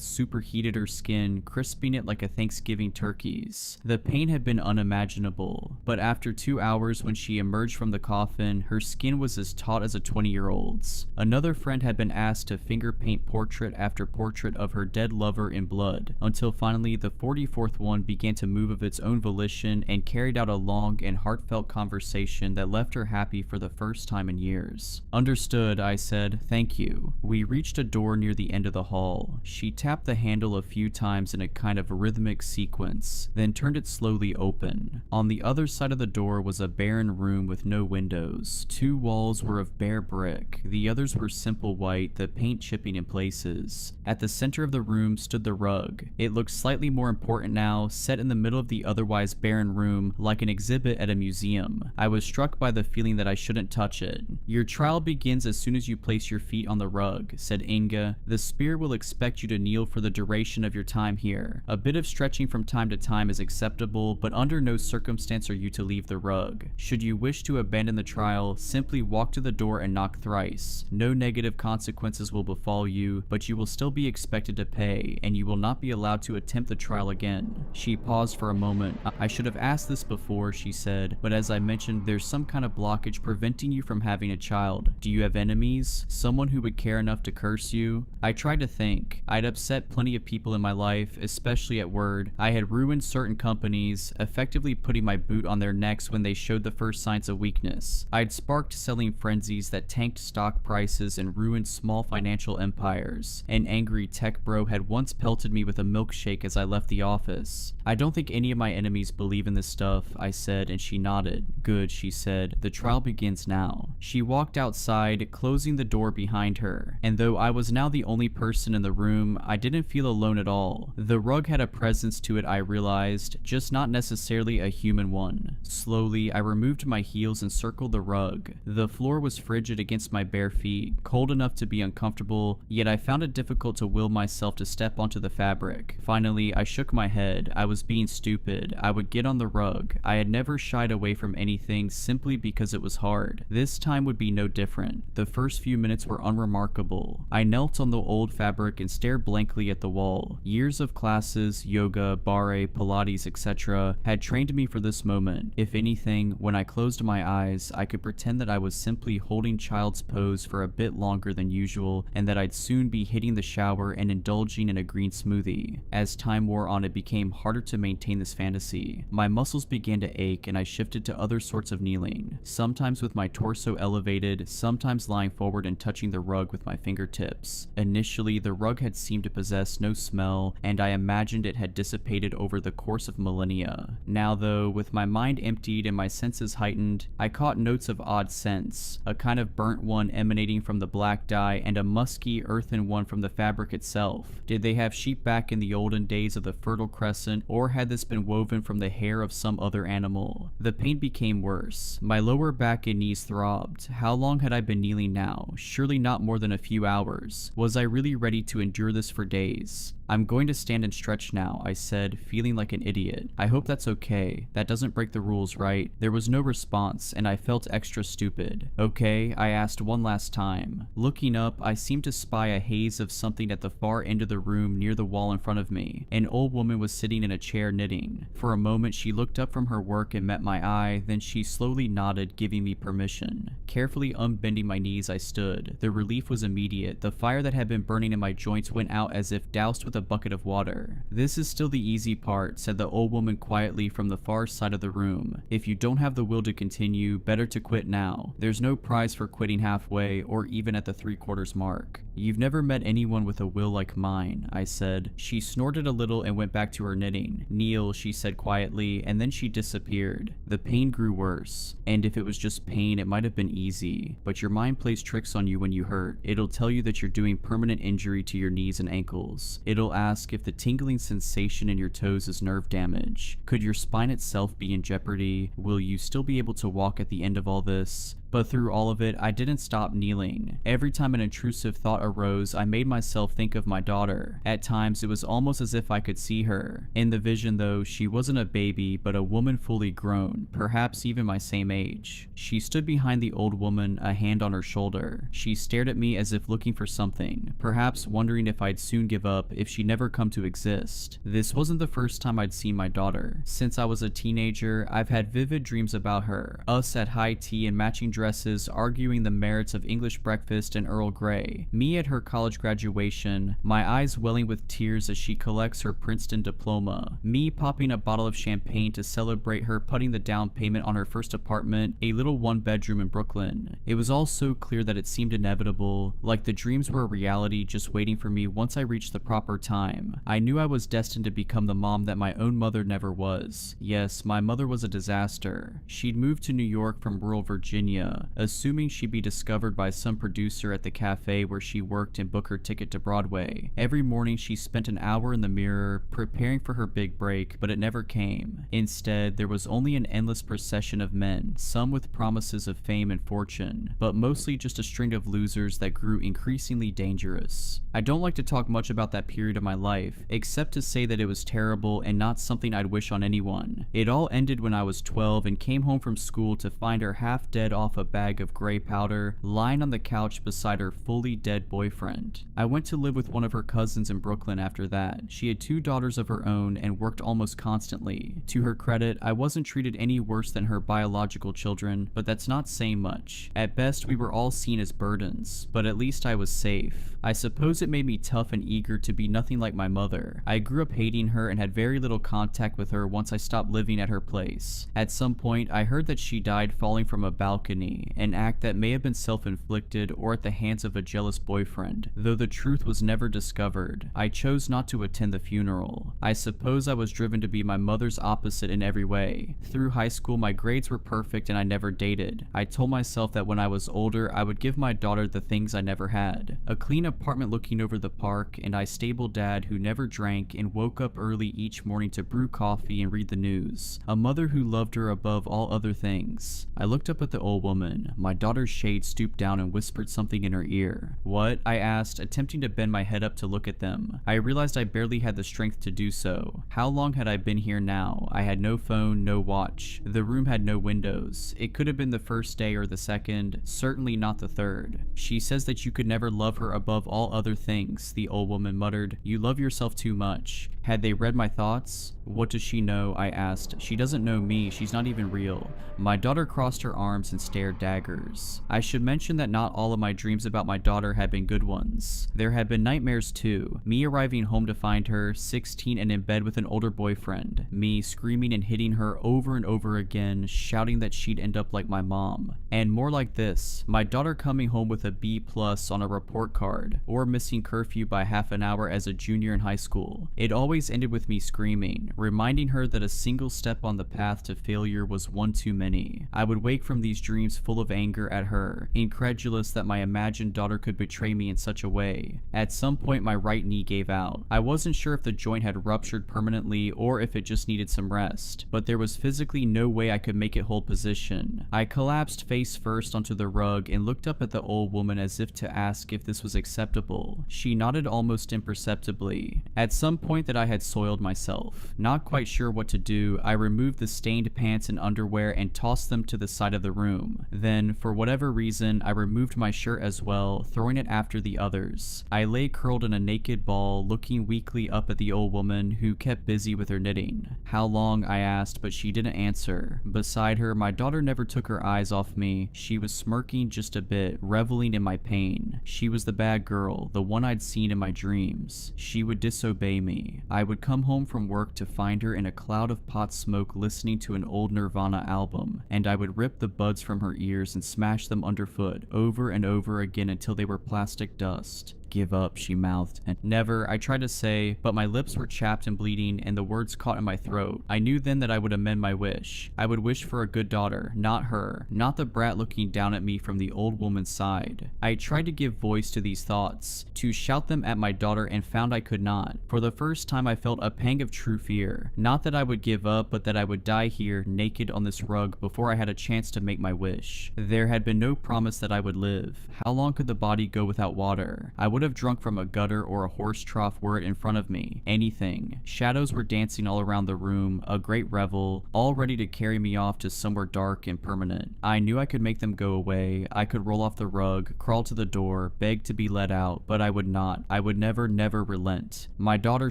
superheated her skin, crisping it like a Thanksgiving turkey's. The pain had been unimaginable, but after 2 hours when she emerged from the coffin, her skin was as taut as a 20-year-old's. Another friend had been asked to finger paint portrait after portrait of her dead lover in blood, until finally the 44th one began to move of its own volition and carried out a long and heartfelt conversation that left her happy for the first time in years. Understood, I said. Thank you. We reached a door near the end of the hall. She tapped the handle a few times in a kind of rhythmic sequence, then turned it slowly open. On the other side of the door was a barren room with no windows. 2 walls were of bare brick, the others were simple white, the paint chipping in places. At the center of the room stood the rug. It looked slightly more important now, set in the middle of the otherwise barren room, like an exhibit at a museum. I was struck by the feeling that I shouldn't touch it. Your trial begins as soon as you place your feet on the rug, said Inga. The spirit will expect you to kneel for the duration of your time here. A bit of stretching from time to time is acceptable, but under no circumstance are you to leave the rug. Should you wish to abandon the trial, simply walk to the door and knock thrice. No negative consequences will befall you, but you will still be expected to pay, and you will not be allowed to attempt the trial again. She paused for a moment. I should have asked this before, she said, but as I mentioned, there's some kind of blockage preventing you from having a child. Do you have enemies? Someone who would care enough to curse you? I tried to think. I'd upset plenty of people in my life, especially at Word. I had ruined certain companies, effectively putting my boot on their necks when they showed the first signs of weakness. I'd sparked selling frenzies that tanked stock prices and ruined small financial empires. An angry tech bro had once pelted me with a milkshake as I left the office. I don't think any of my enemies believe in this stuff, I said, and she nodded. Good, she said. The trial begins now. She walked outside, closing the door behind her, and though I was now the only person in the room, I didn't feel alone at all. The rug had a presence to it, I realized, just not necessarily a human one. Slowly, I removed my heels and circled the rug. The floor was frigid against my bare feet, cold enough to be uncomfortable, yet I found it difficult to will myself to step onto the fabric. Finally, I shook my head. I was being stupid. I would get on the rug. I had never shied away from anything simply because it was hard. This time would be no different. The first few minutes were unremarkable. I knelt on the old fabric and stared blankly at the wall. Years of classes, yoga, barre, Pilates, etc. had trained me for this moment. If anything, when I closed my eyes, I could pretend that I was simply holding child's pose for a bit longer than usual, and that I'd soon be hitting the shower and indulging in a green smoothie. As time wore on, it became harder to maintain this fantasy. My muscles began to ache and I shifted to other sorts of kneeling, sometimes with my torso elevated, sometimes lying forward and touching the rug with my fingertips. Initially, the rug had seemed to possess no smell, and I imagined it had dissipated over the course of millennia. Now though, with my mind emptied and my senses heightened, I caught notes of odd scents, a kind of burnt one emanating from the black dye and a musky, earthen one from the fabric itself. Did they have sheep back in the olden days of the Fertile Crescent, or had this been woven from the hair of some other animal? The pain became worse. My lower back and knees throbbed. How long had I been kneeling now? Surely not more than a few hours. Was I really ready to endure this for days? I'm going to stand and stretch now, I said, feeling like an idiot. I hope that's okay. That doesn't break the rules, right? There was no response, and I felt extra stupid. Okay, I asked one last time. Looking up, I seemed to spy a haze of something at the far end of the room near the wall in front of me. An old woman was sitting in a chair knitting. For a moment, she looked up from her work and met my eye, then she slowly nodded, giving me permission. Carefully unbending my knees, I stood. The relief was immediate. The fire that had been burning in my joints went out as if doused with a bucket of water. This is still the easy part, said the old woman quietly from the far side of the room. If you don't have the will to continue, better to quit now. There's no prize for quitting halfway or even at the 3/4 mark. You've never met anyone with a will like mine, I said. She snorted a little and went back to her knitting. Kneel, she said quietly, and then she disappeared. The pain grew worse, and if it was just pain, it might have been easy, but your mind plays tricks on you when you hurt. It'll tell you that you're doing permanent injury to your knees and ankles. It'll ask if the tingling sensation in your toes is nerve damage. Could your spine itself be in jeopardy? Will you still be able to walk at the end of all this? But through all of it, I didn't stop kneeling. Every time an intrusive thought arose, I made myself think of my daughter. At times, it was almost as if I could see her. In the vision though, she wasn't a baby, but a woman fully grown, perhaps even my same age. She stood behind the old woman, a hand on her shoulder. She stared at me as if looking for something, perhaps wondering if I'd soon give up, if she'd never come to exist. This wasn't the first time I'd seen my daughter. Since I was a teenager, I've had vivid dreams about her. Us at high tea in matching dresses, arguing the merits of English breakfast and Earl Grey. Me at her college graduation, my eyes welling with tears as she collects her Princeton diploma. Me popping a bottle of champagne to celebrate her putting the down payment on her first apartment, a little one-bedroom in Brooklyn. It was all so clear that it seemed inevitable, like the dreams were a reality just waiting for me once I reached the proper time. I knew I was destined to become the mom that my own mother never was. Yes, my mother was a disaster. She'd moved to New York from rural Virginia, assuming she'd be discovered by some producer at the cafe where she worked and book her ticket to Broadway. Every morning she spent an hour in the mirror, preparing for her big break, but it never came. Instead, there was only an endless procession of men, some with promises of fame and fortune, but mostly just a string of losers that grew increasingly dangerous. I don't like to talk much about that period of my life, except to say that it was terrible and not something I'd wish on anyone. It all ended when I was 12 and came home from school to find her half dead off a bag of gray powder, lying on the couch beside her fully dead boyfriend. I went to live with one of her cousins in Brooklyn after that. She had 2 daughters of her own and worked almost constantly. To her credit, I wasn't treated any worse than her biological children, but that's not saying much. At best, we were all seen as burdens, but at least I was safe. I suppose it made me tough and eager to be nothing like my mother. I grew up hating her and had very little contact with her once I stopped living at her place. At some point, I heard that she died falling from a balcony, an act that may have been self-inflicted or at the hands of a jealous boyfriend, though the truth was never discovered. I chose not to attend the funeral. I suppose I was driven to be my mother's opposite in every way. Through high school, my grades were perfect and I never dated. I told myself that when I was older, I would give my daughter the things I never had. A clean apartment looking over the park, and a stable dad who never drank and woke up early each morning to brew coffee and read the news. A mother who loved her above all other things. I looked up at the old woman. My daughter's shade stooped down and whispered something in her ear. "What?" I asked, attempting to bend my head up to look at them. I realized I barely had the strength to do so. How long had I been here now? I had no phone, no watch. The room had no windows. It could have been the first day or the second, certainly not the third. "She says that you could never love her above all other things," the old woman muttered. "You love yourself too much." Had they read my thoughts? "What does she know?" I asked. "She doesn't know me. She's not even real." My daughter crossed her arms and stared daggers. I should mention that not all of my dreams about my daughter had been good ones. There had been nightmares too. Me arriving home to find her, 16 and in bed with an older boyfriend. Me screaming and hitting her over and over again, shouting that she'd end up like my mom. And more like this. My daughter coming home with a B+ on a report card, or missing curfew by half an hour as a junior in high school. It always ended with me screaming, reminding her that a single step on the path to failure was one too many. I would wake from these dreams full of anger at her, incredulous that my imagined daughter could betray me in such a way. At some point, my right knee gave out. I wasn't sure if the joint had ruptured permanently or if it just needed some rest, but there was physically no way I could make it hold position. I collapsed face first onto the rug and looked up at the old woman as if to ask if this was acceptable. She nodded almost imperceptibly. At some point that I had soiled myself. Not quite sure what to do, I removed the stained pants and underwear and tossed them to the side of the room. Then, for whatever reason, I removed my shirt as well, throwing it after the others. I lay curled in a naked ball, looking weakly up at the old woman, who kept busy with her knitting. "How long?" I asked, but she didn't answer. Beside her, my daughter never took her eyes off me. She was smirking just a bit, reveling in my pain. She was the bad girl, the one I'd seen in my dreams. She would disobey me. I would come home from work to find her in a cloud of pot smoke listening to an old Nirvana album, and I would rip the buds from her ears and smash them underfoot over and over again until they were plastic dust. "Give up," she mouthed. And never, I tried to say, but my lips were chapped and bleeding and the words caught in my throat. I knew then that I would amend my wish. I would wish for a good daughter, not her, not the brat looking down at me from the old woman's side. I tried to give voice to these thoughts, to shout them at my daughter, and found I could not. For the first time I felt a pang of true fear. Not that I would give up, but that I would die here, naked on this rug, before I had a chance to make my wish. There had been no promise that I would live. How long could the body go without water? I would have drunk from a gutter or a horse trough were it in front of me. Anything. Shadows were dancing all around the room, a great revel, all ready to carry me off to somewhere dark and permanent. I knew I could make them go away. I could roll off the rug, crawl to the door, beg to be let out, but I would not. I would never relent. My daughter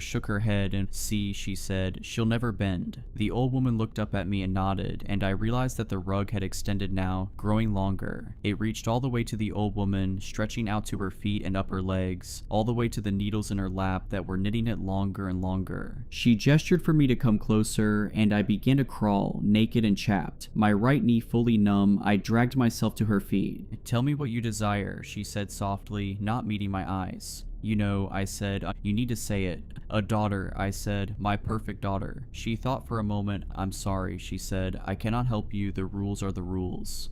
shook her head and, "See," she said, "she'll never bend." The old woman looked up at me and nodded, and I realized that the rug had extended now, growing longer. It reached all the way to the old woman, stretching out to her feet and upper legs, all the way to the needles in her lap that were knitting it longer and longer. She gestured for me to come closer, and I began to crawl, naked and chapped. My right knee fully numb, I dragged myself to her feet. "Tell me what you desire," she said softly, not meeting my eyes. "You know," I said, "you need to say it." "A daughter," I said, "my perfect daughter." She thought for a moment. "I'm sorry," she said, "I cannot help you, the rules are the rules."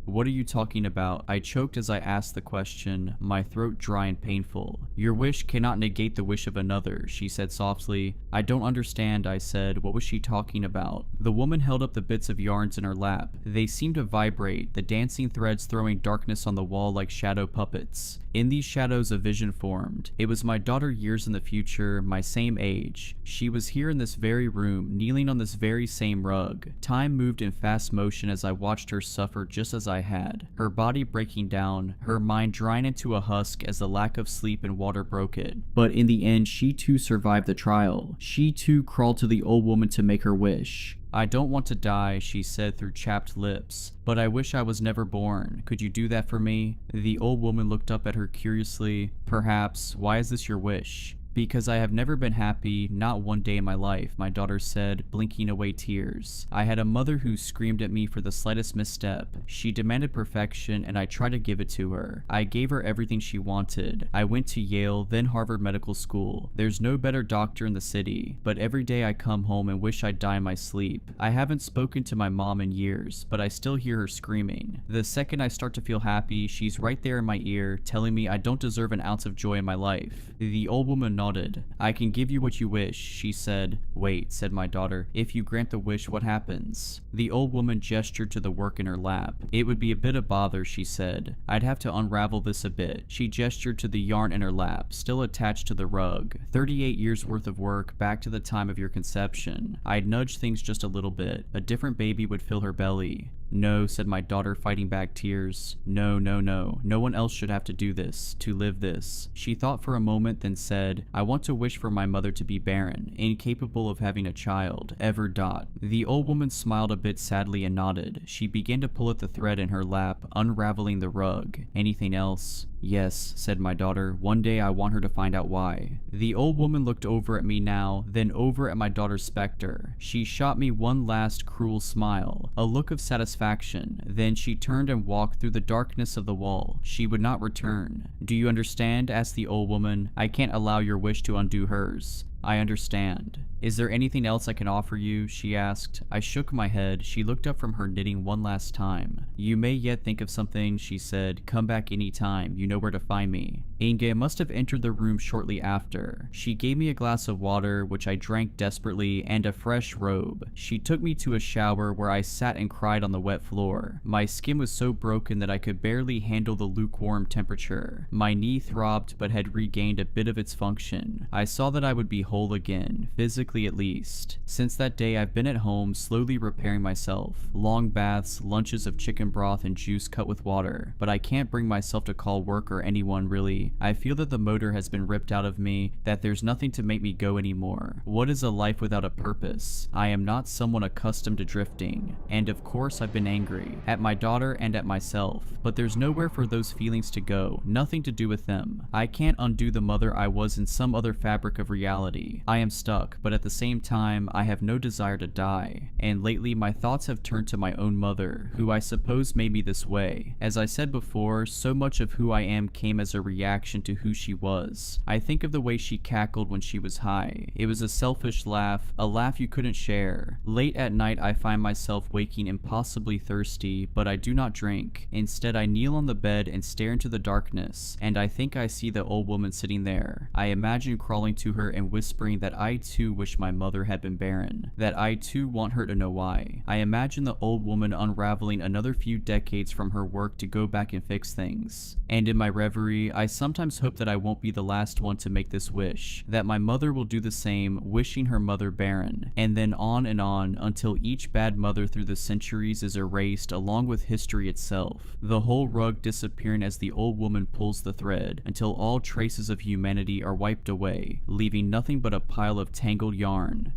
"What are you talking about?" I choked as I asked the question, my throat dry and painful. "Your wish cannot negate the wish of another," she said softly. "I don't understand," I said. What was she talking about? The woman held up the bits of yarns in her lap. They seemed to vibrate, the dancing threads throwing darkness on the wall like shadow puppets. In these shadows a vision formed. It was my daughter years in the future, my same age. She was here in this very room, kneeling on this very same rug. Time moved in fast motion as I watched her suffer just as I had. Her body breaking down, her mind drying into a husk as the lack of sleep and water broke it. But in the end, she too survived the trial. She too crawled to the old woman to make her wish. "I don't want to die," she said through chapped lips, "but I wish I was never born. Could you do that for me?" The old woman looked up at her curiously. "Perhaps. Why is this your wish?" "Because I have never been happy, not one day in my life," my daughter said, blinking away tears. "I had a mother who screamed at me for the slightest misstep. She demanded perfection, and I tried to give it to her. I gave her everything she wanted. I went to Yale, then Harvard Medical School. There's no better doctor in the city, but every day I come home and wish I'd die in my sleep. I haven't spoken to my mom in years, but I still hear her screaming. The second I start to feel happy, she's right there in my ear, telling me I don't deserve an ounce of joy in my life." The old woman nodded. "I can give you what you wish," she said. "Wait," said my daughter. "If you grant the wish, what happens?" The old woman gestured to the work in her lap. "It would be a bit of bother," she said. "I'd have to unravel this a bit." She gestured to the yarn in her lap, still attached to the rug. 38 years worth of work, back to the time of your conception. I'd nudge things just a little bit. A different baby would fill her belly. "No," said my daughter, fighting back tears. "No, no, no. No one else should have to do this, to live this." She thought for a moment, then said, "I want to wish for my mother to be barren, incapable of having a child, ever. Dot." The old woman smiled a bit sadly and nodded. She began to pull at the thread in her lap, unraveling the rug. "Anything else?" "Yes," said my daughter. "One day I want her to find out why." The old woman looked over at me now, then over at my daughter's specter. She shot me one last cruel smile, a look of satisfaction. Then she turned and walked through the darkness of the wall. She would not return. "Do you understand?" asked the old woman. "I can't allow your wish to undo hers." "I understand." "Is there anything else I can offer you?" she asked. I shook my head. She looked up from her knitting one last time. "You may yet think of something," she said. "Come back any time. You know where to find me." Inge must have entered the room shortly after. She gave me a glass of water, which I drank desperately, and a fresh robe. She took me to a shower where I sat and cried on the wet floor. My skin was so broken that I could barely handle the lukewarm temperature. My knee throbbed but had regained a bit of its function. I saw that I would be whole again, physically at least. Since that day I've been at home, slowly repairing myself. Long baths, lunches of chicken broth and juice cut with water. But I can't bring myself to call work or anyone really. I feel that the motor has been ripped out of me, that there's nothing to make me go anymore. What is a life without a purpose? I am not someone accustomed to drifting. And of course I've been angry. At my daughter and at myself. But there's nowhere for those feelings to go. Nothing to do with them. I can't undo the mother I was in some other fabric of reality. body. I am stuck, but at the same time, I have no desire to die. And lately, my thoughts have turned to my own mother, who I suppose made me this way. As I said before, so much of who I am came as a reaction to who she was. I think of the way she cackled when she was high. It was a selfish laugh, a laugh you couldn't share. Late at night, I find myself waking impossibly thirsty, but I do not drink. Instead, I kneel on the bed and stare into the darkness, and I think I see the old woman sitting there. I imagine crawling to her and whispering that I too wish my mother had been barren, that I too want her to know why. I imagine the old woman unraveling another few decades from her work to go back and fix things. And in my reverie, I sometimes hope that I won't be the last one to make this wish, that my mother will do the same, wishing her mother barren, and then on until each bad mother through the centuries is erased along with history itself, the whole rug disappearing as the old woman pulls the thread, until all traces of humanity are wiped away, leaving nothing but a pile of tangled yarn.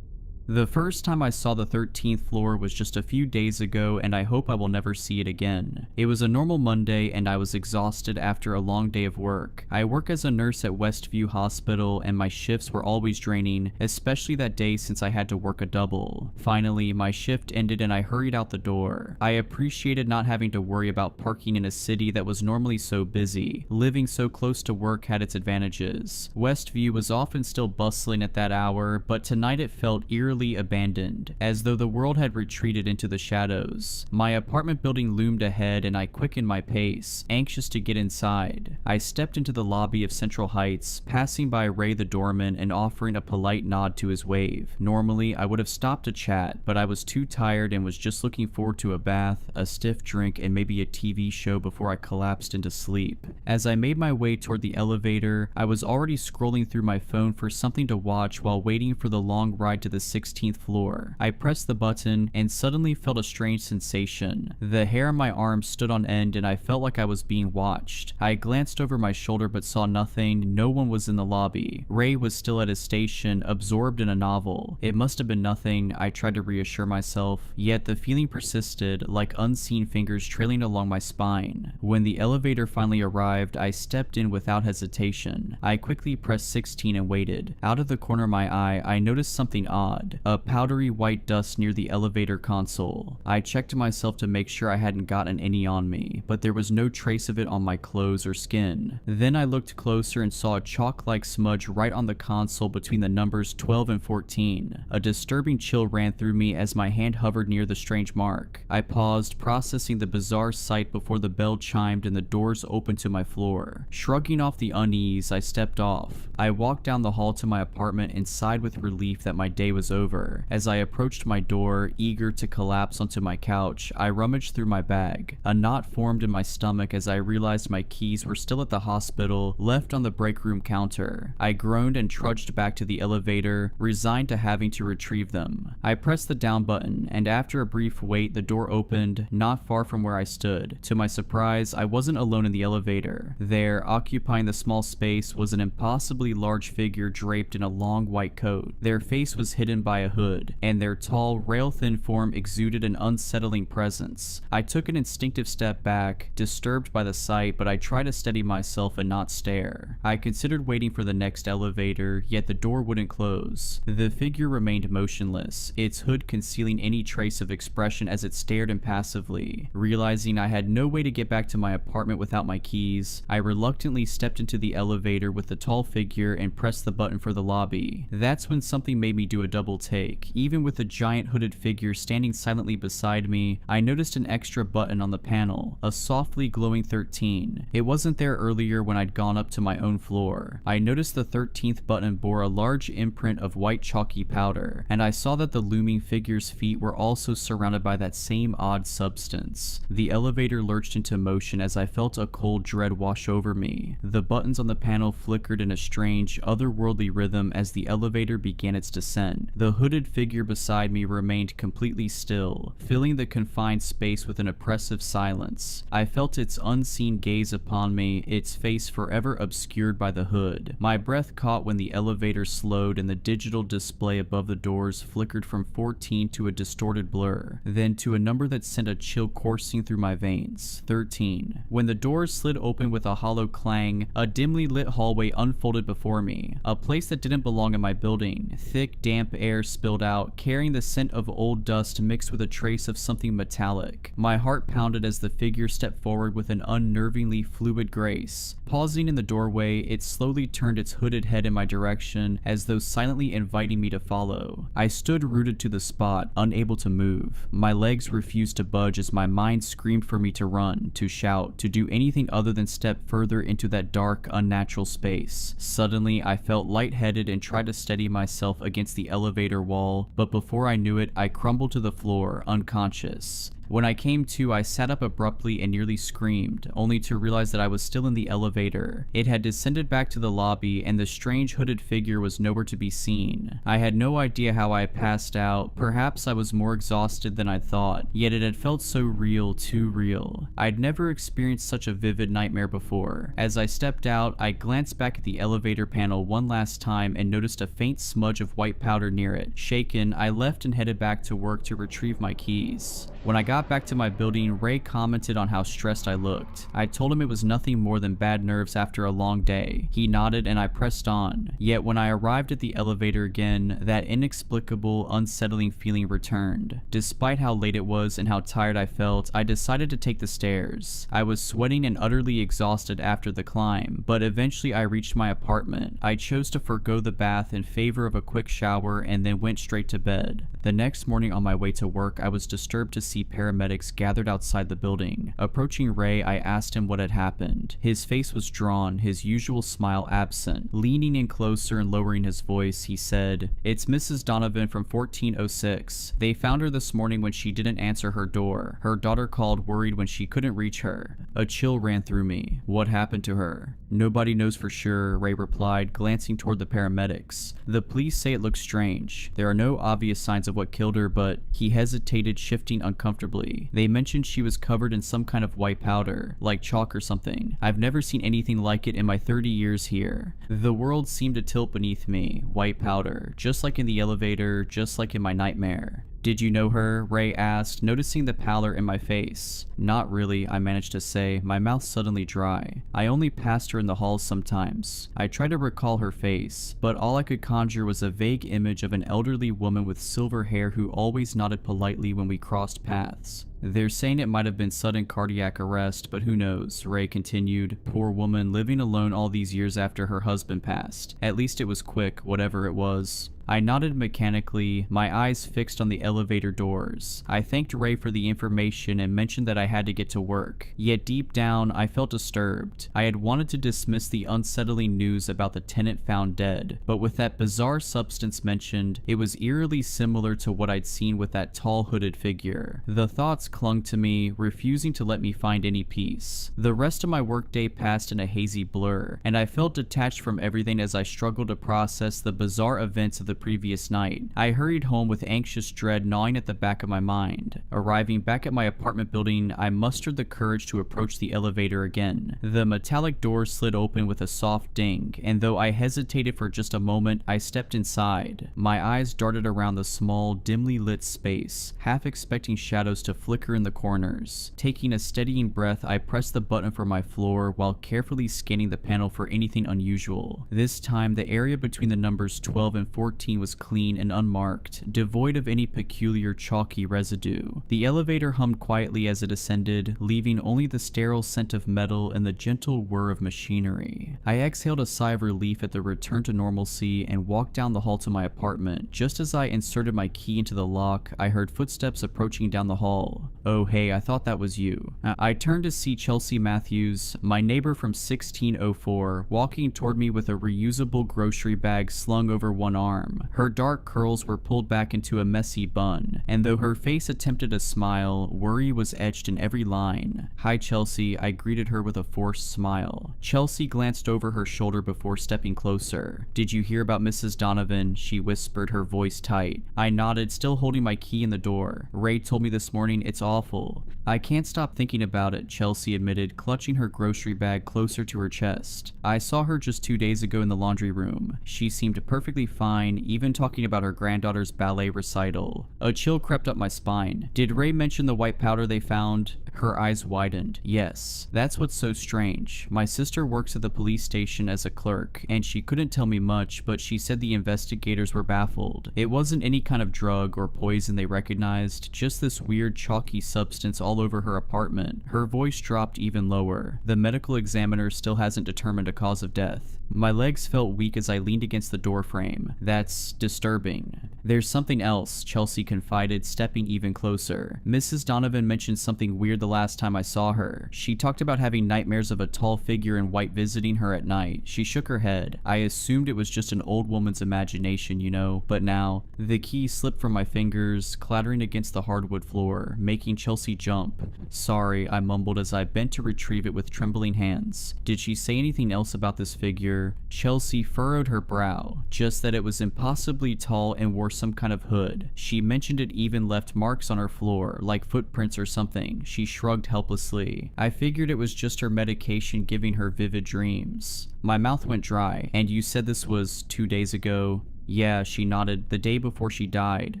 The first time I saw the 13th floor was just a few days ago, and I hope I will never see it again. It was a normal Monday, and I was exhausted after a long day of work. I work as a nurse at Westview Hospital, and my shifts were always draining, especially that day since I had to work a double. Finally, my shift ended and I hurried out the door. I appreciated not having to worry about parking in a city that was normally so busy. Living so close to work had its advantages. Westview was often still bustling at that hour, but tonight it felt eerily abandoned, as though the world had retreated into the shadows. My apartment building loomed ahead and I quickened my pace, anxious to get inside. I stepped into the lobby of Central Heights, passing by Ray the doorman and offering a polite nod to his wave. Normally, I would have stopped to chat, but I was too tired and was just looking forward to a bath, a stiff drink, and maybe a TV show before I collapsed into sleep. As I made my way toward the elevator, I was already scrolling through my phone for something to watch while waiting for the long ride to the 16th floor. I pressed the button and suddenly felt a strange sensation. The hair on my arm stood on end and I felt like I was being watched. I glanced over my shoulder but saw nothing. No one was in the lobby. Ray was still at his station, absorbed in a novel. It must have been nothing, I tried to reassure myself, yet the feeling persisted, like unseen fingers trailing along my spine. When the elevator finally arrived, I stepped in without hesitation. I quickly pressed 16 and waited. Out of the corner of my eye, I noticed something odd. A powdery white dust near the elevator console. I checked myself to make sure I hadn't gotten any on me, but there was no trace of it on my clothes or skin. Then I looked closer and saw a chalk-like smudge right on the console between the numbers 12 and 14. A disturbing chill ran through me as my hand hovered near the strange mark. I paused, processing the bizarre sight before the bell chimed and the doors opened to my floor. Shrugging off the unease, I stepped off. I walked down the hall to my apartment and sighed with relief that my day was over. As I approached my door, eager to collapse onto my couch, I rummaged through my bag. A knot formed in my stomach as I realized my keys were still at the hospital, left on the break room counter. I groaned and trudged back to the elevator, resigned to having to retrieve them. I pressed the down button, and after a brief wait, the door opened, not far from where I stood. To my surprise, I wasn't alone in the elevator. There, occupying the small space, was an impossibly large figure draped in a long white coat. Their face was hidden by a hood, and their tall, rail-thin form exuded an unsettling presence. I took an instinctive step back, disturbed by the sight, but I tried to steady myself and not stare. I considered waiting for the next elevator, yet the door wouldn't close. The figure remained motionless, its hood concealing any trace of expression as it stared impassively. Realizing I had no way to get back to my apartment without my keys, I reluctantly stepped into the elevator with the tall figure and pressed the button for the lobby. That's when something made me do a double take. Even with the giant hooded figure standing silently beside me, I noticed an extra button on the panel, a softly glowing 13. It wasn't there earlier when I'd gone up to my own floor. I noticed the 13th button bore a large imprint of white chalky powder, and I saw that the looming figure's feet were also surrounded by that same odd substance. The elevator lurched into motion as I felt a cold dread wash over me. The buttons on the panel flickered in a strange, otherworldly rhythm as the elevator began its descent. The The hooded figure beside me remained completely still, filling the confined space with an oppressive silence. I felt its unseen gaze upon me, its face forever obscured by the hood. My breath caught when the elevator slowed and the digital display above the doors flickered from 14 to a distorted blur, then to a number that sent a chill coursing through my veins, 13. When the doors slid open with a hollow clang, a dimly lit hallway unfolded before me, a place that didn't belong in my building. Thick, damp air spilled out, carrying the scent of old dust mixed with a trace of something metallic. My heart pounded as the figure stepped forward with an unnervingly fluid grace. Pausing in the doorway, it slowly turned its hooded head in my direction, as though silently inviting me to follow. I stood rooted to the spot, unable to move. My legs refused to budge as my mind screamed for me to run, to shout, to do anything other than step further into that dark, unnatural space. Suddenly, I felt lightheaded and tried to steady myself against the elevator wall, but before I knew it, I crumbled to the floor, unconscious. When I came to, I sat up abruptly and nearly screamed, only to realize that I was still in the elevator. It had descended back to the lobby, and the strange hooded figure was nowhere to be seen. I had no idea how I passed out. Perhaps I was more exhausted than I thought, yet it had felt so real, too real. I'd never experienced such a vivid nightmare before. As I stepped out, I glanced back at the elevator panel one last time and noticed a faint smudge of white powder near it. Shaken, I left and headed back to work to retrieve my keys. When I got back to my building, Ray commented on how stressed I looked. I told him it was nothing more than bad nerves after a long day. He nodded and I pressed on. Yet when I arrived at the elevator again, that inexplicable, unsettling feeling returned. Despite how late it was and how tired I felt, I decided to take the stairs. I was sweating and utterly exhausted after the climb, but eventually I reached my apartment. I chose to forgo the bath in favor of a quick shower and then went straight to bed. The next morning on my way to work, I was disturbed to see paramedics gathered outside the building. Approaching Ray, I asked him what had happened. His face was drawn, his usual smile absent. Leaning in closer and lowering his voice, he said, "It's Mrs. Donovan from 1406. They found her this morning when she didn't answer her door. Her daughter called worried when she couldn't reach her." A chill ran through me. What happened to her? "Nobody knows for sure," Ray replied, glancing toward the paramedics. "The police say it looks strange. There are no obvious signs of what killed her, but..." He hesitated, shifting uncomfortably. "They mentioned she was covered in some kind of white powder, like chalk or something. I've never seen anything like it in my 30 years here." The world seemed to tilt beneath me. White powder, just like in the elevator, just like in my nightmare. "Did you know her?" Ray asked, noticing the pallor in my face. "Not really," I managed to say, my mouth suddenly dry. "I only passed her in the halls sometimes." I tried to recall her face, but all I could conjure was a vague image of an elderly woman with silver hair who always nodded politely when we crossed paths. "They're saying it might have been sudden cardiac arrest, but who knows," Ray continued. "Poor woman, living alone all these years after her husband passed. At least it was quick, whatever it was." I nodded mechanically, my eyes fixed on the elevator doors. I thanked Ray for the information and mentioned that I had to get to work. Yet deep down, I felt disturbed. I had wanted to dismiss the unsettling news about the tenant found dead, but with that bizarre substance mentioned, it was eerily similar to what I'd seen with that tall hooded figure. The thoughts clung to me, refusing to let me find any peace. The rest of my workday passed in a hazy blur, and I felt detached from everything as I struggled to process the bizarre events of the previous night. I hurried home with anxious dread gnawing at the back of my mind. Arriving back at my apartment building, I mustered the courage to approach the elevator again. The metallic door slid open with a soft ding, and though I hesitated for just a moment, I stepped inside. My eyes darted around the small, dimly lit space, half expecting shadows to flicker in the corners. Taking a steadying breath, I pressed the button for my floor while carefully scanning the panel for anything unusual. This time, the area between the numbers 12 and 14 was clean and unmarked, devoid of any peculiar chalky residue. The elevator hummed quietly as it ascended, leaving only the sterile scent of metal and the gentle whir of machinery. I exhaled a sigh of relief at the return to normalcy and walked down the hall to my apartment. Just as I inserted my key into the lock, I heard footsteps approaching down the hall. smile. Oh hey, I thought that was you. I turned to see Chelsea Matthews, my neighbor from 1604, walking toward me with a reusable grocery bag slung over one arm. Her dark curls were pulled back into a messy bun, and though her face attempted a smile, worry was etched in every line. Hi Chelsea, I greeted her with a forced smile. Chelsea glanced over her shoulder before stepping closer. Did you hear about Mrs. Donovan? She whispered, her voice tight. I nodded, still holding my key in the door. Ray told me this morning it's awful. I can't stop thinking about it, Chelsea admitted, clutching her grocery bag closer to her chest. I saw her just 2 days ago in the laundry room. She seemed perfectly fine, even talking about her granddaughter's ballet recital. A chill crept up my spine. Did Ray mention the white powder they found? Her eyes widened. Yes. That's what's so strange. My sister works at the police station as a clerk, and she couldn't tell me much, but she said the investigators were baffled. It wasn't any kind of drug or poison they recognized, just this weird chalky substance all over her apartment. Her voice dropped even lower. The medical examiner still hasn't determined a cause of death. My legs felt weak as I leaned against the door frame. That's disturbing. There's something else, Chelsea confided, stepping even closer. Mrs. Donovan mentioned something weird the last time I saw her. She talked about having nightmares of a tall figure in white visiting her at night. She shook her head. I assumed it was just an old woman's imagination, you know, but now, the key slipped from my fingers, clattering against the hardwood floor, making Chelsea jump. Sorry, I mumbled as I bent to retrieve it with trembling hands. Did she say anything else about this figure? Chelsea furrowed her brow, just that it was impossibly tall and wore some kind of hood. She mentioned it even left marks on her floor, like footprints or something. She shrugged helplessly. I figured it was just her medication giving her vivid dreams. My mouth went dry. And you said this was 2 days ago? Yeah, she nodded. The day before she died.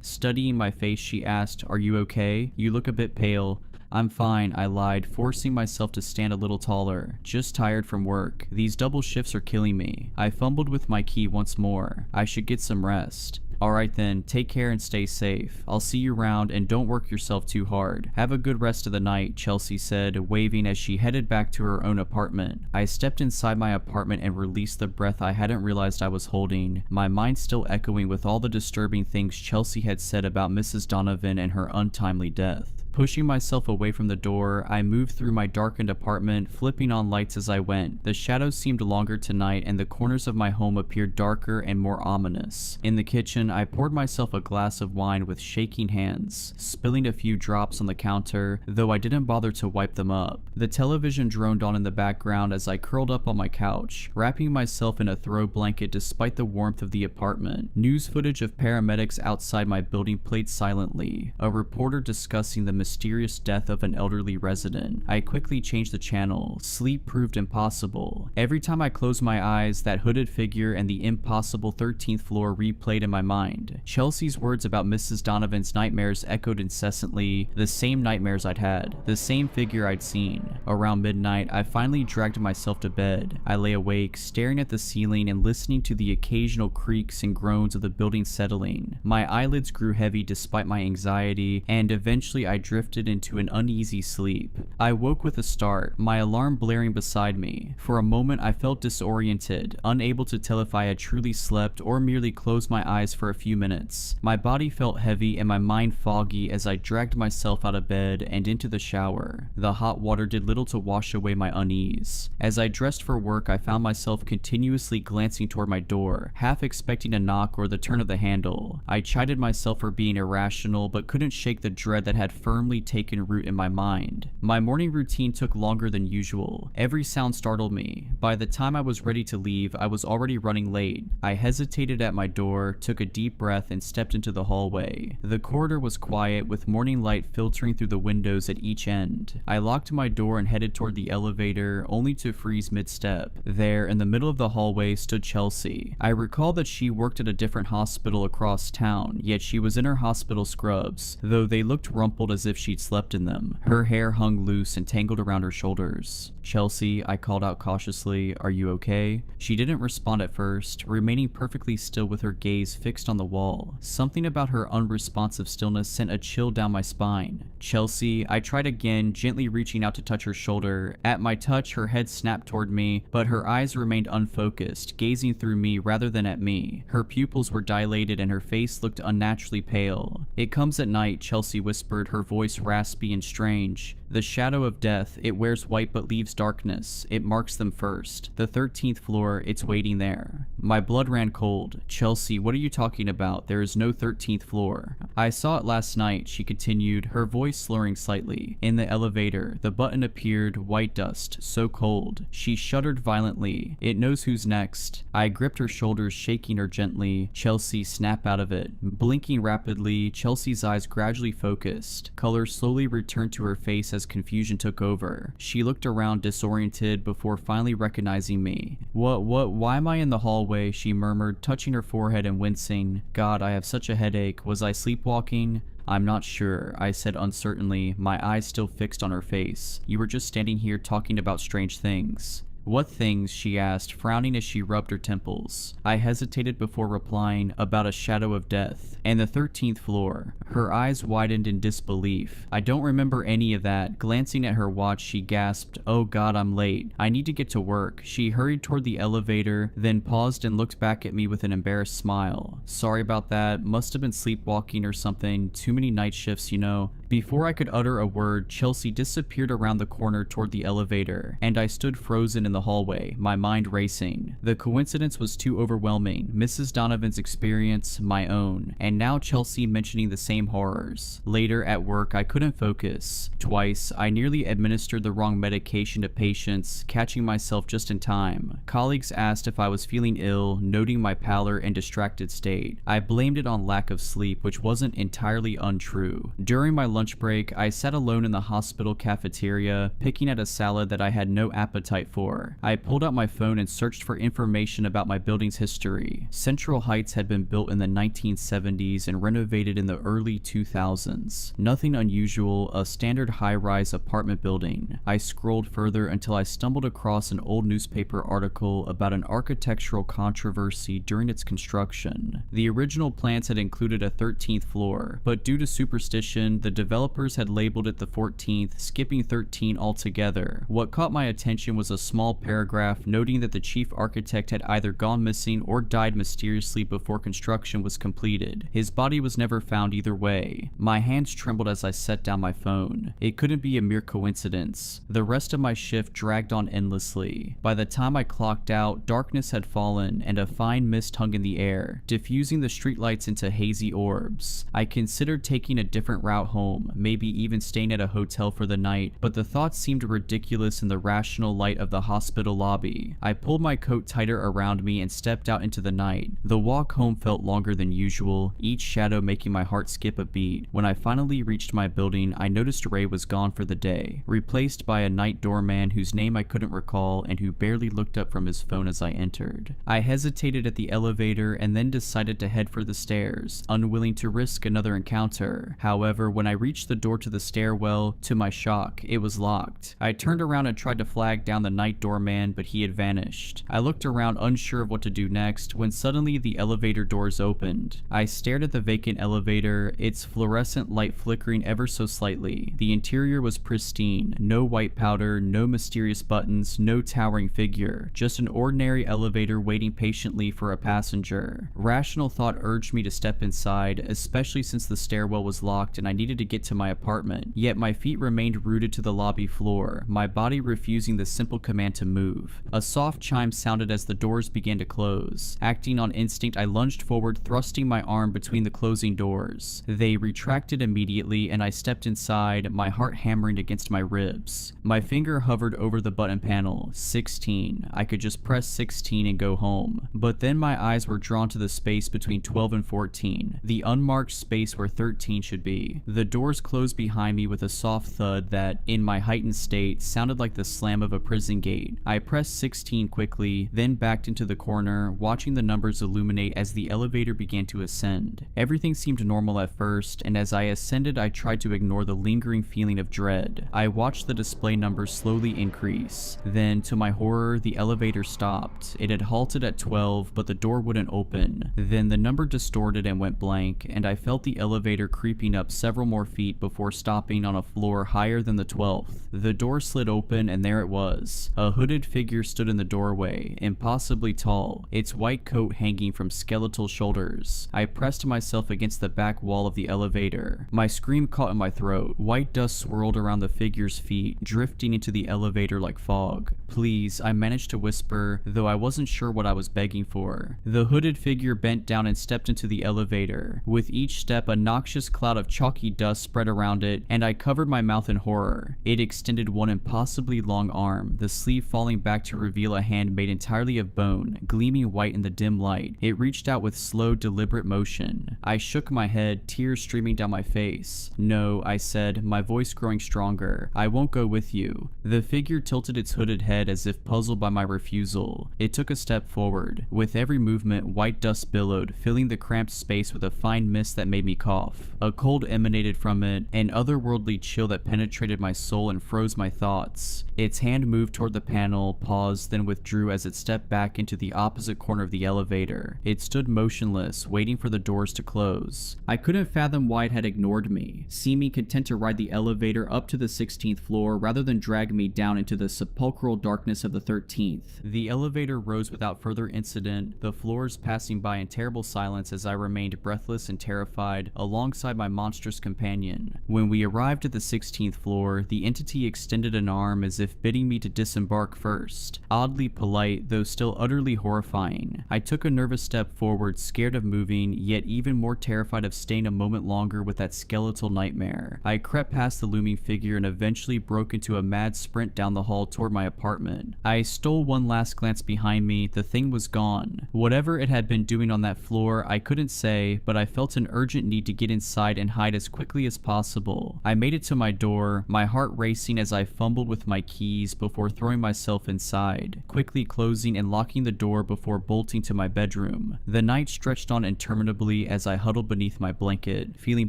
Studying my face, she asked, Are you okay? You look a bit pale. I'm fine, I lied, forcing myself to stand a little taller. Just tired from work. These double shifts are killing me. I fumbled with my key once more. I should get some rest. Alright then, take care and stay safe. I'll see you around and don't work yourself too hard. Have a good rest of the night, Chelsea said, waving as she headed back to her own apartment. I stepped inside my apartment and released the breath I hadn't realized I was holding, my mind still echoing with all the disturbing things Chelsea had said about Mrs. Donovan and her untimely death. Pushing myself away from the door, I moved through my darkened apartment, flipping on lights as I went. The shadows seemed longer tonight, and the corners of my home appeared darker and more ominous. In the kitchen, I poured myself a glass of wine with shaking hands, spilling a few drops on the counter, though I didn't bother to wipe them up. The television droned on in the background as I curled up on my couch, wrapping myself in a throw blanket despite the warmth of the apartment. News footage of paramedics outside my building played silently, a reporter discussing the mysterious death of an elderly resident. I quickly changed the channel. Sleep proved impossible. Every time I closed my eyes, that hooded figure and the impossible 13th floor replayed in my mind. Chelsea's words about Mrs. Donovan's nightmares echoed incessantly, the same nightmares I'd had, the same figure I'd seen. Around midnight, I finally dragged myself to bed. I lay awake, staring at the ceiling and listening to the occasional creaks and groans of the building settling. My eyelids grew heavy despite my anxiety, and eventually I drifted into an uneasy sleep. I woke with a start, my alarm blaring beside me. For a moment I felt disoriented, unable to tell if I had truly slept or merely closed my eyes for a few minutes. My body felt heavy and my mind foggy as I dragged myself out of bed and into the shower. The hot water did little to wash away my unease. As I dressed for work, I found myself continuously glancing toward my door, half expecting a knock or the turn of the handle. I chided myself for being irrational, but couldn't shake the dread that had firmly taken root in my mind. My morning routine took longer than usual. Every sound startled me. By the time I was ready to leave, I was already running late. I hesitated at my door, took a deep breath, and stepped into the hallway. The corridor was quiet, with morning light filtering through the windows at each end. I locked my door and headed toward the elevator, only to freeze mid-step. There, in the middle of the hallway, stood Chelsea. I recall that she worked at a different hospital across town, yet she was in her hospital scrubs, though they looked rumpled as if she'd slept in them. Her hair hung loose and tangled around her shoulders. Chelsea, I called out cautiously, are you okay? She didn't respond at first, remaining perfectly still with her gaze fixed on the wall. Something about her unresponsive stillness sent a chill down my spine. Chelsea, I tried again, gently reaching out to touch her shoulder. At my touch, her head snapped toward me, but her eyes remained unfocused, gazing through me rather than at me. Her pupils were dilated and her face looked unnaturally pale. It comes at night, Chelsea whispered, her voice voice raspy and strange. "The shadow of death, it wears white but leaves darkness. It marks them first. The 13th floor, it's waiting there." My blood ran cold. "Chelsea, what are you talking about? There is no 13th floor." "I saw it last night," she continued, her voice slurring slightly. "In the elevator. The button appeared, white dust, so cold." She shuddered violently. "It knows who's next." I gripped her shoulders, shaking her gently. "Chelsea, snap out of it." Blinking rapidly, Chelsea's eyes gradually focused. Color slowly returned to her face as confusion took over. She looked around disoriented before finally recognizing me. Why am I in the hallway?" she murmured, touching her forehead and wincing. "God, I have such a headache. Was I sleepwalking?" "I'm not sure," I said uncertainly, my eyes still fixed on her face. "You were just standing here talking about strange things." "What things?" she asked, frowning as she rubbed her temples. I hesitated before replying, "About a shadow of death, and the 13th floor." Her eyes widened in disbelief. "I don't remember any of that." Glancing at her watch, she gasped, "Oh God, I'm late. I need to get to work." She hurried toward the elevator, then paused and looked back at me with an embarrassed smile. "Sorry about that. Must have been sleepwalking or something. Too many night shifts, you know." Before I could utter a word, Chelsea disappeared around the corner toward the elevator, and I stood frozen in the hallway, my mind racing. The coincidence was too overwhelming. Mrs. Donovan's experience, my own, and now Chelsea mentioning the same horrors. Later, at work, I couldn't focus. Twice, I nearly administered the wrong medication to patients, catching myself just in time. Colleagues asked if I was feeling ill, noting my pallor and distracted state. I blamed it on lack of sleep, which wasn't entirely untrue. During my lunch break, I sat alone in the hospital cafeteria, picking at a salad that I had no appetite for. I pulled out my phone and searched for information about my building's history. Central Heights had been built in the 1970s and renovated in the early 2000s. Nothing unusual, a standard high-rise apartment building. I scrolled further until I stumbled across an old newspaper article about an architectural controversy during its construction. The original plans had included a 13th floor, but due to superstition, the developers had labeled it the 14th, skipping 13 altogether. What caught my attention was a small paragraph noting that the chief architect had either gone missing or died mysteriously before construction was completed. His body was never found either way. My hands trembled as I set down my phone. It couldn't be a mere coincidence. The rest of my shift dragged on endlessly. By the time I clocked out, darkness had fallen and a fine mist hung in the air, diffusing the streetlights into hazy orbs. I considered taking a different route home, maybe even staying at a hotel for the night, but the thought seemed ridiculous in the rational light of the hospital lobby. I pulled my coat tighter around me and stepped out into the night. The walk home felt longer than usual, each shadow making my heart skip a beat. When I finally reached my building, I noticed Ray was gone for the day, replaced by a night doorman whose name I couldn't recall and who barely looked up from his phone as I entered. I hesitated at the elevator and then decided to head for the stairs, unwilling to risk another encounter. However, when I reached the door to the stairwell, to my shock, it was locked. I turned around and tried to flag down the night doorman, but he had vanished. I looked around unsure of what to do next when suddenly the elevator doors opened. I stared at the vacant elevator, its fluorescent light flickering ever so slightly. The interior was pristine, no white powder, no mysterious buttons, no towering figure, just an ordinary elevator waiting patiently for a passenger. Rational thought urged me to step inside, especially since the stairwell was locked and I needed to get to my apartment, yet my feet remained rooted to the lobby floor, my body refusing the simple command to move. A soft chime sounded as the doors began to close. Acting on instinct, I lunged forward, thrusting my arm between the closing doors. They retracted immediately and I stepped inside, my heart hammering against my ribs. My finger hovered over the button panel. 16. I could just press 16 and go home. But then my eyes were drawn to the space between 12 and 14, the unmarked space where 13 should be. The doors closed behind me with a soft thud that, in my heightened state, sounded like the slam of a prison gate. I pressed 16 quickly, then backed into the corner, watching the numbers illuminate as the elevator began to ascend. Everything seemed normal at first, and as I ascended I tried to ignore the lingering feeling of dread. I watched the display numbers slowly increase. Then, to my horror, the elevator stopped. It had halted at 12, but the door wouldn't open. Then the number distorted and went blank, and I felt the elevator creeping up several more feet before stopping on a floor higher than the 12th. The door slid open and there it was. A hooded figure stood in the doorway, impossibly tall, its white coat hanging from skeletal shoulders. I pressed myself against the back wall of the elevator. My scream caught in my throat. White dust swirled around the figure's feet, drifting into the elevator like fog. "Please," I managed to whisper, though I wasn't sure what I was begging for. The hooded figure bent down and stepped into the elevator. With each step, a noxious cloud of chalky dust spread around it, and I covered my mouth in horror. It extended one impossibly long arm, the sleeve falling back to reveal a hand made entirely of bone, gleaming white in the dim light. It reached out with slow, deliberate motion. I shook my head, tears streaming down my face. "No," I said, my voice growing stronger. "I won't go with you." The figure tilted its hooded head as if puzzled by my refusal. It took a step forward. With every movement, white dust billowed, filling the cramped space with a fine mist that made me cough. A cold emanated from it, an otherworldly chill that penetrated my soul and froze my thoughts. Its hand moved toward the panel, paused, then withdrew as it stepped back into the opposite corner of the elevator. It stood motionless, waiting for the doors to close. I couldn't fathom why it had ignored me, seeming content to ride the elevator up to the 16th floor rather than drag me down into the sepulchral darkness of the 13th. The elevator rose without further incident, the floors passing by in terrible silence as I remained breathless and terrified alongside my monstrous companion. When we arrived at the 16th floor, the entity extended an arm as if bidding me to disembark first. Oddly polite, though still utterly horrifying. I took a nervous step forward, scared of moving, yet even more terrified of staying a moment longer with that skeletal nightmare. I crept past the looming figure and eventually broke into a mad sprint down the hall toward my apartment. I stole one last glance behind me. The thing was gone. Whatever it had been doing on that floor, I couldn't say, but I felt an urgent need to get inside and hide as quickly as possible. I made it to my door, my heart racing as I fumbled with my keys before throwing myself inside, quickly closing and locking the door before bolting to my bedroom. The night stretched on interminably as I huddled beneath my blanket, feeling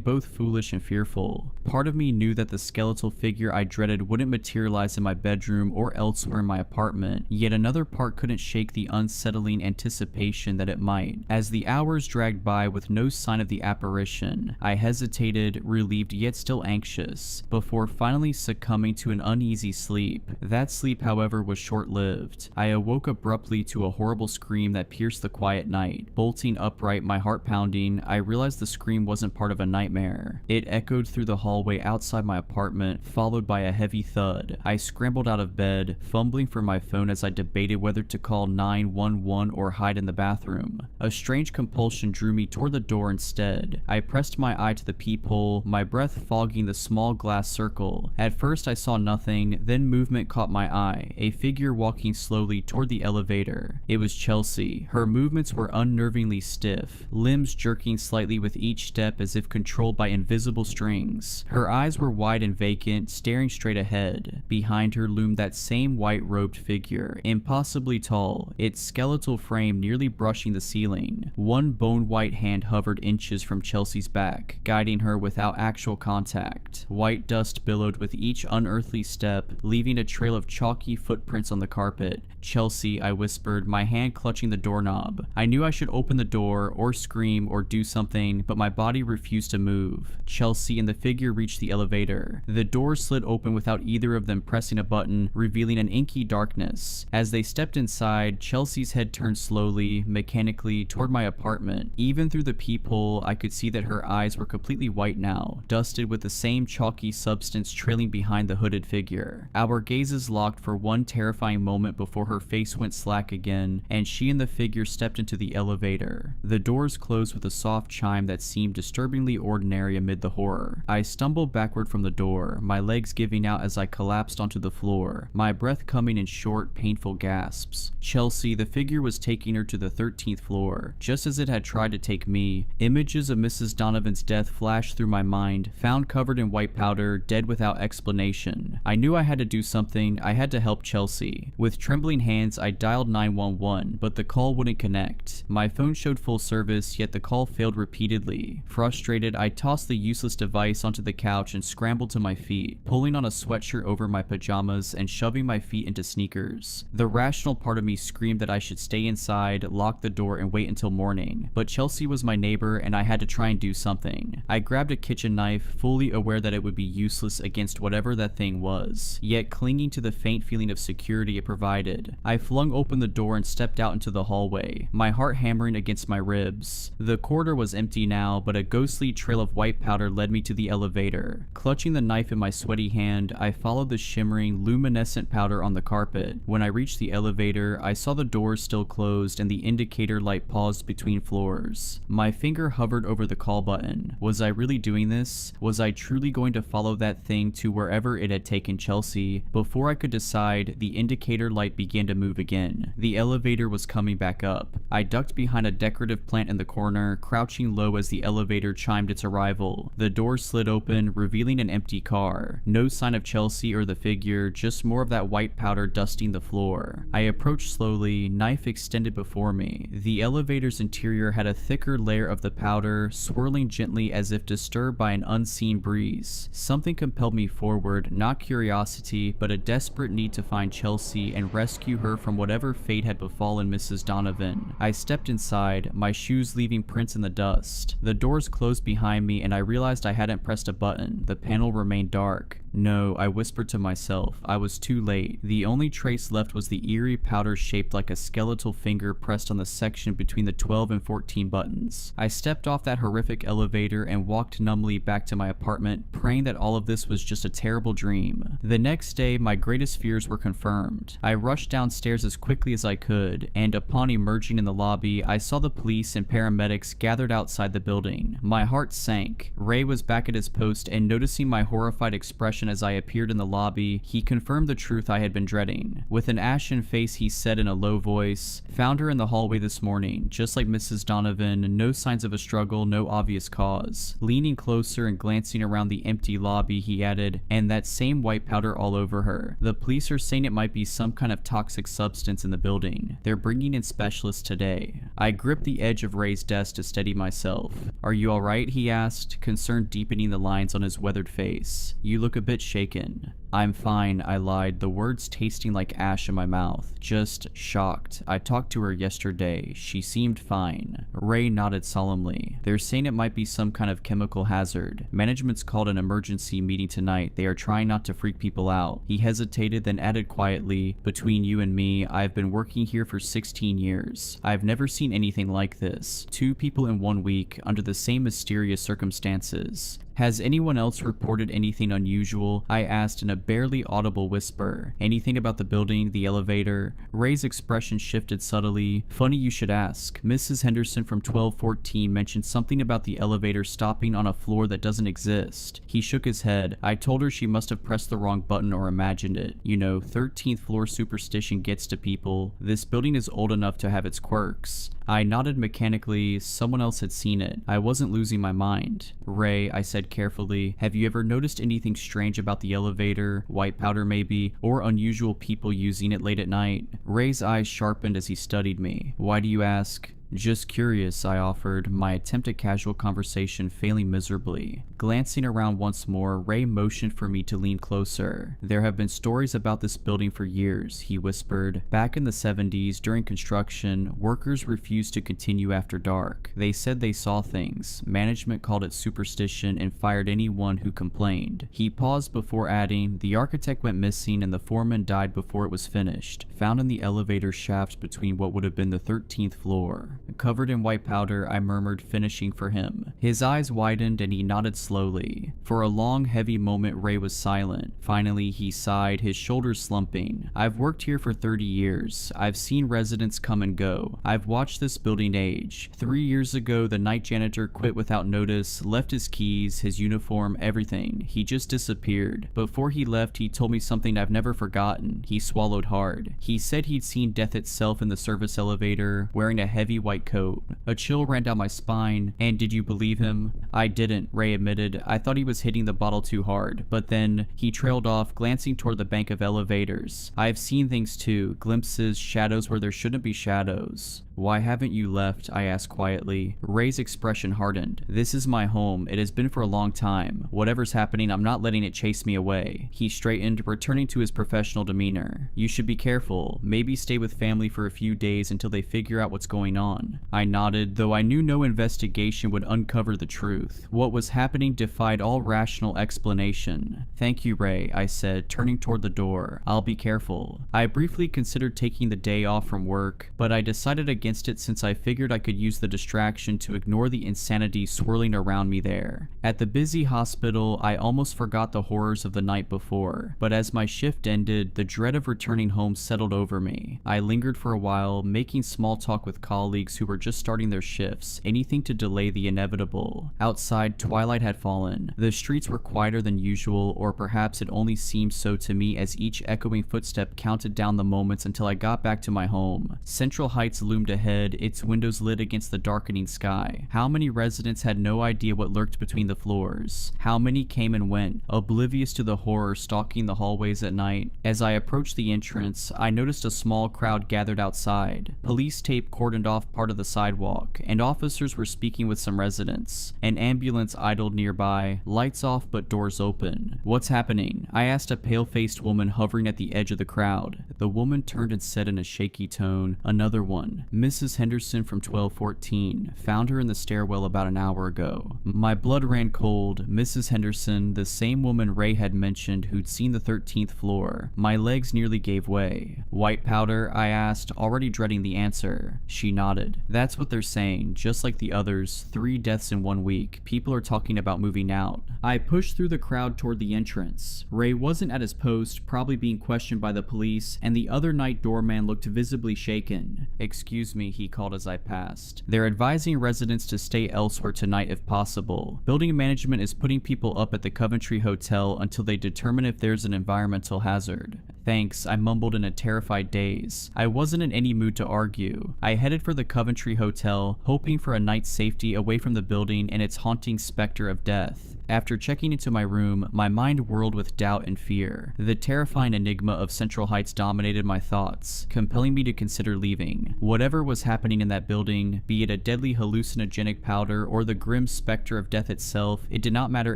both foolish and fearful. Part of me knew that the skeletal figure I dreaded wouldn't materialize in my bedroom or elsewhere in my apartment, yet another part couldn't shake the unsettling anticipation that it might. As the hours dragged by with no sign of the apparition, I hesitated, relieved yet still anxious, before finally succumbing to an uneasy sleep. That sleep, however, was short-lived. I awoke abruptly to a horrible scream that pierced the quiet night. Bolting upright, my heart pounding, I realized the scream wasn't part of a nightmare. It echoed through the hallway outside my apartment, followed by a heavy thud. I scrambled out of bed, fumbling for my phone as I debated whether to call 911 or hide in the bathroom. A strange compulsion drew me toward the door instead. I pressed my eye to the peephole, my breath fogging the small glass circle. At first I saw nothing, then movement caught my eye, a figure walking slowly toward the elevator. It was Chelsea. Her movements were unnervingly stiff, limbs jerking slightly with each step as if controlled by invisible strings. Her eyes were wide and vacant, staring straight ahead. Behind her loomed that same white-robed figure, impossibly tall, its skeletal frame nearly brushing the ceiling. One bone-white hand hovered inches from Chelsea's back, guiding her without actual contact. White dust billowed with each unearthly step, leaving a trail of chalky footprints on the carpet. "Chelsea," I whispered, my hand clutching the doorknob. I knew I should open the door, or scream, or do something, but my body refused to move. Chelsea and the figure reached the elevator. The door slid open without either of them pressing a button, revealing an inky darkness. As they stepped inside, Chelsea's head turned slowly, mechanically, toward my apartment. Even through the peephole, I could see that her eyes were completely white now, dusted with the same chalky substance trailing behind the hooded figure. Our gazes locked for one terrifying moment before her face went slack again, and she and the figure stepped into the elevator. The doors closed with a soft chime that seemed disturbingly ordinary amid the horror. I stumbled backward from the door, my legs giving out as I collapsed onto the floor, my breath coming in short, painful gasps. Chelsea, the figure was taking her to the 13th floor, just as it had tried to take me. Images of Mrs. Donovan's death flashed through my mind, found covered in white powder, dead without explanation. I knew I had to do something. I had to help Chelsea. With trembling hands, I dialed 911, but the call wouldn't connect. My phone showed full service, yet the call failed repeatedly. Frustrated, I tossed the useless device onto the couch and scrambled to my feet, pulling on a sweatshirt over my pajamas and shoving my feet into sneakers. The rational part of me screamed that I should stay inside, lock the door, and wait until morning, but Chelsea was my neighbor and I had to try and do something. I grabbed a kitchen kitchen knife, fully aware that it would be useless against whatever that thing was, yet clinging to the faint feeling of security it provided. I flung open the door and stepped out into the hallway, my heart hammering against my ribs. The corridor was empty now, but a ghostly trail of white powder led me to the elevator. Clutching the knife in my sweaty hand, I followed the shimmering, luminescent powder on the carpet. When I reached the elevator, I saw the doors still closed and the indicator light paused between floors. My finger hovered over the call button. Was I really doing this? Was I truly going to follow that thing to wherever it had taken Chelsea? Before I could decide, the indicator light began to move again. The elevator was coming back up. I ducked behind a decorative plant in the corner, crouching low as the elevator chimed its arrival. The door slid open, revealing an empty car. No sign of Chelsea or the figure, just more of that white powder dusting the floor. I approached slowly, knife extended before me. The elevator's interior had a thicker layer of the powder, swirling gently as if disturbed by an unseen breeze. Something compelled me forward, not curiosity, but a desperate need to find Chelsea and rescue her from whatever fate had befallen Mrs. Donovan. I stepped inside, my shoes leaving prints in the dust. The doors closed behind me and I realized I hadn't pressed a button. The panel remained dark. No, I whispered to myself. I was too late. The only trace left was the eerie powder shaped like a skeletal finger pressed on the section between the 12 and 14 buttons. I stepped off that horrific elevator and walked numbly back to my apartment, praying that all of this was just a terrible dream. The next day, my greatest fears were confirmed. I rushed downstairs as quickly as I could, and upon emerging in the lobby, I saw the police and paramedics gathered outside the building. My heart sank. Ray was back at his post, and noticing my horrified expression as I appeared in the lobby, he confirmed the truth I had been dreading. With an ashen face, he said in a low voice, "Found her in the hallway this morning, just like Mrs. Donovan, no signs of a struggle, no obvious cause." Leaning closer and glancing around the empty lobby, he added, "And that same white powder all over her. The police are saying it might be some kind of toxic substance in the building. They're bringing in specialists today." I gripped the edge of Ray's desk to steady myself. "Are you alright?" he asked, concern deepening the lines on his weathered face. "You look a bit shaken." "I'm fine," I lied, the words tasting like ash in my mouth. "Just shocked. I talked to her yesterday. She seemed fine." Ray nodded solemnly. "They're saying it might be some kind of chemical hazard. Management's called an emergency meeting tonight. They are trying not to freak people out." He hesitated, then added quietly, "Between you and me, I've been working here for 16 years. I've never seen anything like this. 2 people in 1 week, under the same mysterious circumstances. Has anyone else reported anything unusual?" I asked in a barely audible whisper. "Anything about the building, the elevator?" Ray's expression shifted subtly. "Funny you should ask. Mrs. Henderson from 1214 mentioned something about the elevator stopping on a floor that doesn't exist." He shook his head. "I told her she must have pressed the wrong button or imagined it. You know, 13th floor superstition gets to people. This building is old enough to have its quirks." I nodded mechanically. Someone else had seen it. I wasn't losing my mind. "Ray," I said carefully, "have you ever noticed anything strange about the elevator, white powder maybe, or unusual people using it late at night?" Ray's eyes sharpened as he studied me. "Why do you ask?" "Just curious," I offered, my attempt at casual conversation failing miserably. Glancing around once more, Ray motioned for me to lean closer. "There have been stories about this building for years," he whispered. "Back in the 70s, during construction, workers refused to continue after dark. They said they saw things. Management called it superstition and fired anyone who complained." He paused before adding, "The architect went missing and the foreman died before it was finished, found in the elevator shaft between what would have been the 13th floor. Covered in white powder," I murmured, finishing for him. His eyes widened and he nodded slowly. For a long, heavy moment, Ray was silent. Finally, he sighed, his shoulders slumping. "I've worked here for 30 years. I've seen residents come and go. I've watched this building age. 3 years ago, the night janitor quit without notice, left his keys, his uniform, everything. He just disappeared. Before he left, he told me something I've never forgotten." He swallowed hard. "He said he'd seen death itself in the service elevator, wearing a heavy white coat." A chill ran down my spine. "And did you believe him?" "I didn't," Ray admitted. "I thought he was hitting the bottle too hard. But then," he trailed off, glancing toward the bank of elevators, "I've seen things too. Glimpses, shadows where there shouldn't be shadows." "Why haven't you left?" I asked quietly. Ray's expression hardened. "This is my home. It has been for a long time. Whatever's happening, I'm not letting it chase me away." He straightened, returning to his professional demeanor. "You should be careful. Maybe stay with family for a few days until they figure out what's going on." I nodded, though I knew no investigation would uncover the truth. What was happening defied all rational explanation. "Thank you, Ray," I said, turning toward the door. "I'll be careful." I briefly considered taking the day off from work, but I decided against it since I figured I could use the distraction to ignore the insanity swirling around me there. At the busy hospital, I almost forgot the horrors of the night before, but as my shift ended, the dread of returning home settled over me. I lingered for a while, making small talk with colleagues who were just starting their shifts, anything to delay the inevitable. Outside, twilight had fallen. The streets were quieter than usual, or perhaps it only seemed so to me as each echoing footstep counted down the moments until I got back to my home. Central Heights loomed ahead, its windows lit against the darkening sky. How many residents had no idea what lurked between the floors? How many came and went, oblivious to the horror stalking the hallways at night? As I approached the entrance, I noticed a small crowd gathered outside. Police tape cordoned off part of the sidewalk, and officers were speaking with some residents. An ambulance idled nearby, lights off but doors open. "What's happening?" I asked a pale-faced woman hovering at the edge of the crowd. The woman turned and said in a shaky tone, "Another one. Mrs. Henderson from 1214. Found her in the stairwell about an hour ago." My blood ran cold. Mrs. Henderson, the same woman Ray had mentioned who'd seen the 13th floor. My legs nearly gave way. "White powder?" I asked, already dreading the answer. She nodded. "That's what they're saying. Just like the others, 3 deaths in 1 week. People are talking about moving out." I pushed through the crowd toward the entrance. Ray wasn't at his post, probably being questioned by the police, and the other night doorman looked visibly shaken. "Excuse me," he called as I passed. "They're advising residents to stay elsewhere tonight if possible. Building management is putting people up at the Coventry Hotel until they determine if there's an environmental hazard." "Thanks," I mumbled in a terrified daze. I wasn't in any mood to argue. I headed for the Coventry Hotel, hoping for a night's safety away from the building and its haunting specter of death. After checking into my room, my mind whirled with doubt and fear. The terrifying enigma of Central Heights dominated my thoughts, compelling me to consider leaving. Whatever was happening in that building, be it a deadly hallucinogenic powder or the grim specter of death itself, it did not matter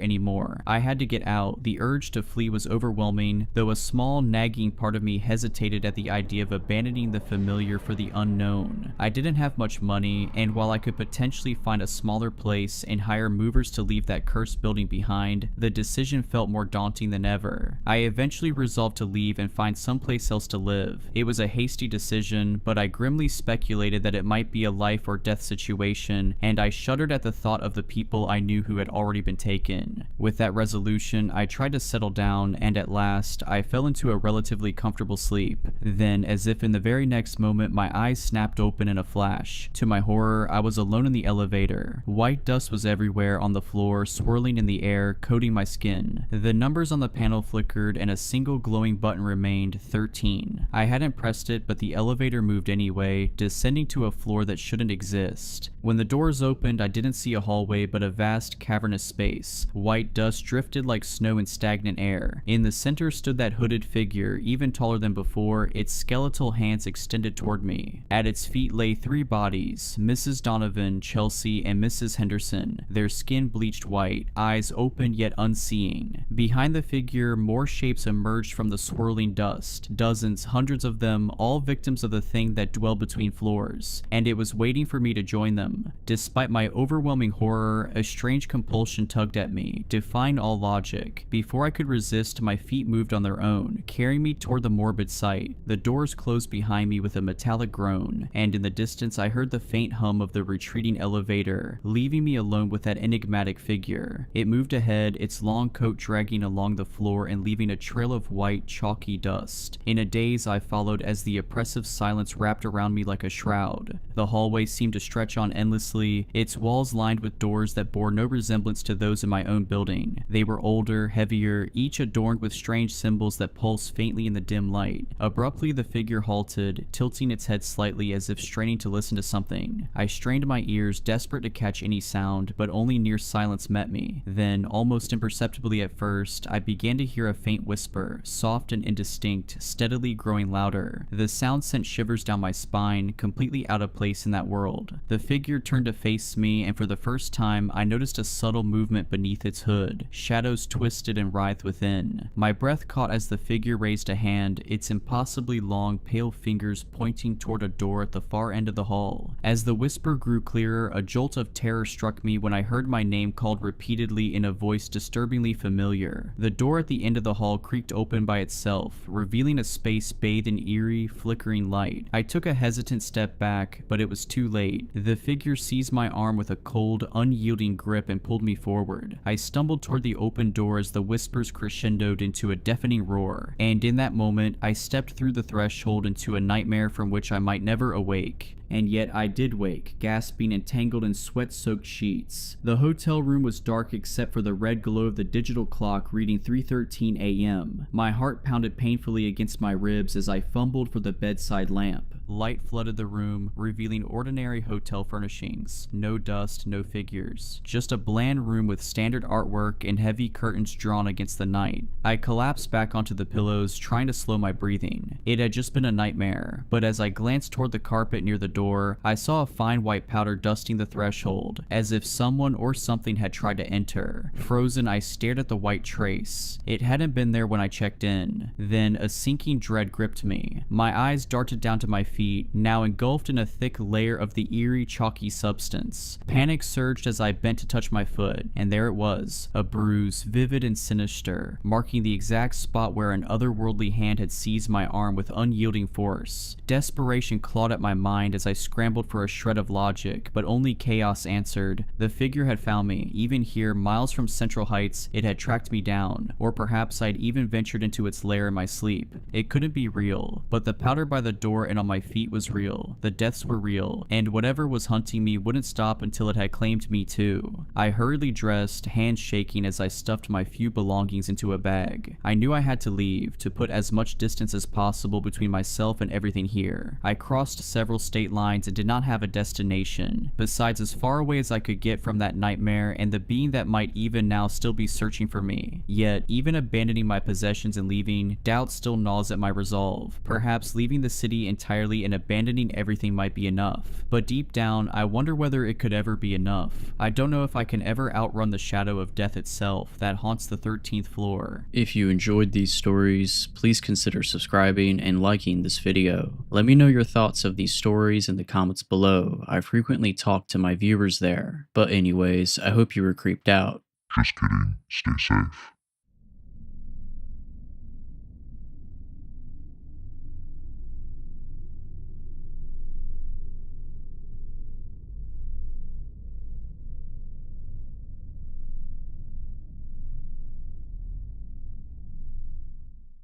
anymore. I had to get out. The urge to flee was overwhelming, though a small, nagging part of me hesitated at the idea of abandoning the familiar for the unknown. I didn't have much money, and while I could potentially find a smaller place and hire movers to leave that cursed building behind, the decision felt more daunting than ever. I eventually resolved to leave and find someplace else to live. It was a hasty decision, but I grimly speculated that it might be a life or death situation, and I shuddered at the thought of the people I knew who had already been taken. With that resolution, I tried to settle down, and at last, I fell into a relatively comfortable sleep. Then, as if in the very next moment, my eyes snapped open in a flash. To my horror, I was alone in the elevator. White dust was everywhere on the floor, swirling in the air, coating my skin. The numbers on the panel flickered and a single glowing button remained, 13. I hadn't pressed it, but the elevator moved anyway, descending to a floor that shouldn't exist. When the doors opened, I didn't see a hallway but a vast cavernous space. White dust drifted like snow in stagnant air. In the center stood that hooded figure, even taller than before, its skeletal hands extended toward me. At its feet lay 3 bodies, Mrs. Donovan, Chelsea, and Mrs. Henderson, their skin bleached white, eyes open yet unseeing. Behind the figure, more shapes emerged from the swirling dust, dozens, hundreds of them, all victims of the thing that dwelled between floors, and it was waiting for me to join them. Despite my overwhelming horror, a strange compulsion tugged at me, defying all logic. Before I could resist, my feet moved on their own, carrying me toward the morbid sight. The doors closed behind me with a metallic groan, and in the distance I heard the faint hum of the retreating elevator, leaving me alone with that enigmatic figure. It moved ahead, its long coat dragging along the floor and leaving a trail of white, chalky dust. In a daze, I followed as the oppressive silence wrapped around me like a shroud. The hallway seemed to stretch on endlessly, its walls lined with doors that bore no resemblance to those in my own building. They were older, heavier, each adorned with strange symbols that pulsed faintly in the dim light. Abruptly, the figure halted, tilting its head slightly as if straining to listen to something. I strained my ears, desperate to catch any sound, but only near silence met me. Then, almost imperceptibly at first, I began to hear a faint whisper, soft and indistinct, steadily growing louder. The sound sent shivers down my spine, completely out of place in that world. The figure turned to face me, and for the first time, I noticed a subtle movement beneath its hood. Shadows twisted and writhed within. My breath caught as the figure raised a hand, its impossibly long, pale fingers pointing toward a door at the far end of the hall. As the whisper grew clearer, a jolt of terror struck me when I heard my name called repeatedly in a voice disturbingly familiar. The door at the end of the hall creaked open by itself, revealing a space bathed in eerie, flickering light. I took a hesitant step back, but it was too late. The figure seized my arm with a cold, unyielding grip and pulled me forward. I stumbled toward the open door as the whispers crescendoed into a deafening roar, and in that moment, I stepped through the threshold into a nightmare from which I might never awake. And yet I did wake, gasping and tangled in sweat-soaked sheets. The hotel room was dark except for the red glow of the digital clock reading 3:13 a.m. My heart pounded painfully against my ribs as I fumbled for the bedside lamp. Light flooded the room, revealing ordinary hotel furnishings. No dust, no figures. Just a bland room with standard artwork and heavy curtains drawn against the night. I collapsed back onto the pillows, trying to slow my breathing. It had just been a nightmare, but as I glanced toward the carpet near the door, I saw a fine white powder dusting the threshold, as if someone or something had tried to enter. Frozen, I stared at the white trace. It hadn't been there when I checked in. Then a sinking dread gripped me. My eyes darted down to my feet, now engulfed in a thick layer of the eerie, chalky substance. Panic surged as I bent to touch my foot, and there it was, a bruise, vivid and sinister, marking the exact spot where an otherworldly hand had seized my arm with unyielding force. Desperation clawed at my mind as I scrambled for a shred of logic, but only chaos answered. The figure had found me. Even here, miles from Central Heights, it had tracked me down, or perhaps I'd even ventured into its lair in my sleep. It couldn't be real, but the powder by the door and on my feet was real. The deaths were real, and whatever was hunting me wouldn't stop until it had claimed me too. I hurriedly dressed, hands shaking as I stuffed my few belongings into a bag. I knew I had to leave, to put as much distance as possible between myself and everything here. I crossed several state lines and did not have a destination, besides as far away as I could get from that nightmare and the being that might even now still be searching for me. Yet, even abandoning my possessions and leaving, doubt still gnaws at my resolve. Perhaps leaving the city entirely and abandoning everything might be enough. But deep down, I wonder whether it could ever be enough. I don't know if I can ever outrun the shadow of death itself that haunts the 13th floor. If you enjoyed these stories, please consider subscribing and liking this video. Let me know your thoughts of these stories in the comments below. I frequently talk to my viewers there. But anyways, I hope you were creeped out. Just kidding. Stay safe.